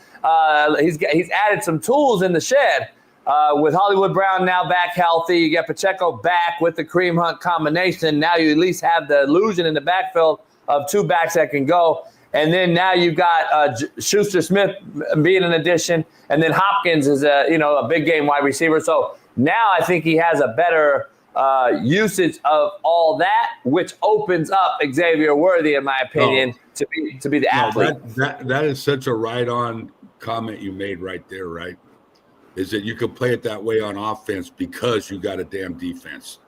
He's added some tools in the shed. With Hollywood Brown now back healthy, you get Pacheco back with the Kareem Hunt combination. Now you at least have the illusion in the backfield of two backs that can go. And then now you've got Schuster-Smith being an addition, and then Hopkins is a big game wide receiver. So now I think he has a better usage of all that, which opens up Xavier Worthy, in my opinion, to be the athlete. That is such a right-on comment you made right there, right? Is that you could play it that way on offense because you got a damn defense.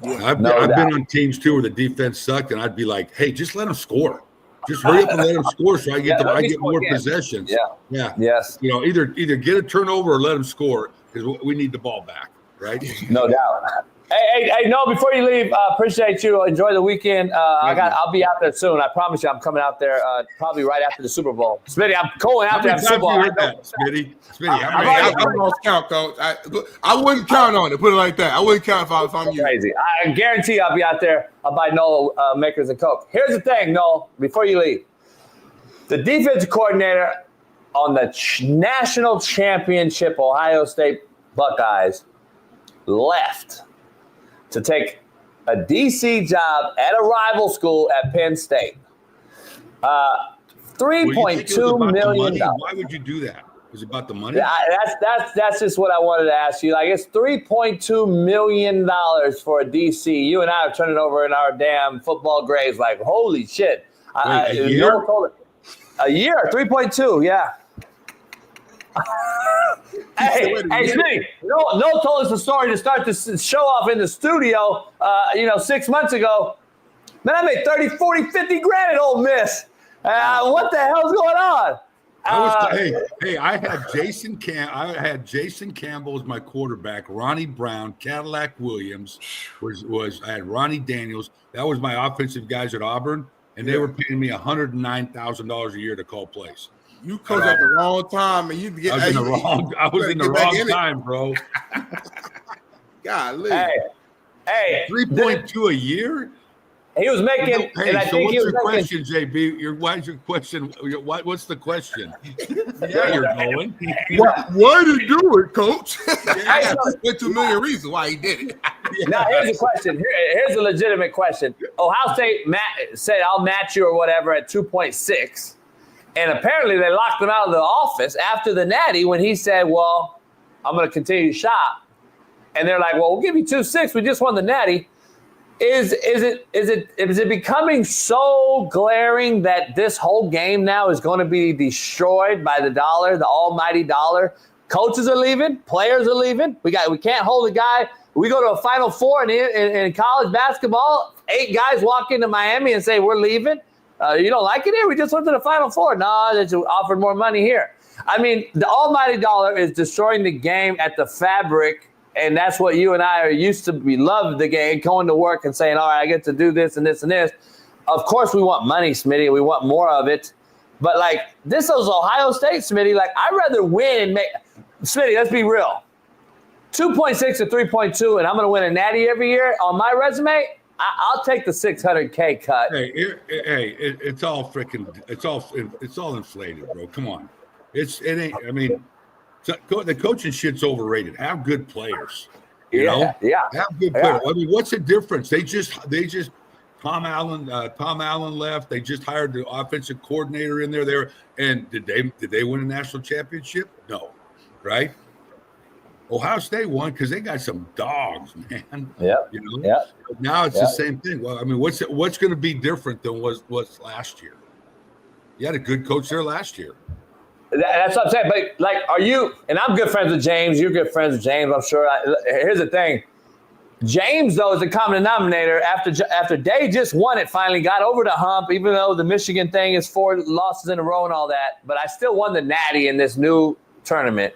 Yeah. I've been on teams too where the defense sucked, and I'd be like, "Hey, just let them score. Just hurry up and let them score, so I get more possessions." Yeah. Yes. Either get a turnover or let them score because we need the ball back, right? No doubt. Hey, no, before you leave, appreciate you. Enjoy the weekend. I'll be out there soon. I promise you, I'm coming out there probably right after the Super Bowl. Smitty, I'm going after the Super Bowl. Smitty, I lost count, Coach. I wouldn't count on it. Put it like that. I wouldn't count if I'm you. Crazy. I guarantee I'll be out there. I'll buy Noel Makers and Coke. Here's the thing, Noel, before you leave. The defensive coordinator on the national championship Ohio State Buckeyes left to take a DC job at a rival school at Penn State. $3.2 million. Why would you do that? Was it about the money? That's just what I wanted to ask you. Like, it's $3.2 million for a DC. You and I are turning over in our damn football graves like, holy shit. A year? A year, 3.2, yeah. Hey, Smitty, no told us the story to start this show off in the studio, 6 months ago. Man, I made 30, 40, 50 grand at Ole Miss. What the hell's going on? I had Jason Campbell as my quarterback. Ronnie Brown, Cadillac Williams I had Ronnie Daniels. That was my offensive guys at Auburn, and they were paying me $109,000 a year to call plays. You coach at the wrong time, and I was in the wrong time, bro. Golly. Hey, 3.2 a year. He was making. What's your question, JB? What's your question? What's the question? Yeah, you're going. Why did you do it, Coach? $2 million reasons why he did it. Now, here's the question. Here's a legitimate question. Ohio State said, "I'll match you" or whatever at 2.6. And apparently they locked him out of the office after the Natty when he said, "Well, I'm going to continue to shop." And they're like, "Well, we'll give you 2.6. We just won the Natty." Is it becoming so glaring that this whole game now is going to be destroyed by the dollar, the almighty dollar? Coaches are leaving, players are leaving. We can't hold a guy. We go to a Final Four in college basketball. 8 guys walk into Miami and say, "We're leaving." You don't like it here? We just went to the Final Four. No, they offered more money here. I mean, the almighty dollar is destroying the game at the fabric and that's what you and I are used to. We love the game, going to work and saying, all right, I get to do this and this and this. Of course, we want money, Smitty. We want more of it. But, like, this is Ohio State, Smitty. Like, I'd rather win and make – Smitty, let's be real. 2.6 to 3.2, and I'm going to win a natty every year on my resume, I'll take the $600K cut. Hey, it's all freaking – it's all inflated, bro. Come on. It ain't – I mean, the coaching shit's overrated. Have good players. You know? Yeah. Have good players. I mean, what's the difference? They just Tom Allen left. They just hired the offensive coordinator in there. And did they win a national championship? No, right? Ohio State won because they got some dogs, man. Yeah, you know. Yeah. Now it's the same thing. Well, I mean, what's going to be different than was last year? You had a good coach there last year. That's what I'm saying. But, like, are you – and I'm good friends with James. You're good friends with James, I'm sure. Here's the thing. James, though, is the common denominator. After Day just won it, finally got over the hump, even though the Michigan thing is 4 losses in a row and all that. But I still won the natty in this new tournament.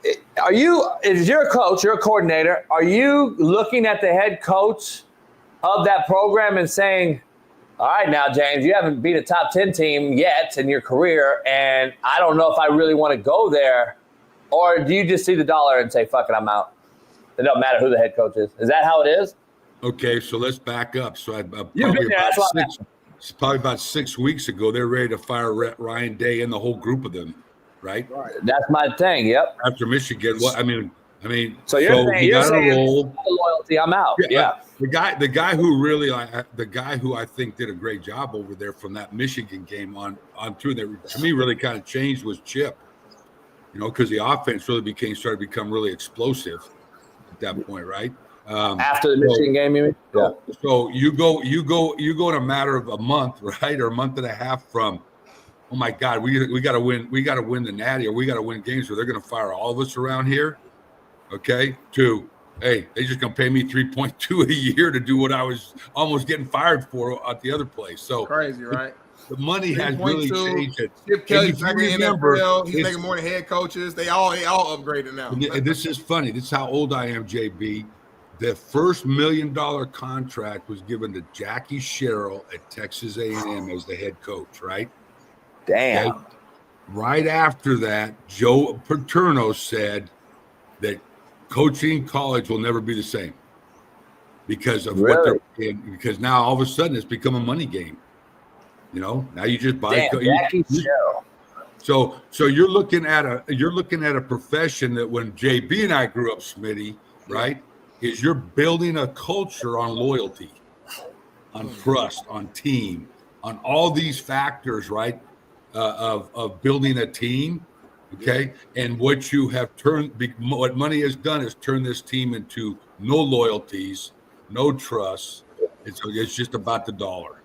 If you're a coach, you're a coordinator, are you looking at the head coach of that program and saying, all right, now, James, you haven't beat a top 10 team yet in your career, and I don't know if I really want to go there? Or do you just see the dollar and say, fuck it, I'm out? It don't matter who the head coach is. Is that how it is? Okay, so let's back up. So probably about 6 weeks ago, they're ready to fire Ryan Day and the whole group of them, right? That's my thing. Yep. After Michigan, I mean. So you're saying loyalty. I'm out. Yeah. The guy who I think did a great job over there from that Michigan game on through there, to me, really kind of changed was Chip. You know, because the offense really started to become really explosive at that point, right? After the Michigan game, you mean? Yeah. So you go in a matter of a month, right, or a month and a half from, oh my God, we got to win the natty, or we got to win games, or they're going to fire all of us around here. Okay, to hey, they just going to pay me $3.2 a year to do what I was almost getting fired for at the other place. So crazy, right? The money has really changed. Chip Kelly's back in the NFL. He's making more than head coaches. They all upgraded now. This is funny. This is how old I am, JB. The first $1 million contract was given to Jackie Sherrill at Texas A&M as the head coach, right? Damn. Okay. Right after that, Joe Paterno said that coaching college will never be the same because of what they're in, because now all of a sudden it's become a money game. You know, now you just buy. Jackie Sherrill. So you're looking at a profession that when JB and I grew up, Smitty, right, is you're building a culture on loyalty, on trust, on team, on all these factors, right, of building a team. Okay, and what you have what money has done is turn this team into no loyalties, no trust. It's just about the dollar.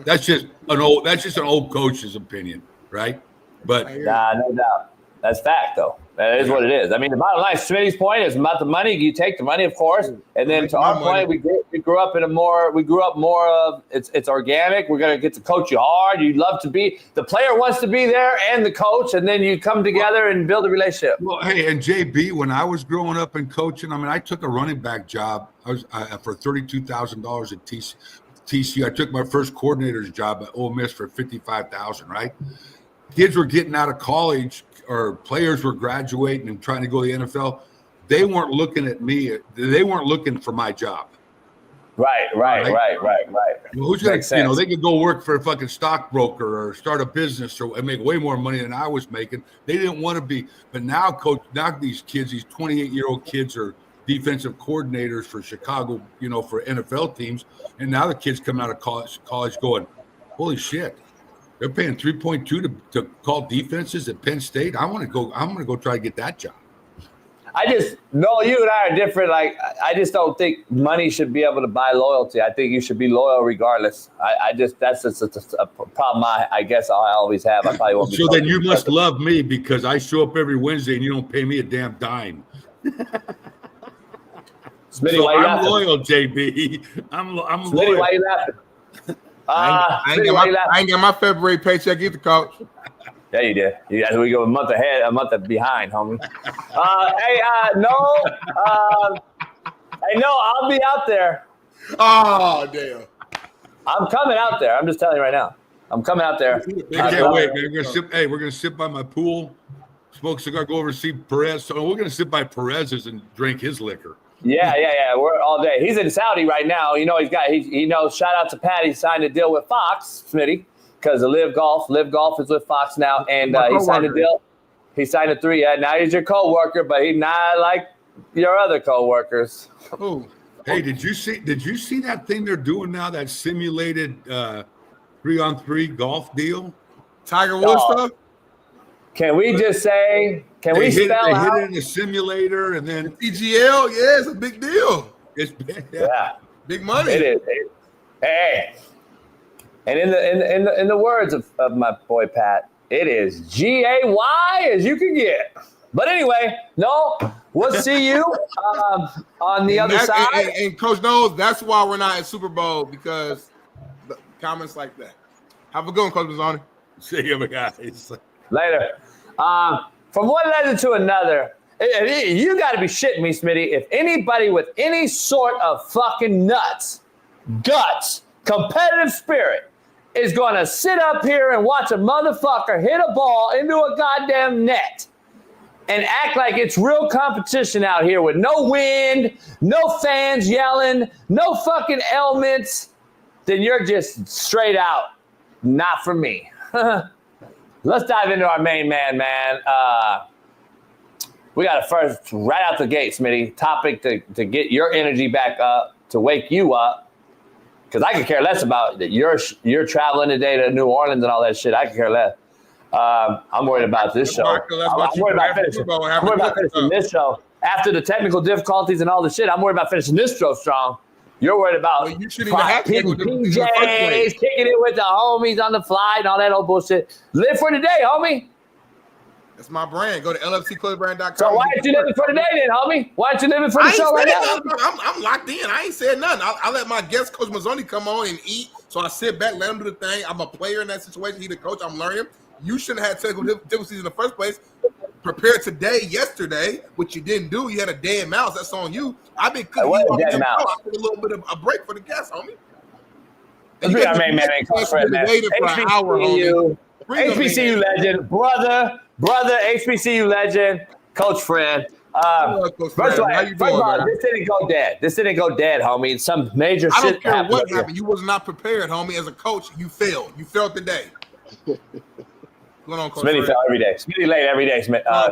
That's just an old coach's opinion, right? But no doubt. That's fact, though. That is what it is. I mean, the bottom line, Smitty's point is about the money. You take the money, of course, and then to our point, we grew up more of it's organic. We're gonna get to coach you hard. You love to be the player wants to be there, and the coach, and then you come together and build a relationship. Well, hey, and JB, when I was growing up and coaching, I mean, I took a running back job. I was for $32,000 at TCU. I took my first coordinator's job at Ole Miss for $55,000. Right? Kids were getting out of college, or players were graduating and trying to go to the NFL. They weren't looking at me. They weren't looking for my job. Right. Well, who's gonna, they could go work for a fucking stockbroker or start a business and make way more money than I was making. They didn't want to be. But now, these kids, these 28-year-old kids are defensive coordinators for Chicago, for NFL teams. And now the kids coming out of college going, holy shit, they're paying $3.2 to call defenses at Penn State. I'm going to go try to get that job. I just know you and I are different. Like, I just don't think money should be able to buy loyalty. I think you should be loyal regardless. That's just a problem I guess I always have. I probably won't be. So then you must love me because I show up every Wednesday and you don't pay me a damn dime. Smitty, so why you I'm loyal, JB. I'm Smitty, loyal. why you laughing? I ain't got my February paycheck either, coach. Yeah, you did. We go a month behind, homie. No, I'll be out there. Oh, damn. I'm coming out there. I'm just telling you right now. I'm coming out there. I can't wait, man. We're gonna sit by my pool, smoke a cigar, go over and see Perez. So we're gonna sit by Perez's and drink his liquor. Yeah. We're all day. He's in Saudi right now. You know, he knows. Shout out to Pat. He signed a deal with Fox, Smitty, because of Live Golf. Live Golf is with Fox now, and he signed a deal. He signed a 3. Now he's your co-worker, but he's not like your other co-workers. Ooh. Hey, did you see that thing they're doing now? That simulated 3-on-3 golf deal? Tiger Woods stuff? Can we just say? They hit it in the simulator and then PGL? Yeah, it's a big deal. It's big money. It is. Hey, and in the words of my boy Pat, it is GAY as you can get. But anyway, no, we'll see you on the other side. And Coach knows that's why we're not at Super Bowl, because the comments like that. Have a good one, Coach Mazzoni. See you guys. Later. From one legend to another, you got to be shitting me, Smitty. If anybody with any sort of fucking nuts, guts, competitive spirit is going to sit up here and watch a motherfucker hit a ball into a goddamn net and act like it's real competition out here with no wind, no fans yelling, no fucking elements, then you're just straight out not for me. Let's dive into our main man. We got a first, right out the gate, Smitty, topic to get your energy back up, to wake you up, because I could care less about that. You're traveling today to New Orleans and all that shit. I could care less. I'm worried about this show. I'm worried about finishing this show. After the technical difficulties and all the shit, I'm worried about finishing this show strong. You're worried about PJs, kicking it with the homies on the fly and all that old bullshit. Live for today, homie. That's my brand. Go to lfcclubbrand.com. So why aren't you living for today then, homie? Why aren't you living for the show right now? I'm locked in. I ain't said nothing. I let my guest, Coach Mazzoni, come on and eat. So I sit back, let him do the thing. I'm a player in that situation. He the coach. I'm learning. You shouldn't have had technical difficulties in the first place. Prepare today, yesterday, which you didn't do. You had a dead mouse. That's on you. I've been cooking you off the mouse. I took a little bit of a break for the guests, homie. Let's bring our main man, Coach Fred, man. HBCU legend, brother, HBCU legend, Coach Fred. First of all, this didn't go dead. This didn't go dead, homie. Some major shit happened. I don't care what happened. You was not prepared, homie. As a coach, you failed. You failed today. Going on, Coach Smitty fell every day. Smitty late every day,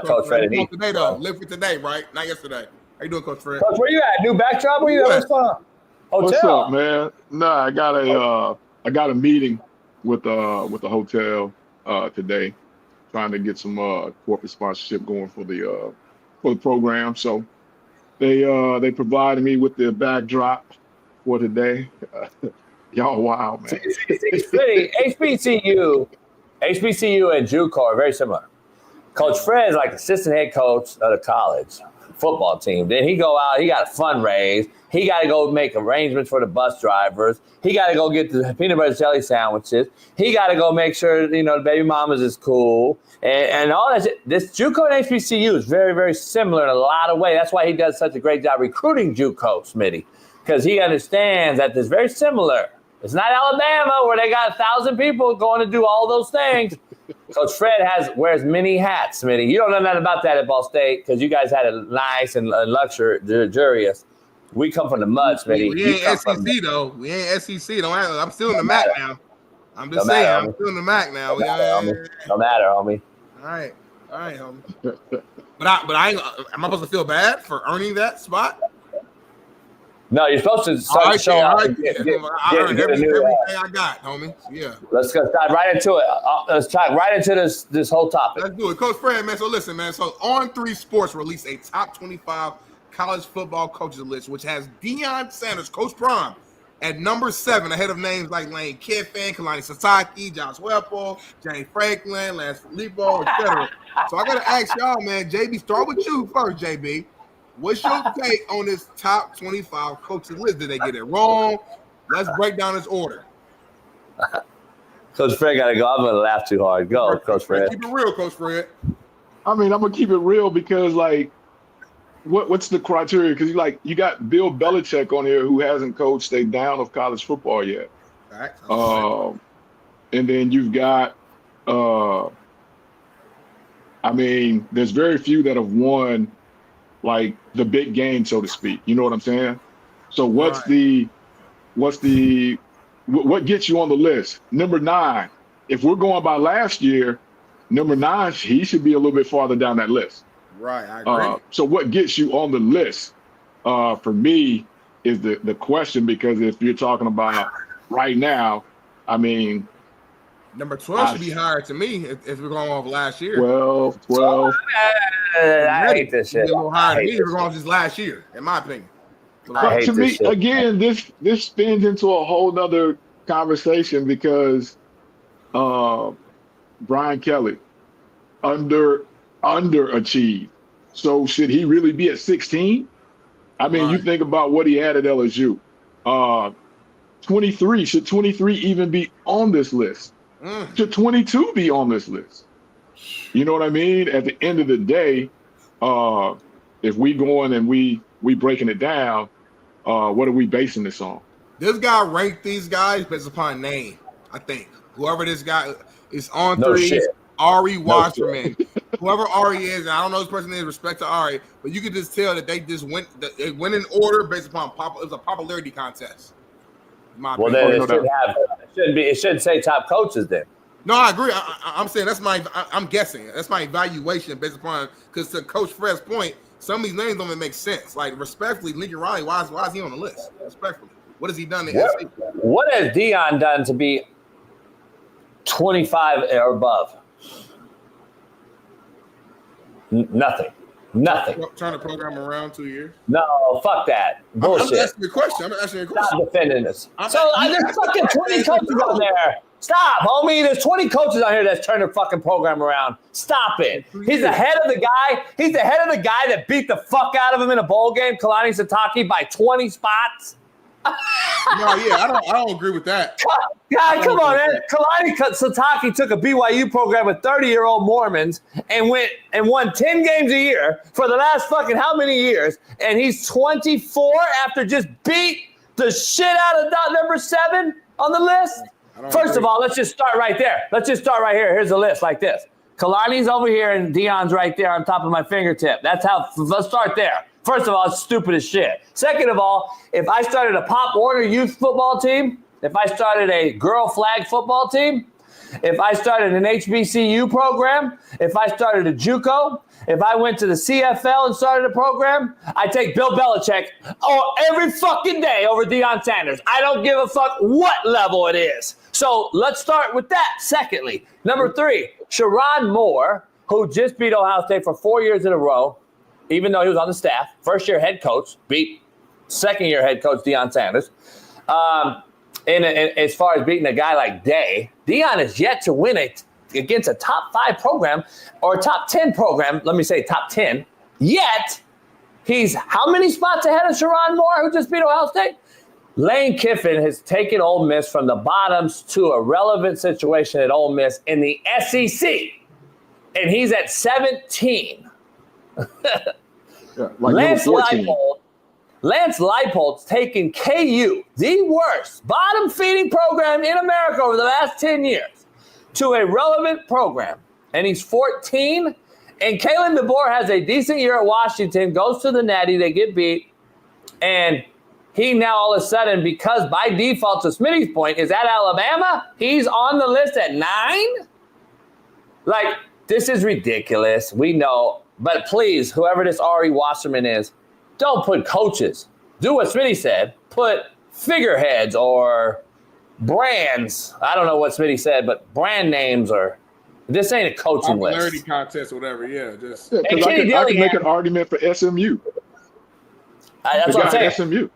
Coach Fred. Today, though. Live for today, right? Not yesterday. How you doing, Coach Fred? Coach, where you at? New backdrop? Where you at? What's going on? Hotel. What's up, man? No, I got a meeting with the hotel today, trying to get some corporate sponsorship going for the program. So they provided me with the backdrop for today. Y'all wild, man. HBCU and JUCO are very similar. Coach Fred is like assistant head coach of the college football team. Then he go out, he got to fundraise. He got to go make arrangements for the bus drivers. He got to go get the peanut butter jelly sandwiches. He got to go make sure, the baby mamas is cool. And all that shit. This JUCO and HBCU is very, very similar in a lot of ways. That's why he does such a great job recruiting JUCO, Smitty, because he understands that it's very similar. It's not Alabama where they got 1,000 people going to do all those things. Coach Fred wears many hats, Smitty. You don't know nothing about that at Ball State because you guys had a nice and luxurious. We come from the mud, Smitty. We ain't SEC, though. We ain't SEC. I'm still in the MAC now. I'm just saying. I'm still in the MAC now. No matter, homie. All right, homie. But I ain't. Am I supposed to feel bad for earning that spot? No, you're supposed to show up. I earned everything I got, homie. Yeah. Let's go dive right into it. Let's dive right into this whole topic. Let's do it. Coach Fred, man. So listen, man. So On3 Sports released a top 25 college football coaches list, which has Deion Sanders, Coach Prime, at number 7, ahead of names like Lane Kiffin, Kalani Sasaki, Josh Whipple, James Franklin, Lance Filippo, etc. So I got to ask y'all, man. JB, start with you first, JB. What's your take on this top 25 coaches list? Did they get it wrong? Let's break down this order. Coach Fred got to go. I'm going to laugh too hard. Go, Coach Fred. Keep it real, Coach Fred. I mean, I'm gonna keep it real because, like, what's the criteria? Because you got Bill Belichick on here who hasn't coached a down of college football yet. And then you've got, I mean, there's very few that have won like the big game, so to speak. You know what I'm saying? So what gets you on the list? Number 9. If we're going by last year, number 9, he should be a little bit farther down that list. Right, I agree. So what gets you on the list for me is the question, because if you're talking about right now, I mean, number 12 should be higher to me if we're going off last year. 12. I hate this shit. A little higher to me if we're going off just last year, in my opinion. But to me, again, this spins into a whole nother conversation because Brian Kelly underachieved. So should he really be at 16? I mean, you think about what he had at LSU. 23, should 23 even be on this list? Should 22 be on this list? You know what I mean? At the end of the day, if we going and we breaking it down, what are we basing this on? This guy ranked these guys based upon name, I think. Whoever this guy is on No 3, shit. Ari Wasserman. Whoever Ari is, and I don't know this person is, respect to Ari, but you can just tell that they just went in order based upon it was a popularity contest. Well, then it shouldn't say top coaches then. No, I agree. I'm saying I'm guessing. That's my evaluation based upon, because to Coach Fred's point, some of these names don't even make sense. Like, respectfully, Lincoln Riley, why is he on the list? Respectfully. What has he done? What has Deion done to be 25 or above? Nothing. Turn the program around 2 years. No, fuck that. Bullshit. I'm asking you a question. Stop defending this. There's fucking 20 coaches on there. Stop, homie. There's 20 coaches on here that's turned the fucking program around. Stop it. He's the head of the guy. He's the head of the guy that beat the fuck out of him in a bowl game, Kalani Sitake, by 20 spots. I don't agree with that. God, come on, man. Kalani Sitake took a BYU program with 30-year-old Mormons and went and won 10 games a year for the last fucking how many years? And he's 24 after just beat the shit out of number 7 on the list. First of all, let's just start right there. Let's just start right here. Here's a list like this. Kalani's over here and Deion's right there on top of my fingertip. Let's start there. First of all, it's stupid as shit. Second of all, if I started a Pop Warner youth football team, if I started a girl flag football team, if I started an HBCU program, if I started a JUCO, if I went to the CFL and started a program, I take Bill Belichick every fucking day over Deion Sanders. I don't give a fuck what level it is. So let's start with that. Secondly, number 3, Shaun Moore, who just beat Ohio State for 4 years in a row, even though he was on the staff. First-year head coach, beat second-year head coach Deion Sanders. And as far as beating a guy like Day, Deion is yet to win against a top 5 program or a top 10 program. Let me say top 10. Yet, he's how many spots ahead of Shaun Moore, who just beat Ohio State? Lane Kiffin has taken Ole Miss from the bottoms to a relevant situation at Ole Miss in the SEC. And he's at 17. Lance Leipold's taken KU, the worst bottom-feeding program in America over the last 10 years, to a relevant program. And he's 14. And Kalen DeBoer has a decent year at Washington, goes to the Natty, they get beat. And he now all of a sudden, because by default, to Smitty's point, is at Alabama, he's on the list at 9? Like, this is ridiculous. We know. But please, whoever this Ari Wasserman is, don't put coaches. Do what Smitty said. Put figureheads or brands. I don't know what Smitty said, but brand names or this ain't a coaching list. Popularity contest, whatever. Yeah, just. Yeah, I can make an argument for SMU. That's what I'm saying. SMU.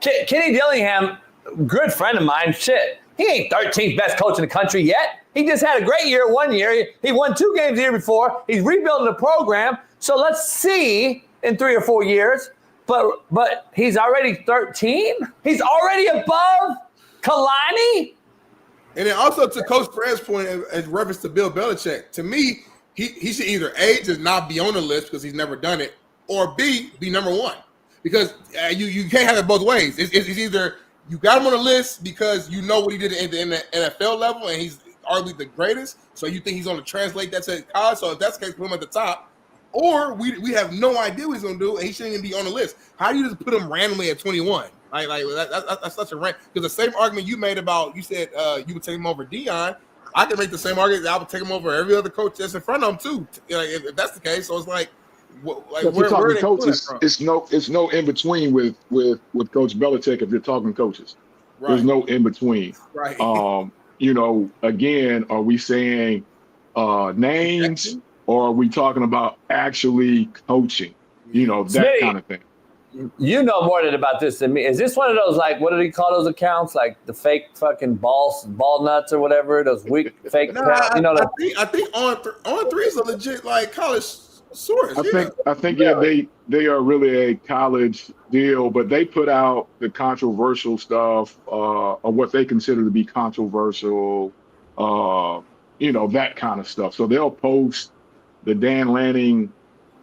Kenny Dillingham, good friend of mine. Shit, he ain't 13th best coach in the country yet. He just had a great year 1 year. He won 2 games the year before. He's rebuilding the program. So let's see in 3 or 4 years. But he's already 13? He's already above Kalani? And then also to Coach Fred's point as reference to Bill Belichick, to me, he should either A, just not be on the list because he's never done it, or B, be number one. Because you can't have it both ways. It's either you got him on the list because you know what he did in the NFL level and he's arguably the greatest, so you think he's going to translate that to college. So if that's the case, put him at the top. Or we have no idea what he's going to do and he shouldn't even be on the list. How do you just put him randomly at 21? That's such a rant. Because the same argument you made about, you said you would take him over Dion. I can make the same argument that I would take him over every other coach that's in front of him too. If that's the case, so it's like, if you're talking coaches, it's no in between with Coach Belichick. If you're talking coaches, there's no in between. Right. Again, are we saying names or are we talking about actually coaching? That Smitty, kind of thing. You know more about this than me. Is this one of those, like, what do they call those accounts? Like the fake fucking ball nuts or whatever? Those weak fake accounts? I think on three is a legit like college source. I think they are really a college deal, but they put out the controversial stuff or what they consider to be controversial, that kind of stuff. So they'll post the Dan Lanning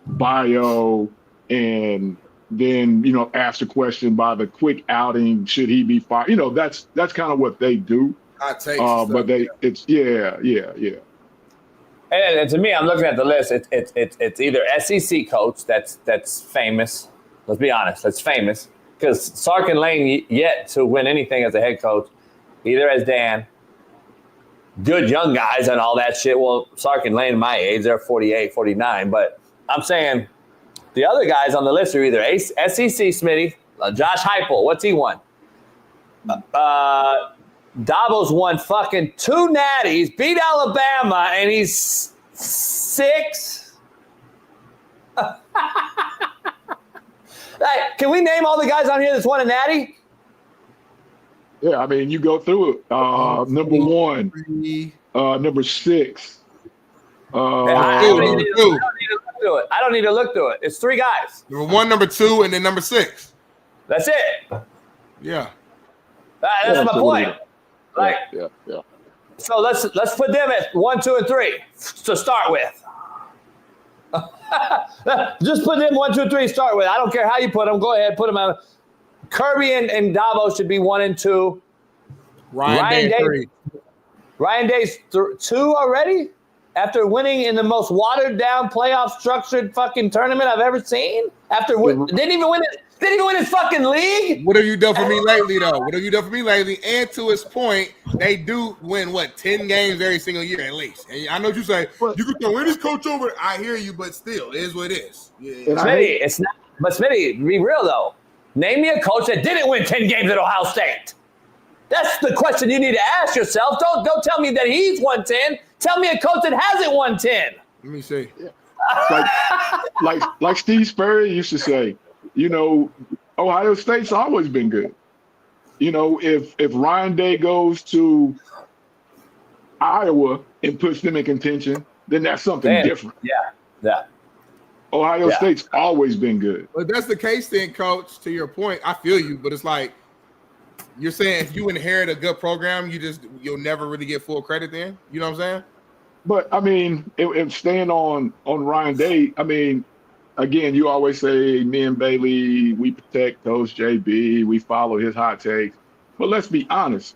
bio and then ask the question by the quick outing, should he be fired? That's kind of what they do. But it's And to me, I'm looking at the list. It's either SEC coach that's famous. Let's be honest, that's famous because Sark and Lane yet to win anything as a head coach, either as Dan. Good young guys and all that shit. Well, Sark and Lane, my age, they're 48, 49. But I'm saying the other guys on the list are either SEC Smitty, Josh Heupel. What's he won? Dabo's won fucking 2 natties, beat Alabama, and he's 6. Hey, can we name all the guys on here that's won a natty? Yeah, I mean, you go through it. Number 1, number 6. I don't need to look through it. It's 3 guys. Number 1, number 2, and then number 6. That's it. Yeah. That's my point. Yeah. So let's put them at 1, 2, and 3 to start with. Just put them 1, 2, 3 to start with. I don't care how you put them. Go ahead, put them on. Kirby and Dabo should be 1 and 2. Ryan Day 3. Ryan Day's 2 already after winning in the most watered down playoff structured fucking tournament I've ever seen. Didn't even win his fucking league. What have you done for me lately, though? And to his point, they do win 10 games every single year at least. And I know what you say you can throw this coach over. I hear you, but still, it is what it is. Yeah. Smitty, it's not. But Smitty, be real though. Name me a coach that didn't win 10 games at Ohio State. That's the question you need to ask yourself. Don't tell me that he's won 10. Tell me a coach that hasn't won 10. Let me see. Like Steve Spurrier used to say, Ohio State's always been good. If Ryan Day goes to Iowa and puts them in contention, then that's something different. Yeah. Ohio State's always been good. But that's the case then, Coach, to your point. I feel you, but it's like you're saying if you inherit a good program, you'll never really get full credit then? You know what I'm saying? But, I mean, if staying on Ryan Day, I mean, again, you always say, me and Bailey, we protect Coach JB, we follow his hot takes. But let's be honest.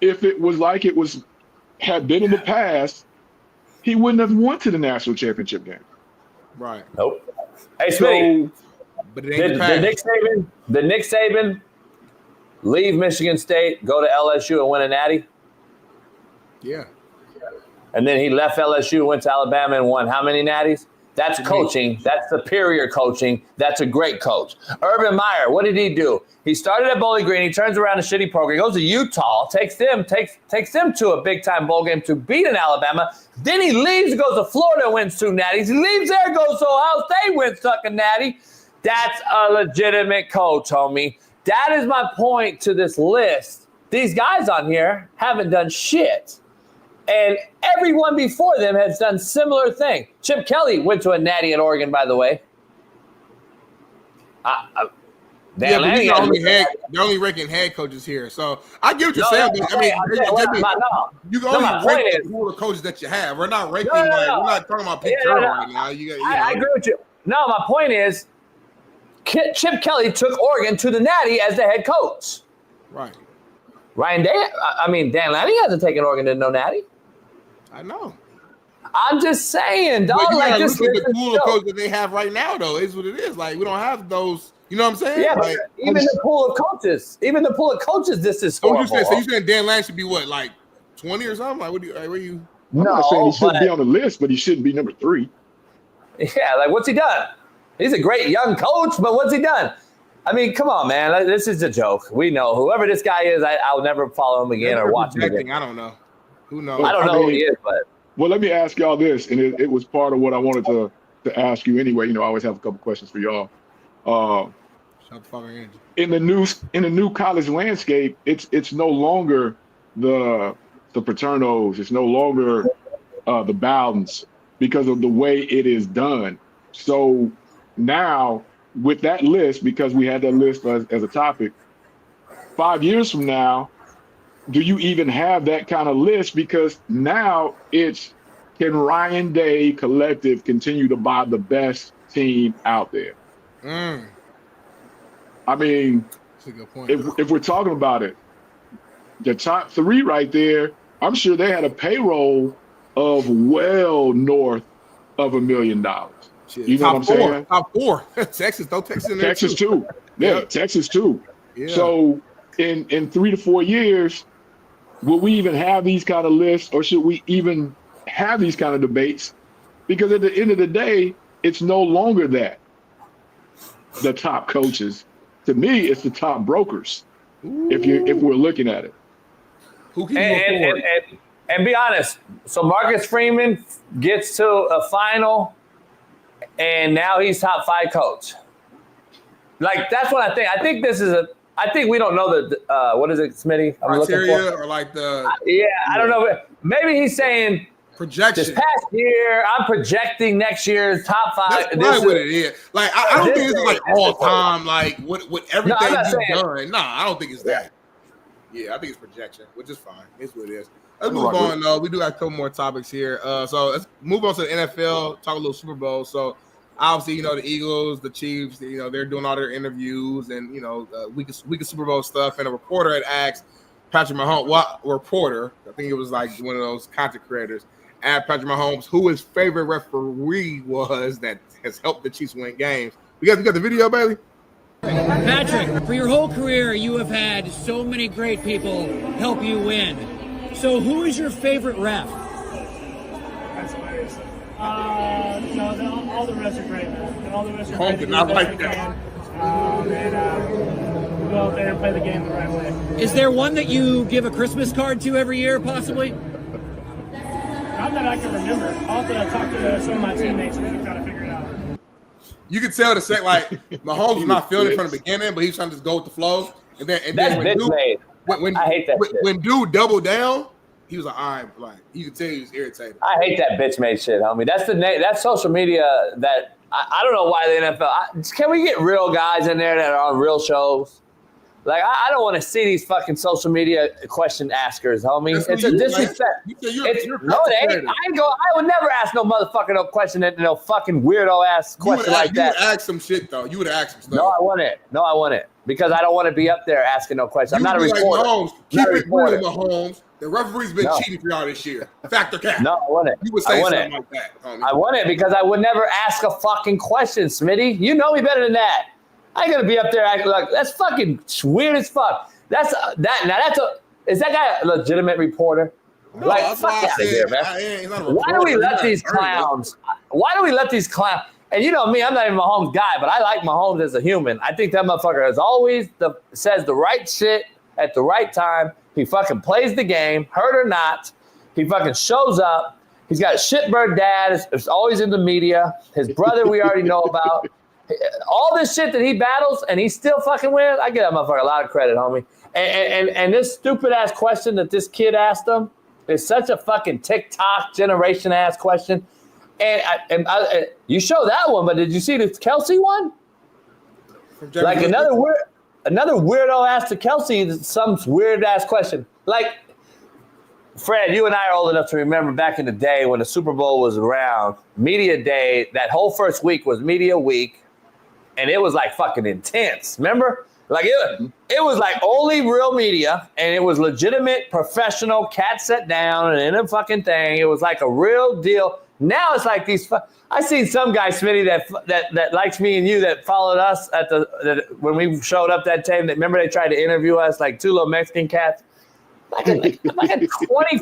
If it was like had been in the past, he wouldn't have won to the national championship game. Right. Nope. Hey, Smitty, but it ain't did Nick Saban leave Michigan State, go to LSU, and win a natty? Yeah. And then he left LSU, went to Alabama, and won how many natties? That's coaching. That's superior coaching. That's a great coach. Urban Meyer, what did he do? He started at Bowling Green. He turns around a shitty program. He goes to Utah, takes them to a big-time bowl game to beat an Alabama. Then he leaves, goes to Florida, wins 2 natties. He leaves there, goes to Ohio State, wins a natty. That's a legitimate coach, homie. That is my point to this list. These guys on here haven't done shit. And everyone before them has done similar thing. Chip Kelly went to a natty at Oregon, by the way. Yeah, but they're only ranking head coaches here. So I get what you're saying. But, I mean, you can only rank the pool of coaches that you have. We're not ranking we're not talking about Pete Carroll right now. I agree with you. No, my point is, Chip Kelly took Oregon to the Natty as the head coach. Right. Dan Lanning hasn't taken Oregon to no Natty. I know. I'm just saying, dog. But like this, look at the pool of coaches that they have right now, though, is what it is. Like we don't have those. You know what I'm saying? Yeah, like, even the pool of coaches, this is horrible. So you saying Dan Lanning should be what, like 20 or something? Like, where you? I'm not saying he shouldn't be on the list, but he shouldn't be number 3. Yeah, like what's he done? He's a great young coach, but what's he done? I mean, come on, man. This is a joke. We know whoever this guy is. I'll never follow him again or watch him again. I don't know. Who knows? I don't know who he is, but. Well, let me ask y'all this, and it was part of what I wanted to ask you anyway. You know, I always have a couple questions for y'all. In the new college landscape, it's no longer the Paternos. It's no longer the Bowdens because of the way it is done. So now with that list, because we had that list as a topic, 5 years from now, do you even have that kind of list? Because now it's, can Ryan Day Collective continue to buy the best team out there? I mean, that's a good point. If we're talking about it, the top 3 right there, I'm sure they had a payroll of well north of $1 million. You know what I'm saying? Top 4. Texas, throw Texas in there. Texas too. Yeah, Texas too. Yeah. So in 3 to 4 years, will we even have these kind of lists, or should we even have these kind of debates? Because at the end of the day, it's no longer that the top coaches. To me, it's the top brokers. If we're looking at it. Who can you afford? And be honest. So Marcus Freeman gets to a final, and now he's top 5 coach. Like that's what I think. I think this is I think we don't know the what is it, Smitty? Criteria or like the I don't know. Maybe he's saying projection. This past year, I'm projecting next year's top 5. That's probably what it is. Like I don't think it's like all time. Like what everything you've done. Nah, I don't think it's that. Yeah, I think it's projection, which is fine. It's what it is. Let's move on though. We do have a couple more topics here. So let's move on to the NFL. Talk a little Super Bowl. So. Obviously, you know, the Eagles, the Chiefs, you know, they're doing all their interviews and, you know, week of Super Bowl stuff. And a reporter had asked Patrick Mahomes, I think it was like one of those content creators, asked Patrick Mahomes who his favorite referee was that has helped the Chiefs win games. You got the video, Bailey? Patrick, for your whole career, you have had so many great people help you win. So who is your favorite ref? That's hilarious. No, all the refs are great, man. All the refs are Home great. did not like that. Go out there and play the game the right way. Is there one that you give a Christmas card to every year, possibly? Not that I can remember. I'll have to talk to some of my teammates and we can try to figure it out. You could tell like Mahomes was not feeling it from the beginning, but he's trying to just go with the flow. And then when dude doubled down, he was like, all right, like you could tell he was irritated. I hate that bitch made shit, homie. That's social media that I don't know why the NFL. Can we get real guys in there that are on real shows? Like I don't want to see these fucking social media question askers, homie. It's a disrespect. No, it ain't. I would never ask no motherfucking no question that no fucking weirdo ass question like that. You would ask some shit though. You would ask some stuff. No, I wouldn't. Because I don't want to be up there asking no questions. I'm not a reporter. Mahomes, keep it real, Mahomes. The referee's been cheating for y'all this year. Fact or cap? No, I wouldn't. You would say something like that, homie. I wouldn't because I would never ask a fucking question, Smitty. You know me better than that. I ain't gonna be up there acting like that's fucking weird as fuck. Is that guy a legitimate reporter? No, like fuck out of here, man. Why do we let these clowns? And you know me, I'm not even a Mahomes guy, but I like Mahomes as a human. I think that motherfucker is always says the right shit at the right time. He fucking plays the game, hurt or not. He fucking shows up. He's got a shitbird dad. It's always in the media. His brother we already know about. All this shit that he battles and he still fucking wins. I give that motherfucker a lot of credit, homie. And this stupid ass question that this kid asked him is such a fucking TikTok generation ass question. And you show that one, but did you see the Kelsey one? Like another weird. another weirdo asked to Kelsey some weird ass question. Like, Fred, you and I are old enough to remember back in the day when the Super Bowl was around, media day, that whole first week was media week, and it was like fucking intense. Remember? Like it was like only real media, and it was legitimate, professional, cat sat down and in a fucking thing. It was like a real deal. Now it's like these. I seen some guy, Smitty, that likes me and you, that followed us at when we showed up that time. That remember they tried to interview us, like two little Mexican cats. Like 20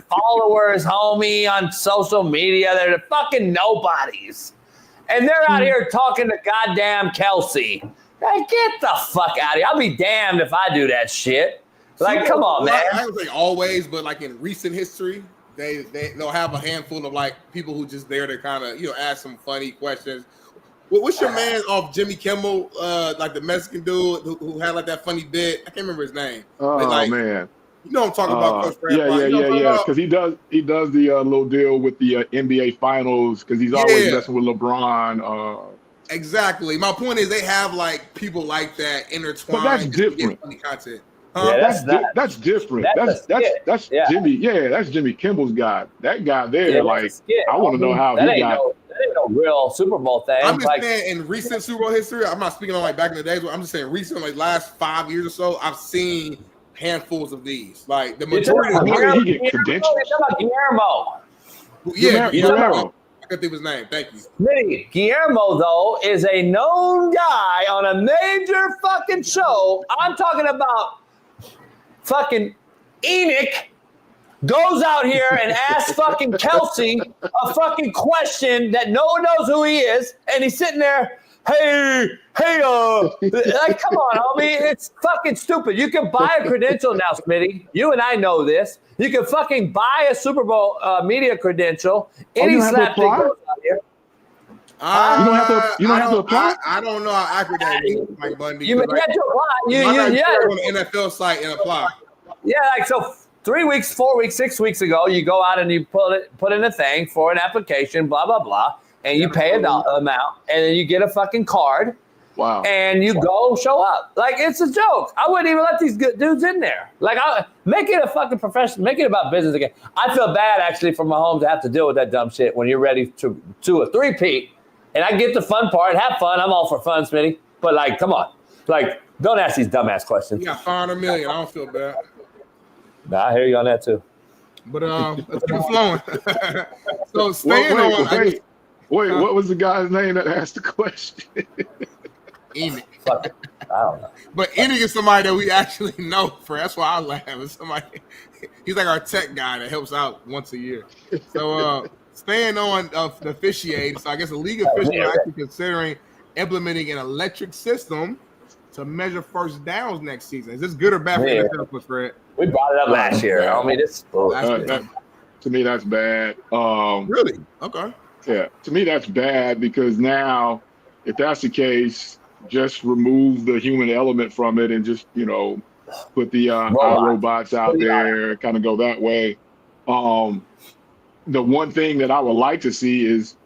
followers, homie, on social media. They're the fucking nobodies. And they're out here talking to goddamn Kelsey. Like, get the fuck out of here. I'll be damned if I do that shit. Like, come on, man. I would say always, but like in recent history, they'll have a handful of like people who just there to kind of, ask some funny questions. What's your man off Jimmy Kimmel, like the Mexican dude who had like that funny bit? I can't remember his name. Oh, man. You know what I'm talking about, Coach Fred. Yeah. Because he does the little deal with the NBA Finals because he's always messing with LeBron. Exactly. My point is they have like people like that intertwined. But that's different. Funny content. Yeah, that's different. That's Jimmy. Yeah, that's Jimmy Kimball's guy. That guy there, I want to know how he got. That ain't no real Super Bowl thing. I'm just saying in recent Super Bowl history. I'm not speaking on like back in the days. I'm just saying recent, like last 5 years or so. I've seen handfuls of these. Like the majority of he get credentials. Guillermo. Yeah, Guillermo. I could think of his name. Thank you. Smitty, Guillermo, though, is a known guy on a major fucking show. I'm talking about fucking Enoch goes out here and asks fucking Kelsey a fucking question that no one knows who he is, and he's sitting there, hey, like, come on, homie, it's fucking stupid. You can buy a credential now, Smitty. You and I know this. You can fucking buy a Super Bowl media credential. Any slapdick goes out here. You don't have to apply. I don't know how accurate that is, Mike Bundy. You have to apply. On the NFL site and apply. Yeah, like so 3 weeks, 4 weeks, 6 weeks ago, you go out and you put in a thing for an application, blah, blah, blah, and you pay a dollar amount, and then you get a fucking card. Wow. And you go show up. Like, it's a joke. I wouldn't even let these good dudes in there. Like, make it a fucking profession. Make it about business again. I feel bad, actually, for Mahomes to have to deal with that dumb shit when you're ready to a three-peat. And I get the fun part. Have fun. I'm all for fun, Smitty. But, like, come on. Like, don't ask these dumbass questions. You got $500 million. I don't feel bad. Nah, I hear you on that, too. But let's keep flowing. So, staying on. Wait, what was the guy's name that asked the question? Enoch. Fuck it. I don't know. But Enoch is somebody that we actually know for. That's why I laugh. It's somebody. He's like our tech guy that helps out once a year. So staying on the officiating. So I guess the league officials are actually considering implementing an electric system to measure first downs next season. Is this good or bad for the NFL, Fred? We brought it up last year. I mean, this to me, that's bad. Really? Okay. Yeah. To me, that's bad because now, if that's the case, just remove the human element from it and just, put the robots out there, kind of go that way. The one thing that I would like to see is,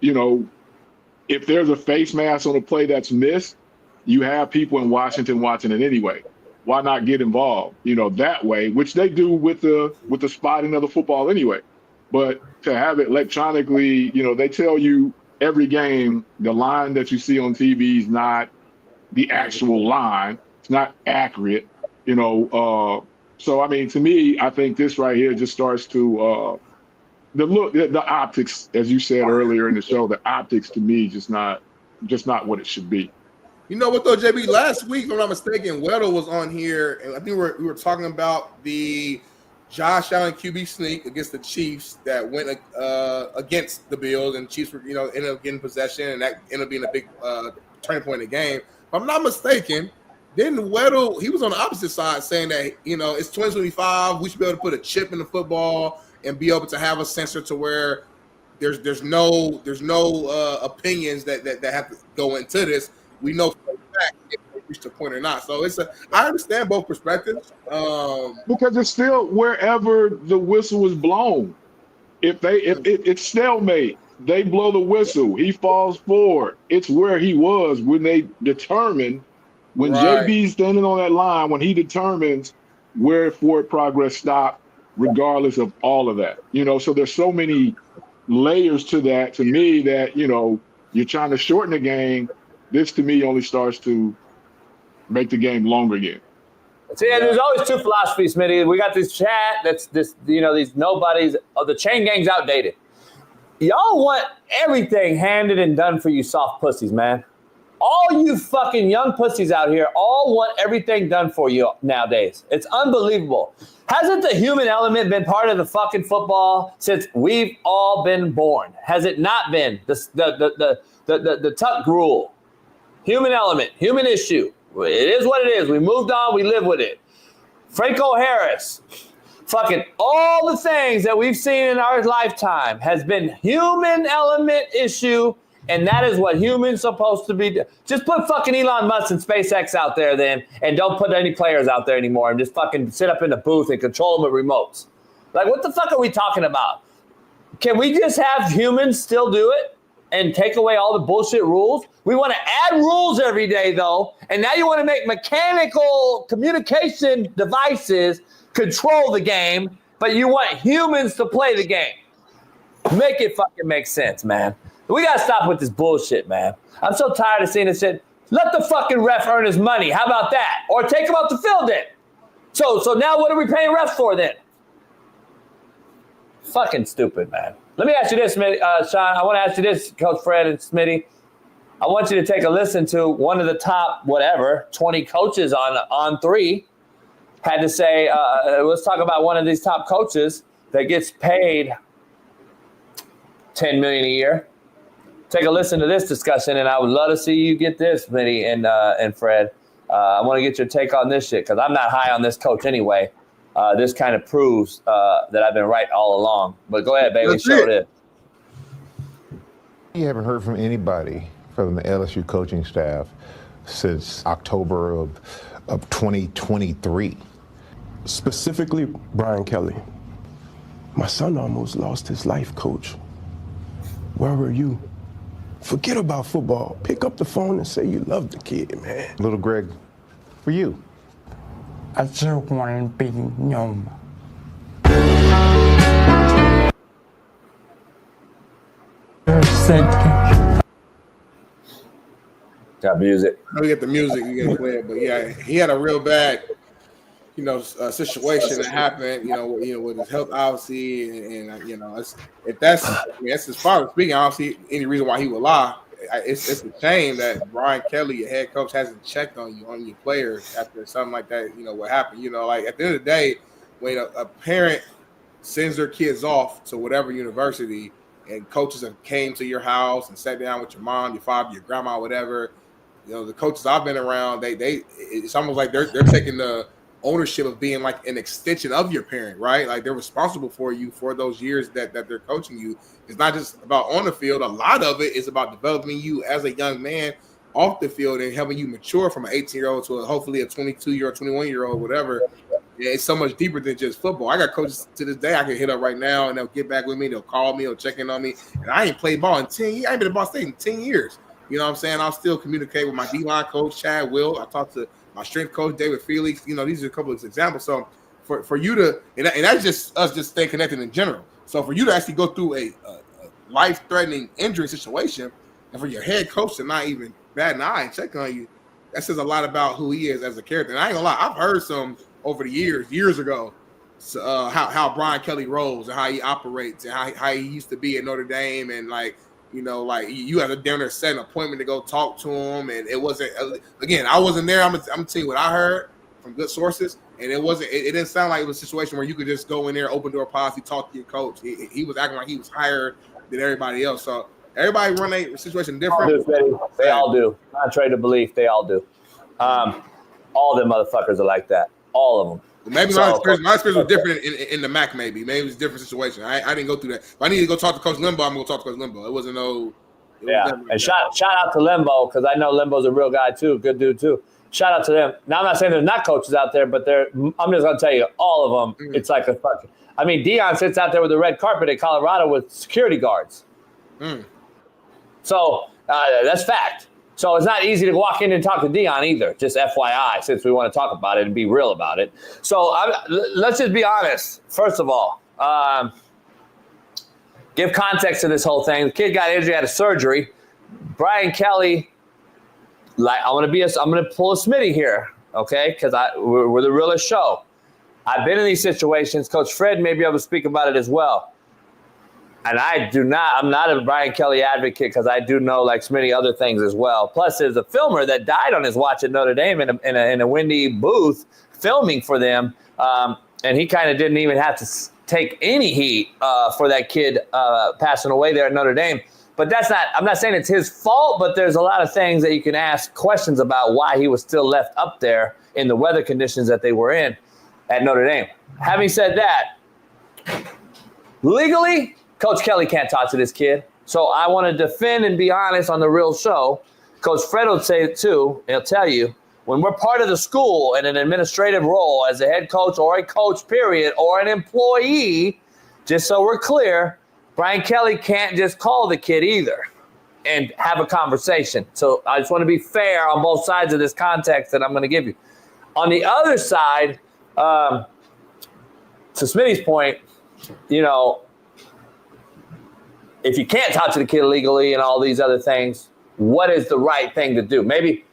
if there's a face mask on a play that's missed, you have people in Washington watching it anyway. Why not get involved, that way, which they do with the spotting of the football anyway. But to have it electronically, they tell you every game, the line that you see on TV is not the actual line. It's not accurate, So, I mean, to me, I think this right here just starts to the optics, as you said earlier in the show, the optics to me just not what it should be. You know what though, JB? Last week, if I'm not mistaken, Weddle was on here, and I think we were talking about the Josh Allen QB sneak against the Chiefs that went against the Bills, and Chiefs were, ended up getting possession, and that ended up being a big turning point in the game. If I'm not mistaken, then Weddle, he was on the opposite side saying that, it's 2025, we should be able to put a chip in the football and be able to have a sensor to where there's no opinions that have to go into this. We know for a fact if they reach the point or not. So I understand both perspectives. Because it's still wherever the whistle is blown. If it's stalemate, they blow the whistle. He falls forward. It's where he was when they determined When Right. JB's standing on that line, when he determines where forward progress stopped, regardless of all of that, so there's so many layers to that, to me, that, you're trying to shorten the game. This, to me, only starts to make the game longer again. See, and there's always two philosophies, Smitty. We got this chat these nobodies. Oh, the chain gang's outdated. Y'all want everything handed and done for you soft pussies, man. All you fucking young pussies out here all want everything done for you nowadays. It's unbelievable. Hasn't the human element been part of the fucking football since we've all been born? Has it not been? The tuck rule. Human element, human issue. It is what it is. We moved on. We live with it. Franco Harris. Fucking all the things that we've seen in our lifetime has been human element issue, and that is what humans supposed to be. Just put fucking Elon Musk and SpaceX out there then, and don't put any players out there anymore, and just fucking sit up in the booth and control them with remotes. Like, what the fuck are we talking about? Can we just have humans still do it and take away all the bullshit rules? We want to add rules every day, though, and now you want to make mechanical communication devices control the game, but you want humans to play the game. Make it fucking make sense, man. We got to stop with this bullshit, man. I'm so tired of seeing this shit. Let the fucking ref earn his money. How about that? Or take him off the field then. So now what are we paying refs for then? Fucking stupid, man. Let me ask you this, Shaun. I want to ask you this, Coach Fred and Smitty. I want you to take a listen to one of the top, 20 coaches on 3 had to say, let's talk about one of these top coaches that gets paid $10 million a year. Take a listen to this discussion, and I would love to see you get this, Smitty and Fred. I want to get your take on this shit because I'm not high on this coach anyway. This kind of proves that I've been right all along. But go ahead, baby. Show this. You haven't heard from anybody from the LSU coaching staff since October of 2023. Specifically, Brian Kelly. My son almost lost his life, Coach. Where were you? Forget about football. Pick up the phone and say you love the kid, man. Little Greg, for you. I just want to be known. Got music. We get the music, you get clear, but yeah, he had a real bad, situation that happened, with his health, obviously, and that's his father speaking. I don't see any reason why he would lie. It's a shame that Brian Kelly, your head coach, hasn't checked on your players after something like that. What happened? Like at the end of the day, when a parent sends their kids off to whatever university, and coaches have came to your house and sat down with your mom, your father, your grandma, whatever. The coaches I've been around, it's almost like they're taking the ownership of being like an extension of your parent, right? Like they're responsible for you for those years that they're coaching you. It's not just about on the field. A lot of it is about developing you as a young man off the field and helping you mature from an 18-year-old to hopefully a 22-year-old, 21-year-old, whatever. Yeah, it's so much deeper than just football. I got coaches to this day I can hit up right now and they'll get back with me. They'll call me, they'll check in on me. And I ain't played ball in 10 years. I ain't been at Ball State in 10 years. You know what I'm saying? I'll still communicate with my D-line coach, Chad Will. I talk to my strength coach, David Felix. These are a couple of examples. So for you to, and that's just us just staying connected in general. So for you to actually go through a life-threatening injury situation and for your head coach to not even bat an eye and check on you, that says a lot about who he is as a character. And I ain't gonna lie, I've heard some over the years ago, how Brian Kelly rolls and how he operates and how he used to be at Notre Dame and you had to down there set an appointment to go talk to him, and it wasn't. Again, I wasn't there. I'm gonna tell you what I heard from good sources, and it wasn't. It didn't sound like it was a situation where you could just go in there, open door policy, talk to your coach. He was acting like he was higher than everybody else. So everybody run a situation different. They all do. Contrary to belief, they all do. All them motherfuckers are like that. All of them. Maybe my experience was different in the MAC. Maybe it was a different situation. I didn't go through that. If I need to go talk to Coach Limbo, I'm gonna go talk to Coach Limbo. It wasn't no. And shout out to Limbo because I know Limbo's a real guy too, good dude too. Shout out to them. Now I'm not saying there's not coaches out there, but I'm just gonna tell you, all of them. It's like a fucking. I mean, Dion sits out there with the red carpet at Colorado with security guards. So that's fact. So it's not easy to walk in and talk to Dion either, just FYI, since we want to talk about it and be real about it. So let's just be honest. First of all, give context to this whole thing. The kid got injured, had a surgery. Brian Kelly, I'm gonna pull a Smitty here, okay? Because we're the realest show. I've been in these situations. Coach Fred may be able to speak about it as well. And I'm not a Brian Kelly advocate because I do know, like Smitty, other things as well. Plus, there's a filmer that died on his watch at Notre Dame in a windy booth filming for them. And he kind of didn't even have to take any heat for that kid passing away there at Notre Dame. But I'm not saying it's his fault, but there's a lot of things that you can ask questions about why he was still left up there in the weather conditions that they were in at Notre Dame. Having said that, legally, Coach Kelly can't talk to this kid. So I want to defend and be honest on the real show. Coach Fred will say it too. He'll tell you, when we're part of the school in an administrative role as a head coach or a coach, period, or an employee, just so we're clear, Brian Kelly can't just call the kid either and have a conversation. So I just want to be fair on both sides of this context that I'm going to give you. On the other side, to Smitty's point, if you can't talk to the kid legally and all these other things, what is the right thing to do? Maybe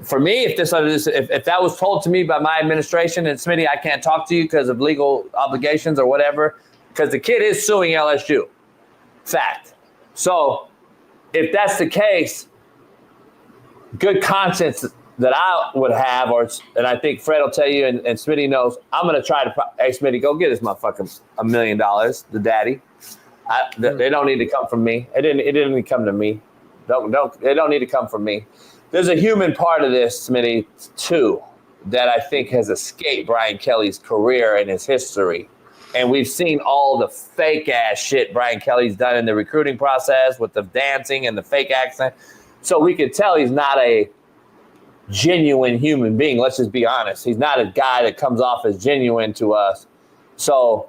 for me, if that was told to me by my administration and Smitty, I can't talk to you because of legal obligations or whatever, because the kid is suing LSU. Fact. So if that's the case, good conscience that I would have, and I think Fred will tell you and Smitty knows, I'm going to try to, hey, Smitty, go get this motherfucker $1 million, the daddy. They don't need to come from me. It didn't even come to me. They don't need to come from me. There's a human part of this, Smitty, too, that I think has escaped Brian Kelly's career and his history. And we've seen all the fake ass shit Brian Kelly's done in the recruiting process with the dancing and the fake accent. So we could tell he's not a genuine human being. Let's just be honest. He's not a guy that comes off as genuine to us. So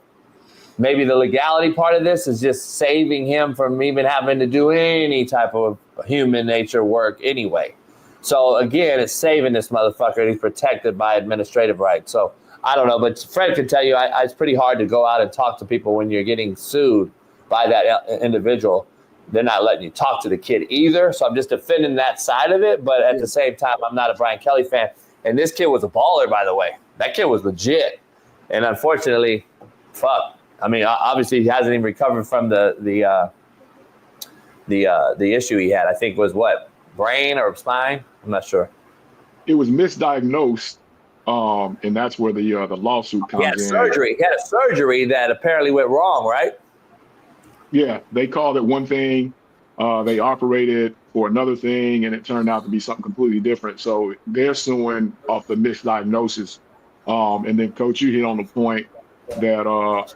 maybe the legality part of this is just saving him from even having to do any type of human nature work anyway. So again, it's saving this motherfucker, and he's protected by administrative rights. So I don't know, but Fred can tell you it's pretty hard to go out and talk to people when you're getting sued by that individual. They're not letting you talk to the kid either. So I'm just defending that side of it. But at the same time, I'm not a Brian Kelly fan. And this kid was a baller, by the way. That kid was legit. And unfortunately, fuck. I mean, obviously he hasn't even recovered from the issue he had. I think was what, brain or spine? I'm not sure. It was misdiagnosed, and that's where the lawsuit comes in. He had a surgery that apparently went wrong, right? Yeah, they called it one thing. They operated for another thing, and it turned out to be something completely different. So they're suing off the misdiagnosis. And then, Coach, you hit on the point that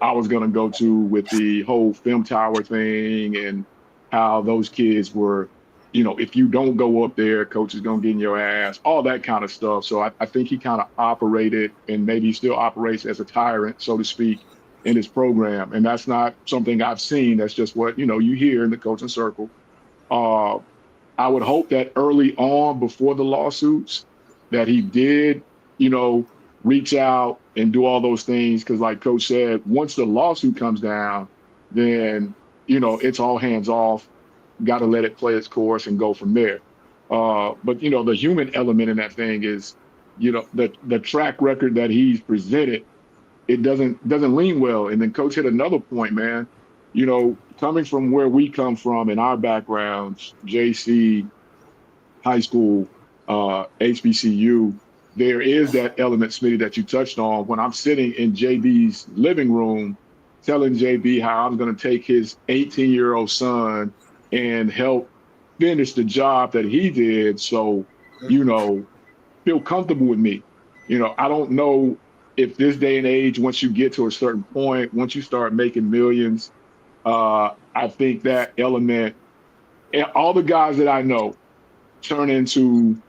I was going to go to with the whole film tower thing and how those kids were, if you don't go up there, coach is going to get in your ass, all that kind of stuff. So I think he kind of operated, and maybe he still operates as a tyrant, so to speak, in his program. And that's not something I've seen. That's just what, you hear in the coaching circle. I would hope that early on, before the lawsuits, that he did, reach out and do all those things. Because like Coach said, once the lawsuit comes down, then, it's all hands off. Got to let it play its course and go from there. But, the human element in that thing is, the track record that he's presented, it doesn't lean well. And then Coach hit another point, man. Coming from where we come from in our backgrounds, JC, high school, HBCU, there is that element, Smitty, that you touched on. When I'm sitting in JB's living room telling JB how I'm going to take his 18-year-old son and help finish the job that he did. So, feel comfortable with me. I don't know if this day and age, once you get to a certain point, once you start making millions, I think that element, and all the guys that I know turn into,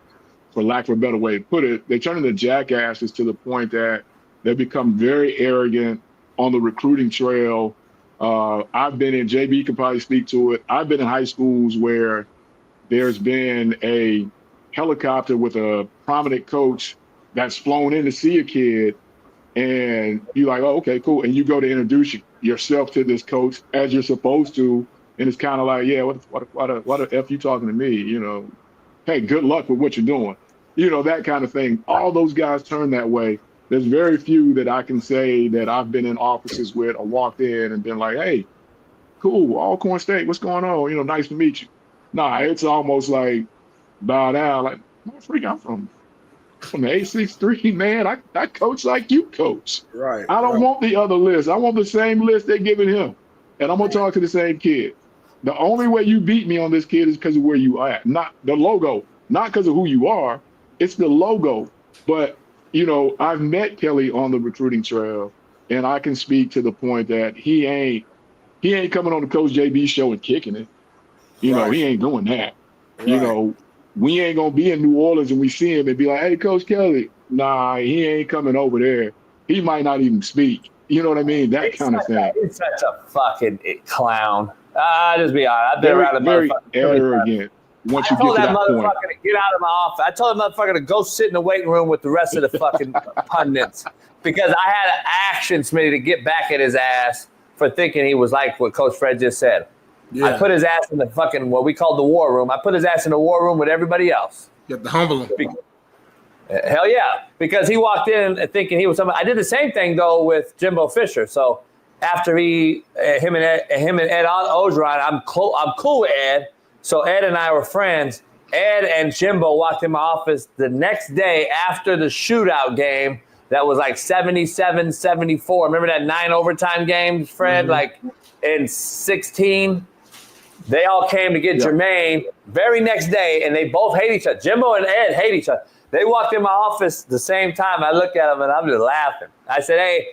for lack of a better way to put it, they turn into jackasses to the point that they become very arrogant on the recruiting trail. I've been in, JB can probably speak to it, I've been in high schools where there's been a helicopter with a prominent coach that's flown in to see a kid, and you're like, oh, okay, cool. And you go to introduce yourself to this coach as you're supposed to, and it's kind of like, yeah, what the F you talking to me? You know, hey, good luck with what you're doing. You know, that kind of thing. All those guys turn that way. There's very few that I can say that I've been in offices with or walked in and been like, hey, cool, Alcorn State, what's going on? You know, nice to meet you. Nah, it's almost like bow down, like, freak, I'm from the 863, man. I coach like you coach. Right. I don't want the other list. I want the same list they're giving him. And I'm going to talk to the same kid. The only way you beat me on this kid is because of where you are at, not the logo, not because of who you are. It's the logo. But, you know, I've met Kelly on the recruiting trail, and I can speak to the point that he ain't coming on the Coach JB show and kicking it. You know, he ain't doing that. Right. You know, we ain't going to be in New Orleans and we see him and be like, hey, Coach Kelly. Nah, he ain't coming over there. He might not even speak. You know what I mean? That kind of thing. He's such a fucking clown. Just be honest. I've been very, around the very motherfucker. arrogant. Once you I told get to that that motherfucker point. to get out of my office. I told that motherfucker to go sit in the waiting room with the rest of the fucking pundits because I had an action, Smitty, to get back at his ass for thinking he was like what Coach Fred just said. Yeah. I put his ass in the fucking, what we called the war room. I put his ass in the war room with everybody else. You have to humble him. Hell yeah. Because he walked in thinking he was somebody. I did the same thing, though, with Jimbo Fisher. So after him and Ed Ogeron, I'm cool with Ed. So Ed and I were friends. Ed and Jimbo walked in my office the next day after the shootout game that was like 77-74. Remember that 9 overtime game, Fred? Mm-hmm. Like in 16? They all came to get Jermaine very next day, and they both hate each other. Jimbo and Ed hate each other. They walked in my office the same time. I look at them, and I'm just laughing. I said, hey,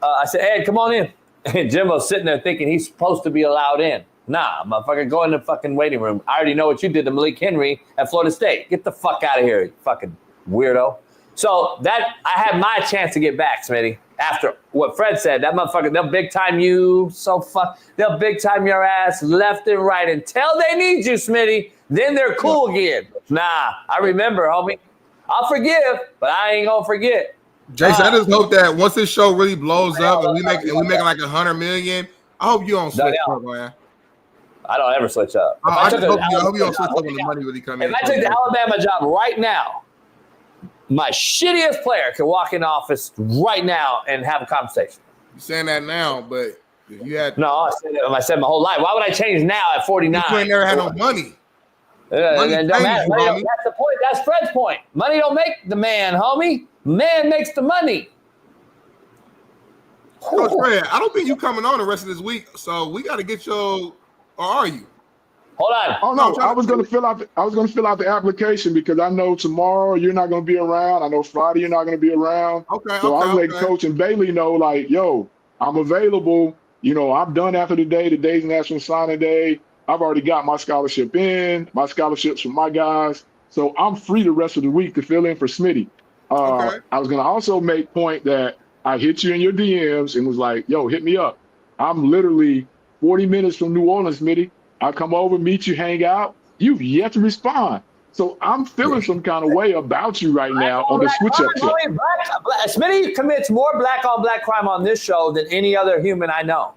Ed, come on in. And Jimbo's sitting there thinking he's supposed to be allowed in. Nah, motherfucker, go in the fucking waiting room. I already know what you did to Malik Henry at Florida State. Get the fuck out of here, you fucking weirdo. So that I had my chance to get back, Smitty. After what Fred said, that motherfucker, they'll big time you they'll big time your ass left and right until they need you, Smitty. Then they're cool again. Nah, I remember, homie. I'll forgive, but I ain't gonna forget. Jason, I just hope that once this show really blows up and we make like 100 million, I hope you don't switch up, man. I don't ever switch up. I hope you don't switch up when the money really comes in. If I took the Alabama job right now, my shittiest player can walk in the office right now and have a conversation. You're saying that now, but if you had... No, I said my whole life. Why would I change now at 49? You ain't never had no money. That's the point. That's Fred's point. Money don't make the man, homie. Man makes the money. Coach Fred, I don't think you coming on the rest of this week, so we got to get your... Or are you? Hold on. Oh no, I was going to fill out the application because I know tomorrow you're not going to be around. I know Friday you're not going to be around. So I was letting Coach and Bailey know, like, yo, I'm available. You know, I'm done after the day. Today's National Signing Day. I've already got my scholarship in, my scholarships for my guys. So I'm free the rest of the week to fill in for Smitty. I was going to also make point that I hit you in your DMs and was like, yo, hit me up. I'm literally 40 minutes from New Orleans, Smitty. I come over, meet you, hang out. You've yet to respond. So I'm feeling some kind of way about you right now on the switch-up tip. Smitty commits more black-on-black crime on this show than any other human I know.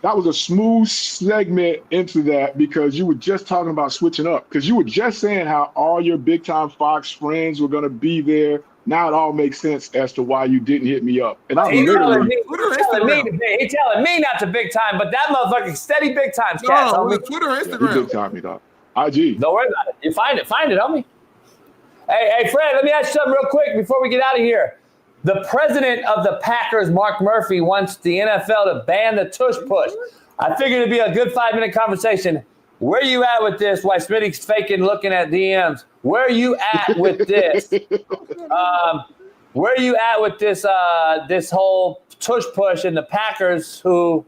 That was a smooth segment into that because you were just talking about switching up. Because you were just saying how all your big-time Fox friends were going to be there. Now it all makes sense as to why you didn't hit me up. And I'm literally he's telling me not to big time, but that motherfucker steady big time. No, with Twitter or Instagram. Big time, dog. IG. Don't worry about it. You find it, homie. Hey, Fred, let me ask you something real quick before we get out of here. The president of the Packers, Mark Murphy, wants the NFL to ban the tush push. I figured it'd be a good 5-minute conversation. Where are you at with this? Why Smitty's faking looking at DMs? Where are you at with this? Where are you at with this this whole tush push and the Packers, who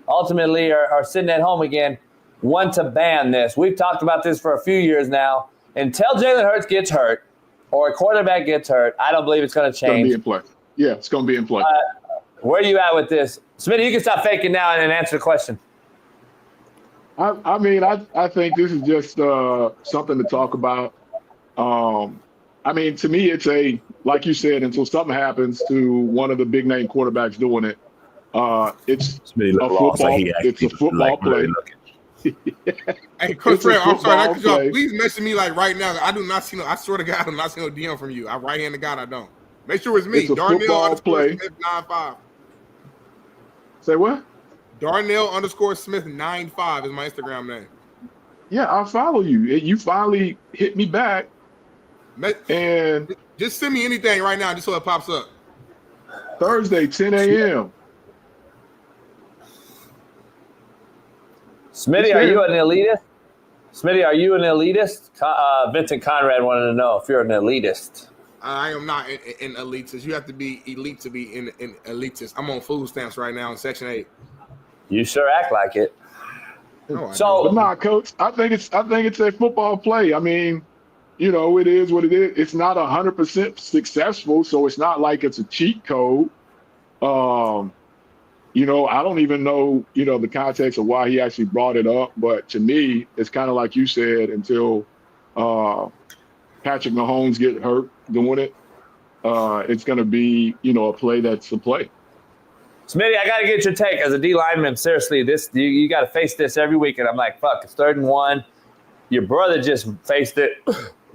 ultimately are sitting at home again, want to ban this? We've talked about this for a few years now. Until Jalen Hurts gets hurt or a quarterback gets hurt, I don't believe it's going to change. It's going to be in play. Yeah, it's going to be in play. Where are you at with this? Smitty, you can stop faking now and answer the question. I mean, I think this is just something to talk about. I mean, to me, it's like you said, until something happens to one of the big name quarterbacks doing it, it's a football play. Hey, Coach It's a Trent, I'm sorry. football play. Please message me like right now. I do not see I swear to God, I do not see no DM from you. I right-handed God, I don't. Make sure it's me. It's a Darnell football play. Smith 95. Say what? Darnell Smith 95 is my Instagram name. Yeah, I'll follow you. You finally hit me back. And just send me anything right now, just so it pops up. Thursday, 10 a.m. Smitty, are you an elitist? Smitty, are you an elitist? Vincent Conrad wanted to know if you're an elitist. I am not an elitist. You have to be elite to be in elitist. I'm on food stamps right now in Section 8. You sure act like it. But nah, Coach, I think it's a football play. I mean, it is what it is. It's not 100% successful, so it's not like it's a cheat code. I don't even know, the context of why he actually brought it up. But to me, it's kind of like you said, until Patrick Mahomes get hurt doing it, it's going to be, a play that's a play. Smitty, I got to get your take as a D lineman. Seriously, you got to face this every week. And I'm like, fuck, it's 3rd and 1. Your brother just faced it,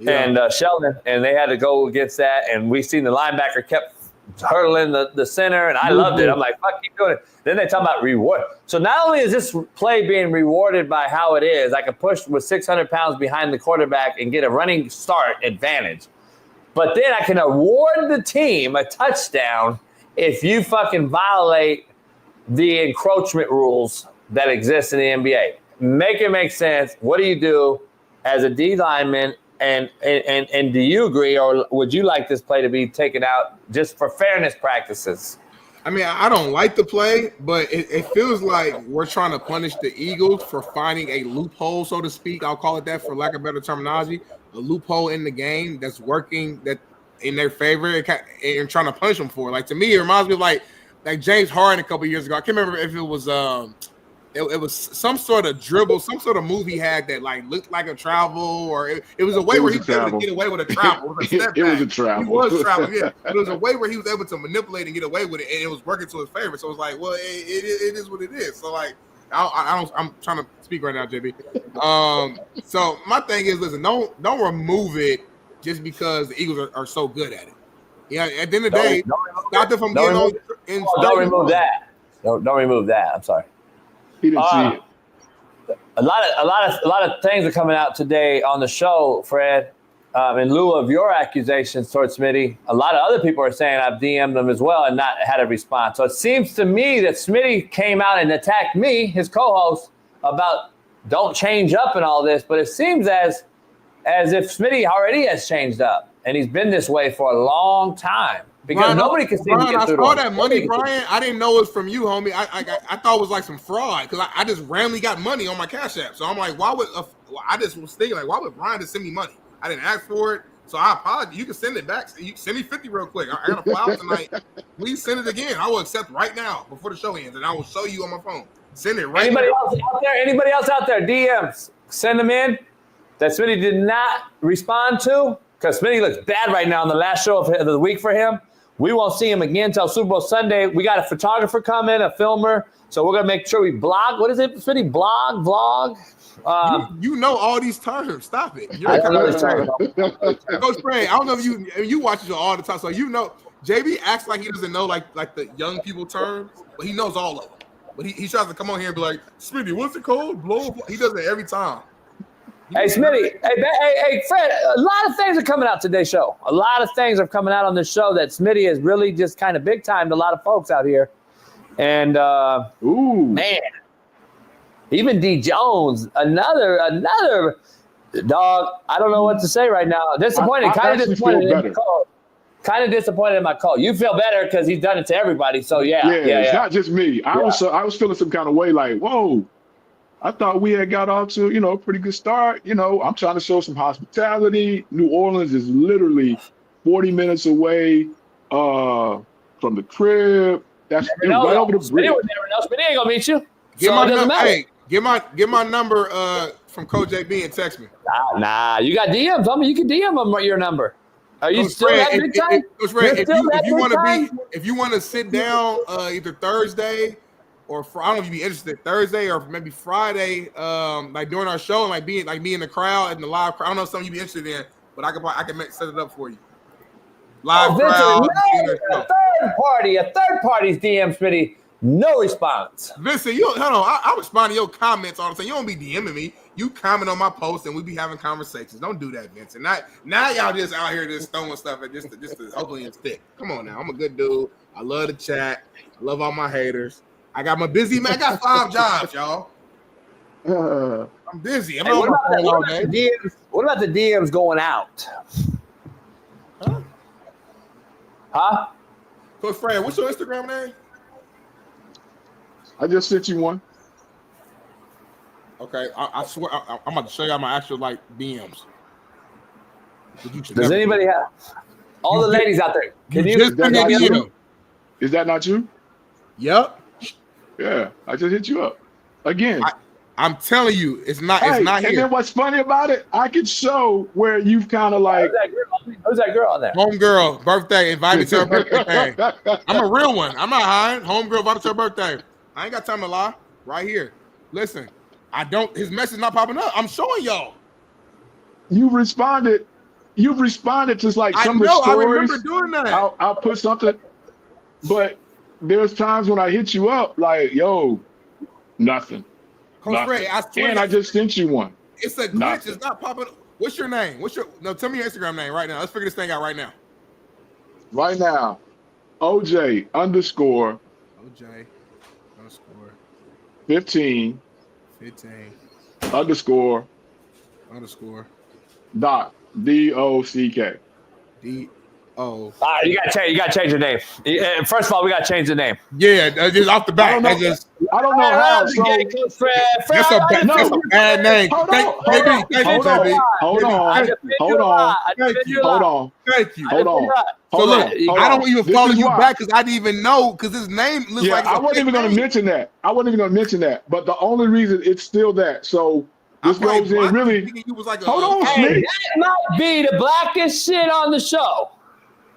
and Sheldon, and they had to go against that. And we seen the linebacker kept hurdling the center, and I loved it. I'm like, fuck, keep doing it. Then they talk about reward. So not only is this play being rewarded by how it is, I can push with 600 pounds behind the quarterback and get a running start advantage. But then I can award the team a touchdown if you fucking violate the encroachment rules that exist in the NBA. Make it make sense. What do you do as a D lineman? And do you agree, or would you like this play to be taken out just for fairness practices? I mean, I don't like the play, but it feels like we're trying to punish the Eagles for finding a loophole, so to speak. I'll call it that for lack of better terminology. A loophole in the game that's working that in their favor and trying to punish them for it. Like, to me, it reminds me of like James Harden a couple years ago. I can't remember if it was it was some sort of dribble, some sort of move he had that like looked like a travel, or it was a way where he was able to get away with a travel. It was a travel. He was traveling, yeah. It was a way where he was able to manipulate and get away with it, and it was working to his favor. So it was like, well, it is what it is. So like, I'm trying to speak right now, JB. So my thing is, listen, don't remove it just because the Eagles are so good at it. Yeah, at the end of the day, stop them from getting on. Don't remove that. Don't remove that. I'm sorry. He didn't see it. A lot of things are coming out today on the show, Fred. In lieu of your accusations towards Smitty, a lot of other people are saying I've DM'd them as well and not had a response. So it seems to me that Smitty came out and attacked me, his co-host, about don't change up and all this. But it seems as if Smitty already has changed up, and he's been this way for a long time. Because Brian, nobody can see Brian, I saw that money, Brian. I didn't know it was from you, homie. I thought it was like some fraud because I just randomly got money on my Cash App. So I'm like, why would I just was thinking like, why would Brian just send me money? I didn't ask for it, so I apologize. You can send it back. You can send me 50 real quick. I got to fly out tonight. Please send it again. I will accept right now before the show ends, and I will show you on my phone. Send it right now. Anybody else out there? DMs. Send them in. That Smitty did not respond to, because Smitty looks bad right now on the last show of the week for him. We won't see him again until Super Bowl Sunday. We got a photographer coming, a filmer. So we're going to make sure we blog. What is it, Smitty? Blog? Vlog? You know all these terms. Stop it. I don't know these terms. Coach Trent, I don't know if you watch it all the time. So you know, JB acts like he doesn't know like the young people terms, but he knows all of them. But he tries to come on here and be like, Smitty, what's it called? Blow. He does it every time. Hey, Smitty. Hey, Fred, a lot of things are coming out today's show. A lot of things are coming out on this show that Smitty has really just kind of big-timed a lot of folks out here. And, man, even D. Jones, another dog, I don't know what to say right now. Disappointed, kind of disappointed in my call. Kind of disappointed in my call. You feel better because he's done it to everybody, so yeah. It's not just me. I was feeling some kind of way like, whoa. I thought we had got off to, a pretty good start. I'm trying to show some hospitality. New Orleans is literally 40 minutes away from the crib. That's right over the bridge. Smitty ain't gonna meet you. Get my number. Hey, Get my number from Coach JB and text me. Nah, you got DMs. I mean, you can DM them your number. Are you still that big time? Coach Fred, if you want to sit down either Thursday or I don't know if you'd be interested Thursday or maybe Friday, like during our show and like being like me in the crowd in the live crowd. I don't know if something you'd be interested in, but I can set it up for you. Live crowd. A third party's DM, Smitty. No response. Listen, hold on. I respond to your comments all the time. You don't be DMing me. You comment on my post and we be having conversations. Don't do that, Vincent. Now y'all just out here just throwing stuff at just to hopefully it's thick. Come on now. I'm a good dude. I love to chat. I love all my haters. I got my busy man. I got 5 jobs, y'all. I'm busy. What about the DMs going out? Huh? Coach Fred, what's your Instagram name? I just sent you one. Okay, I swear I'm about to show y'all my actual like DMs. Does anybody have all the ladies out there? Can you? Is that not you? Is that not you? Yep. Yeah, I just hit you up again. I'm telling you, it's not. Hey, it's not here. And then what's funny about it? I could show where you've kind of like. Who's that girl on there? Homegirl birthday. Invite me to her birthday. I'm a real one. I'm not hiding. Homegirl invited to her birthday. I ain't got time to lie. Right here. Listen, his message not popping up. I'm showing y'all. You've responded to like some of the stories. I remember doing that. I'll put something, but there's times when I hit you up like, yo, nothing. Fred, I swear and I just sent you one. It's a glitch. Nothing. It's not popping. What's your name? Tell me your Instagram name right now. Let's figure this thing out right now. Right now, OJ _ 15 _ dot DOCK. All right, you gotta change your name. First of all, we gotta change the name. Yeah, just off the bat. I don't know how. So, that's a bad name. Hold on. Thank you. Hold on. So look, I don't even follow you back because I didn't even know because his name looks like. I wasn't even going to mention that. But the only reason it's still that. So this goes in really. Hold on, Smitty. That might be the blackest shit on the show.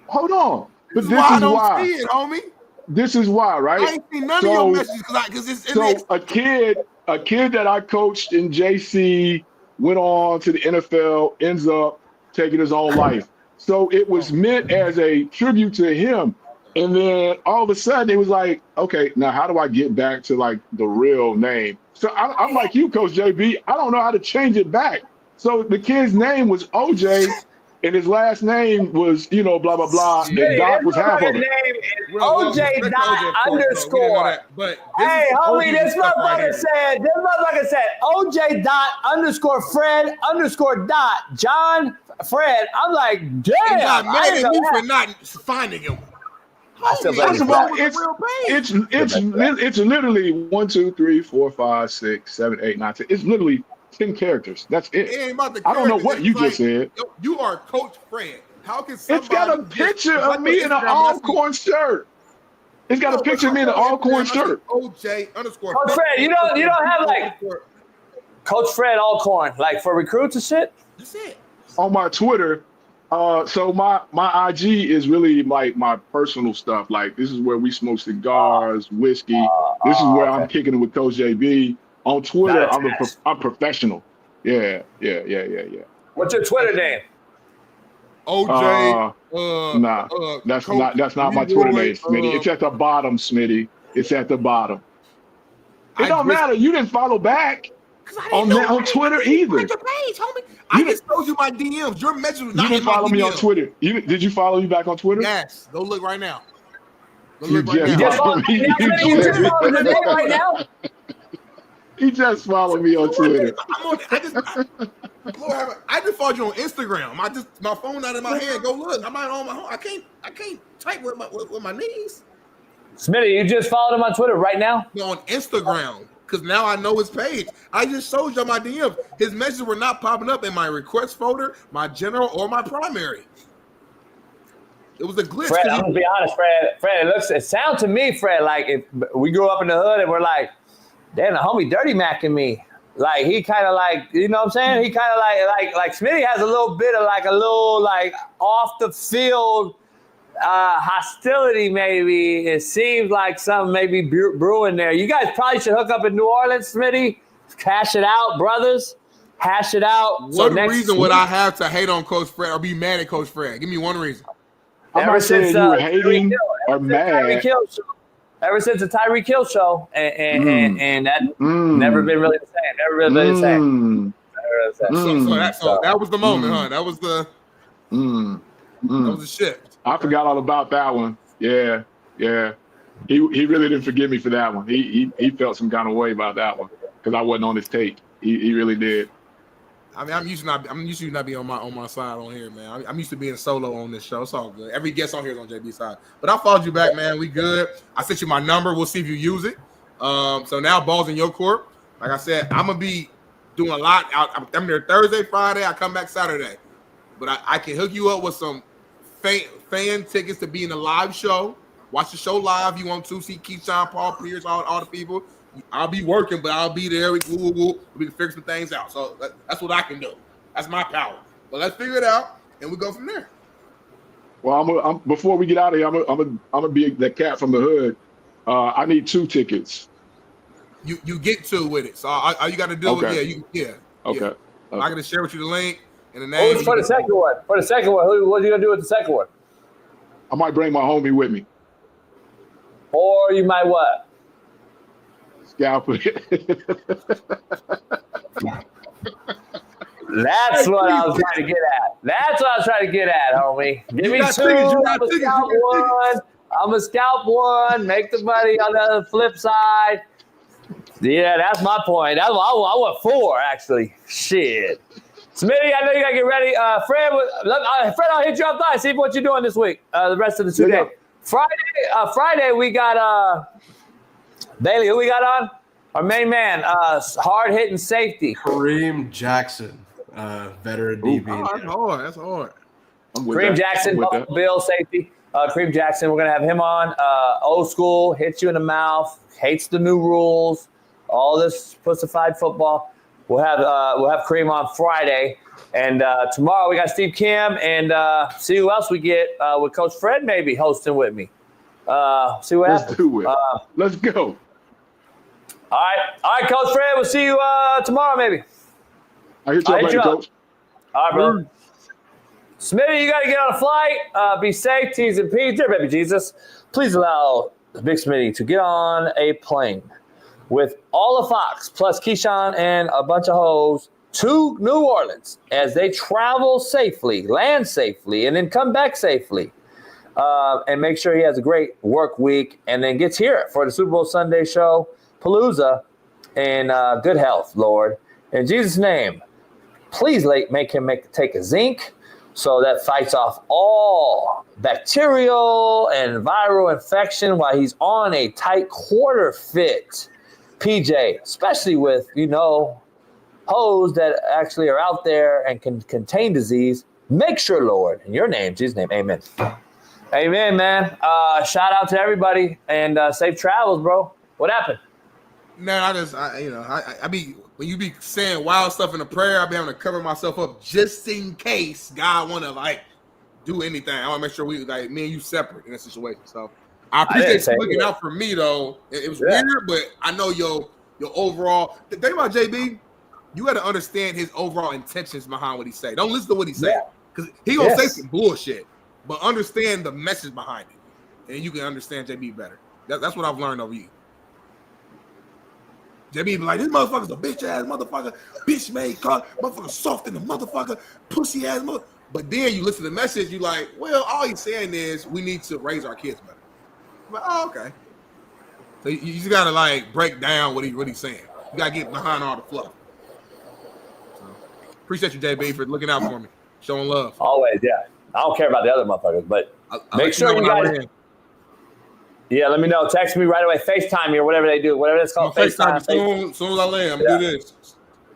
Hold on. But this is I don't why. see it, homie. This is why, right? I ain't seen none of your messages because it's. So a kid that I coached in JC went on to the NFL, ends up taking his own life. So it was meant as a tribute to him. And then all of a sudden it was like, okay, now how do I get back to like the real name? So I'm like you, Coach JB. I don't know how to change it back. So the kid's name was OJ. And his last name was, blah, blah, blah. And Doc was half of it. His name is OJ _. But hey, homie, this motherfucker said OJ _Fred _ John Fred. I'm like, damn. He's not mad at me for not finding him. First of all, it's literally 1, 2, 3, 4, 5, 6, 7, 8, 9, 10. It's literally 10 characters. That's it. It ain't about the I don't know what you just said. You are Coach Fred. How can somebody? It's got a picture of me in an Alcorn shirt. It's got a picture of me in an Alcorn shirt. OJ _ Coach Fred, you don't have like Coach Fred Alcorn like for recruits and shit. That's it. On my Twitter, so my IG is really like my personal stuff. Like this is where we smoke cigars, whiskey. This is where I'm kicking it with Coach JB. On Twitter, I'm professional. Yeah. What's your Twitter name? OJ. That's not my Twitter name, Smitty. It's at the bottom, Smitty. It's at the bottom. It don't matter. You didn't follow back on Twitter either. Your page, homie. I just told you my DMs. Your message was not. You didn't follow me on Twitter. Did you follow me back on Twitter? Yes. Go look right now. You just followed me right now. He just followed me on Twitter. I just followed you on Instagram. My phone out of my hand. Go look. I'm not on my home. I can't type with my knees. Smitty, you just followed him on Twitter right now? No, on Instagram. Because now I know his page. I just showed you my DMs. His messages were not popping up in my request folder, my general, or my primary. It was a glitch. Fred, I'm gonna be honest, Fred. It sounds to me, Fred, like if we grew up in the hood and we're like, Damn, the homie dirty macking me. Like he kind of like, you know what I'm saying? He kind of like Smitty has a little bit of like a little like off the field hostility maybe. It seems like something maybe brewing there. You guys probably should hook up in New Orleans, Smitty. Hash it out, brothers. Hash it out. What reason would I have to hate on Coach Fred or be mad at Coach Fred? Give me one reason. I'm not saying you were hating or mad. Ever since the Tyreek Hill show, and that never been really the same. Never really been the same. So that was the moment, huh? That was the that was the shift. I forgot all about that one. Yeah. He really didn't forgive me for that one. He felt some kind of way about that one because I wasn't on his tape. He really did. I mean, I'm used to not being on my side on here, man. I'm used to being solo on this show. It's all good. Every guest on here is on JB's side. But I followed you back, man. We good. I sent you my number. We'll see if you use it. So now ball's in your court. Like I said, I'm gonna be doing a lot. I'm there Thursday, Friday. I come back Saturday. But I can hook you up with some fan tickets to be in the live show. Watch the show live. You want to see Keyshawn, Paul Pierce, all the people. I'll be working, but I'll be there. We can figure some things out. So that's what I can do. That's my power. But let's figure it out, and we go from there. Well, before we get out of here, I'm gonna be the cat from the hood. I need 2 tickets. You get 2 with it. So all you got to do is Okay. I'm going to share with you the link and the name. For the second one, what are you gonna do with the second one? I might bring my homie with me. Or you might what? Scalp it. That's what I was trying to get at. Homie. Give me 2. I'm gonna scalp one. Make the money on the flip side. Yeah, that's my point. I want 4 actually. Shit. Smitty, I know you gotta get ready. Fred, I'll hit you up live. See what you're doing this week. The rest of the 2 days. Friday we got Bailey. Who we got on? Our main man, hard-hitting safety. Kareem Jackson, veteran DB. That's hard. Kareem Jackson, Bill safety. Kareem Jackson, we're going to have him on. Old school, hits you in the mouth, hates the new rules, all this pussified football. We'll have Kareem on Friday. And tomorrow we got Steve Kim and see who else we get with Coach Fred maybe hosting with me. See what happens. Let's do it. Let's go. All right, Coach Fred. We'll see you tomorrow, maybe. I'll hit you up, Coach. All right, bro. Smitty, you got to get on a flight. Be safe, T's and P's. Dear baby Jesus, please allow Big Smitty to get on a plane with all of Fox, plus Keyshawn and a bunch of hoes to New Orleans as they travel safely, land safely, and then come back safely. And make sure he has a great work week and then gets here for the Super Bowl Sunday show. Palooza, and good health, Lord. In Jesus' name, please make him take a zinc so that fights off all bacterial and viral infection while he's on a tight quarter fit PJ, especially with, hoes that actually are out there and can contain disease. Make sure, Lord, in your name, Jesus' name, amen. Amen, man. Shout out to everybody and safe travels, bro. What happened? Man, I be when you be saying wild stuff in the prayer, I be having to cover myself up just in case God want to do anything. I want to make sure we me and you separate in that situation. So I appreciate you looking out for me though. It was weird, but I know your overall. The thing about JB, you got to understand his overall intentions behind what he say. Don't listen to what he say because he gonna say some bullshit, but understand the message behind it, and you can understand JB better. That's what I've learned over you. JB be like, this motherfucker's a bitch ass motherfucker, bitch made car, motherfucker soft in the motherfucker, pussy ass mother. But then you listen to the message, you like, well, all he's saying is we need to raise our kids better. I'm like, oh, okay. So you just gotta break down what he's saying. You gotta get behind all the fluff. So appreciate you, JB, for looking out for me, showing love. Always, yeah. I don't care about the other motherfuckers, but make sure you guys. Yeah, let me know. Text me right away. FaceTime me or whatever they do. Whatever it's called. FaceTime. As soon as I land, I'm going to do this.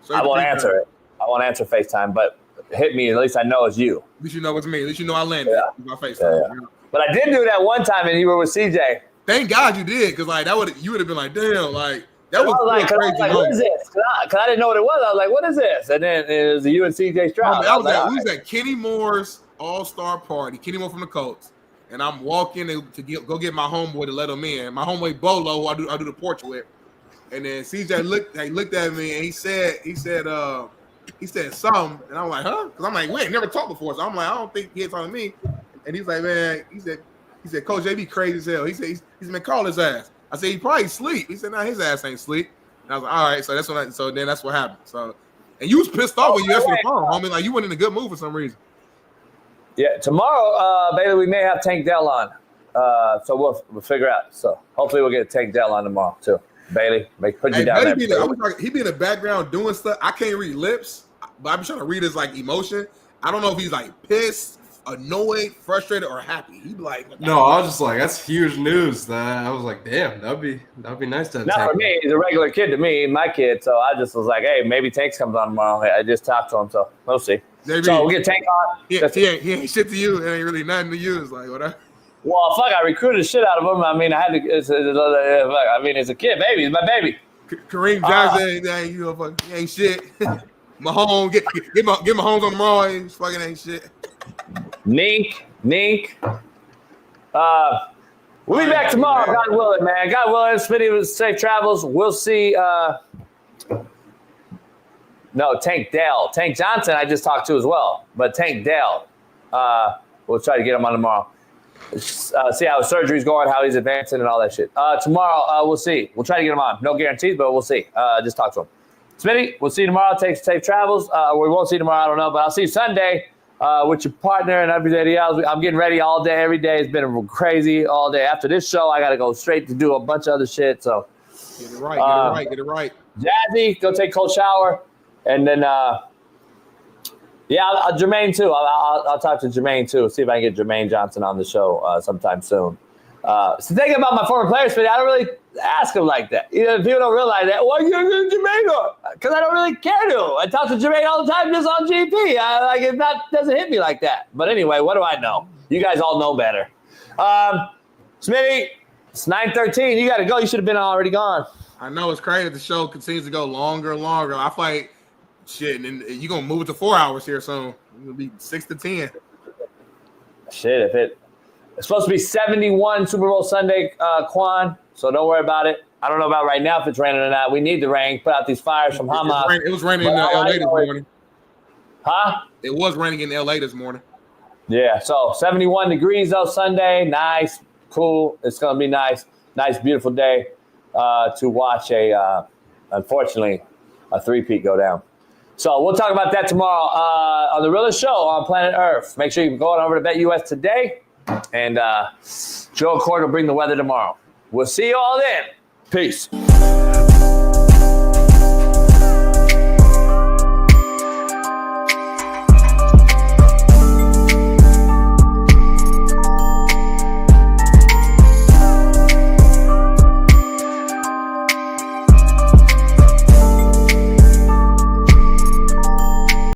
I won't answer it. I won't answer FaceTime, but hit me. At least I know it's you. At least you know it's me. At least you know I landed. My FaceTime. Yeah. But I did do that one time and you were with CJ. Thank God you did, because you would have been like, damn, That was like, crazy. what is this? Because I didn't know what it was. I was like, what is this? And then it was the UNCJ Stroud. We was at Kenny Moore's All-Star Party. Kenny Moore from the Colts. And I'm walking to go get my homeboy to let him in. My homeboy Bolo, who I do the porch with. And then CJ looked at me and he said something. And I'm like, huh? Because I'm like, we ain't never talked before. So I'm like, I don't think he ain't talking to me. And he's like, man, he said, Coach JB crazy as hell. He said, man, call his ass. I said, he probably sleep. He said, nah, his ass ain't sleep. And I was like, all right. So then that's what happened. So, and you was pissed off when you answered the phone, homie. Like you went in a good mood for some reason. Yeah, tomorrow, Bailey, we may have Tank Dell on. So we'll figure out. So hopefully we'll get Tank Dell on tomorrow too. Bailey, put you down there. He be in the background doing stuff. I can't read lips, but I'm trying to read his like emotion. I don't know if he's like pissed, annoyed, frustrated, or happy. He be like, no, I was just like, that's huge news. That I was like, damn, that'd be nice to have. Not for me. He's a regular kid to me, my kid. So I just was like, hey, maybe Tank's comes on tomorrow. I just talked to him, so we'll see. Maybe. So we'll get Tank on. He ain't shit to you. It ain't really nothing to you. It's like whatever. Well, fuck, I recruited the shit out of him. I mean, I had to. It's a kid, baby. It's my baby. Kareem Johnson ain't shit. Mahomes, get Mahomes on tomorrow. He fucking ain't shit. Nink. We'll be back tomorrow, God willing, man. God willing, Smitty with safe travels. We'll see. No, Tank Dell. Tank Johnson I just talked to as well. But Tank Dell, we'll try to get him on tomorrow. See how his surgery's going, how he's advancing, and all that shit. Tomorrow, we'll see. We'll try to get him on. No guarantees, but we'll see. Just talk to him. Smitty, we'll see you tomorrow. Take safe travels. We won't see you tomorrow, I don't know, but I'll see you Sunday with your partner and everybody else. I'm getting ready all day, every day. It's been crazy all day. After this show, I got to go straight to do a bunch of other shit. So get it right. Jazzy, go take a cold shower. And then, Jermaine, too. I'll talk to Jermaine, too. See if I can get Jermaine Johnson on the show sometime soon. So thinking about my former players, but I don't really ask him like that. People don't realize that. Why you get Jermaine on? Because I don't really care to. I talk to Jermaine all the time just on GP. It doesn't hit me like that. But anyway, what do I know? You guys all know better. Smitty, it's 9:13. You got to go. You should have been already gone. I know it's crazy. The show continues to go longer and longer. I feel like shit, and you're going to move it to 4 hours here soon. It'll be 6 to 10. Shit, it's supposed to be 71 Super Bowl Sunday, Quan, so don't worry about it. I don't know about right now if it's raining or not. We need the rain. Put out these fires from Hamas. It was raining in L.A. this morning. Huh? It was raining in L.A. this morning. Yeah, so 71 degrees, though, Sunday. Nice, cool. It's going to be nice. Nice, beautiful day to watch unfortunately, a three-peat go down. So we'll talk about that tomorrow on the Realest Show on Planet ERF. Make sure you go on over to BetUS today, and Joe Cord will bring the weather tomorrow. We'll see you all then. Peace.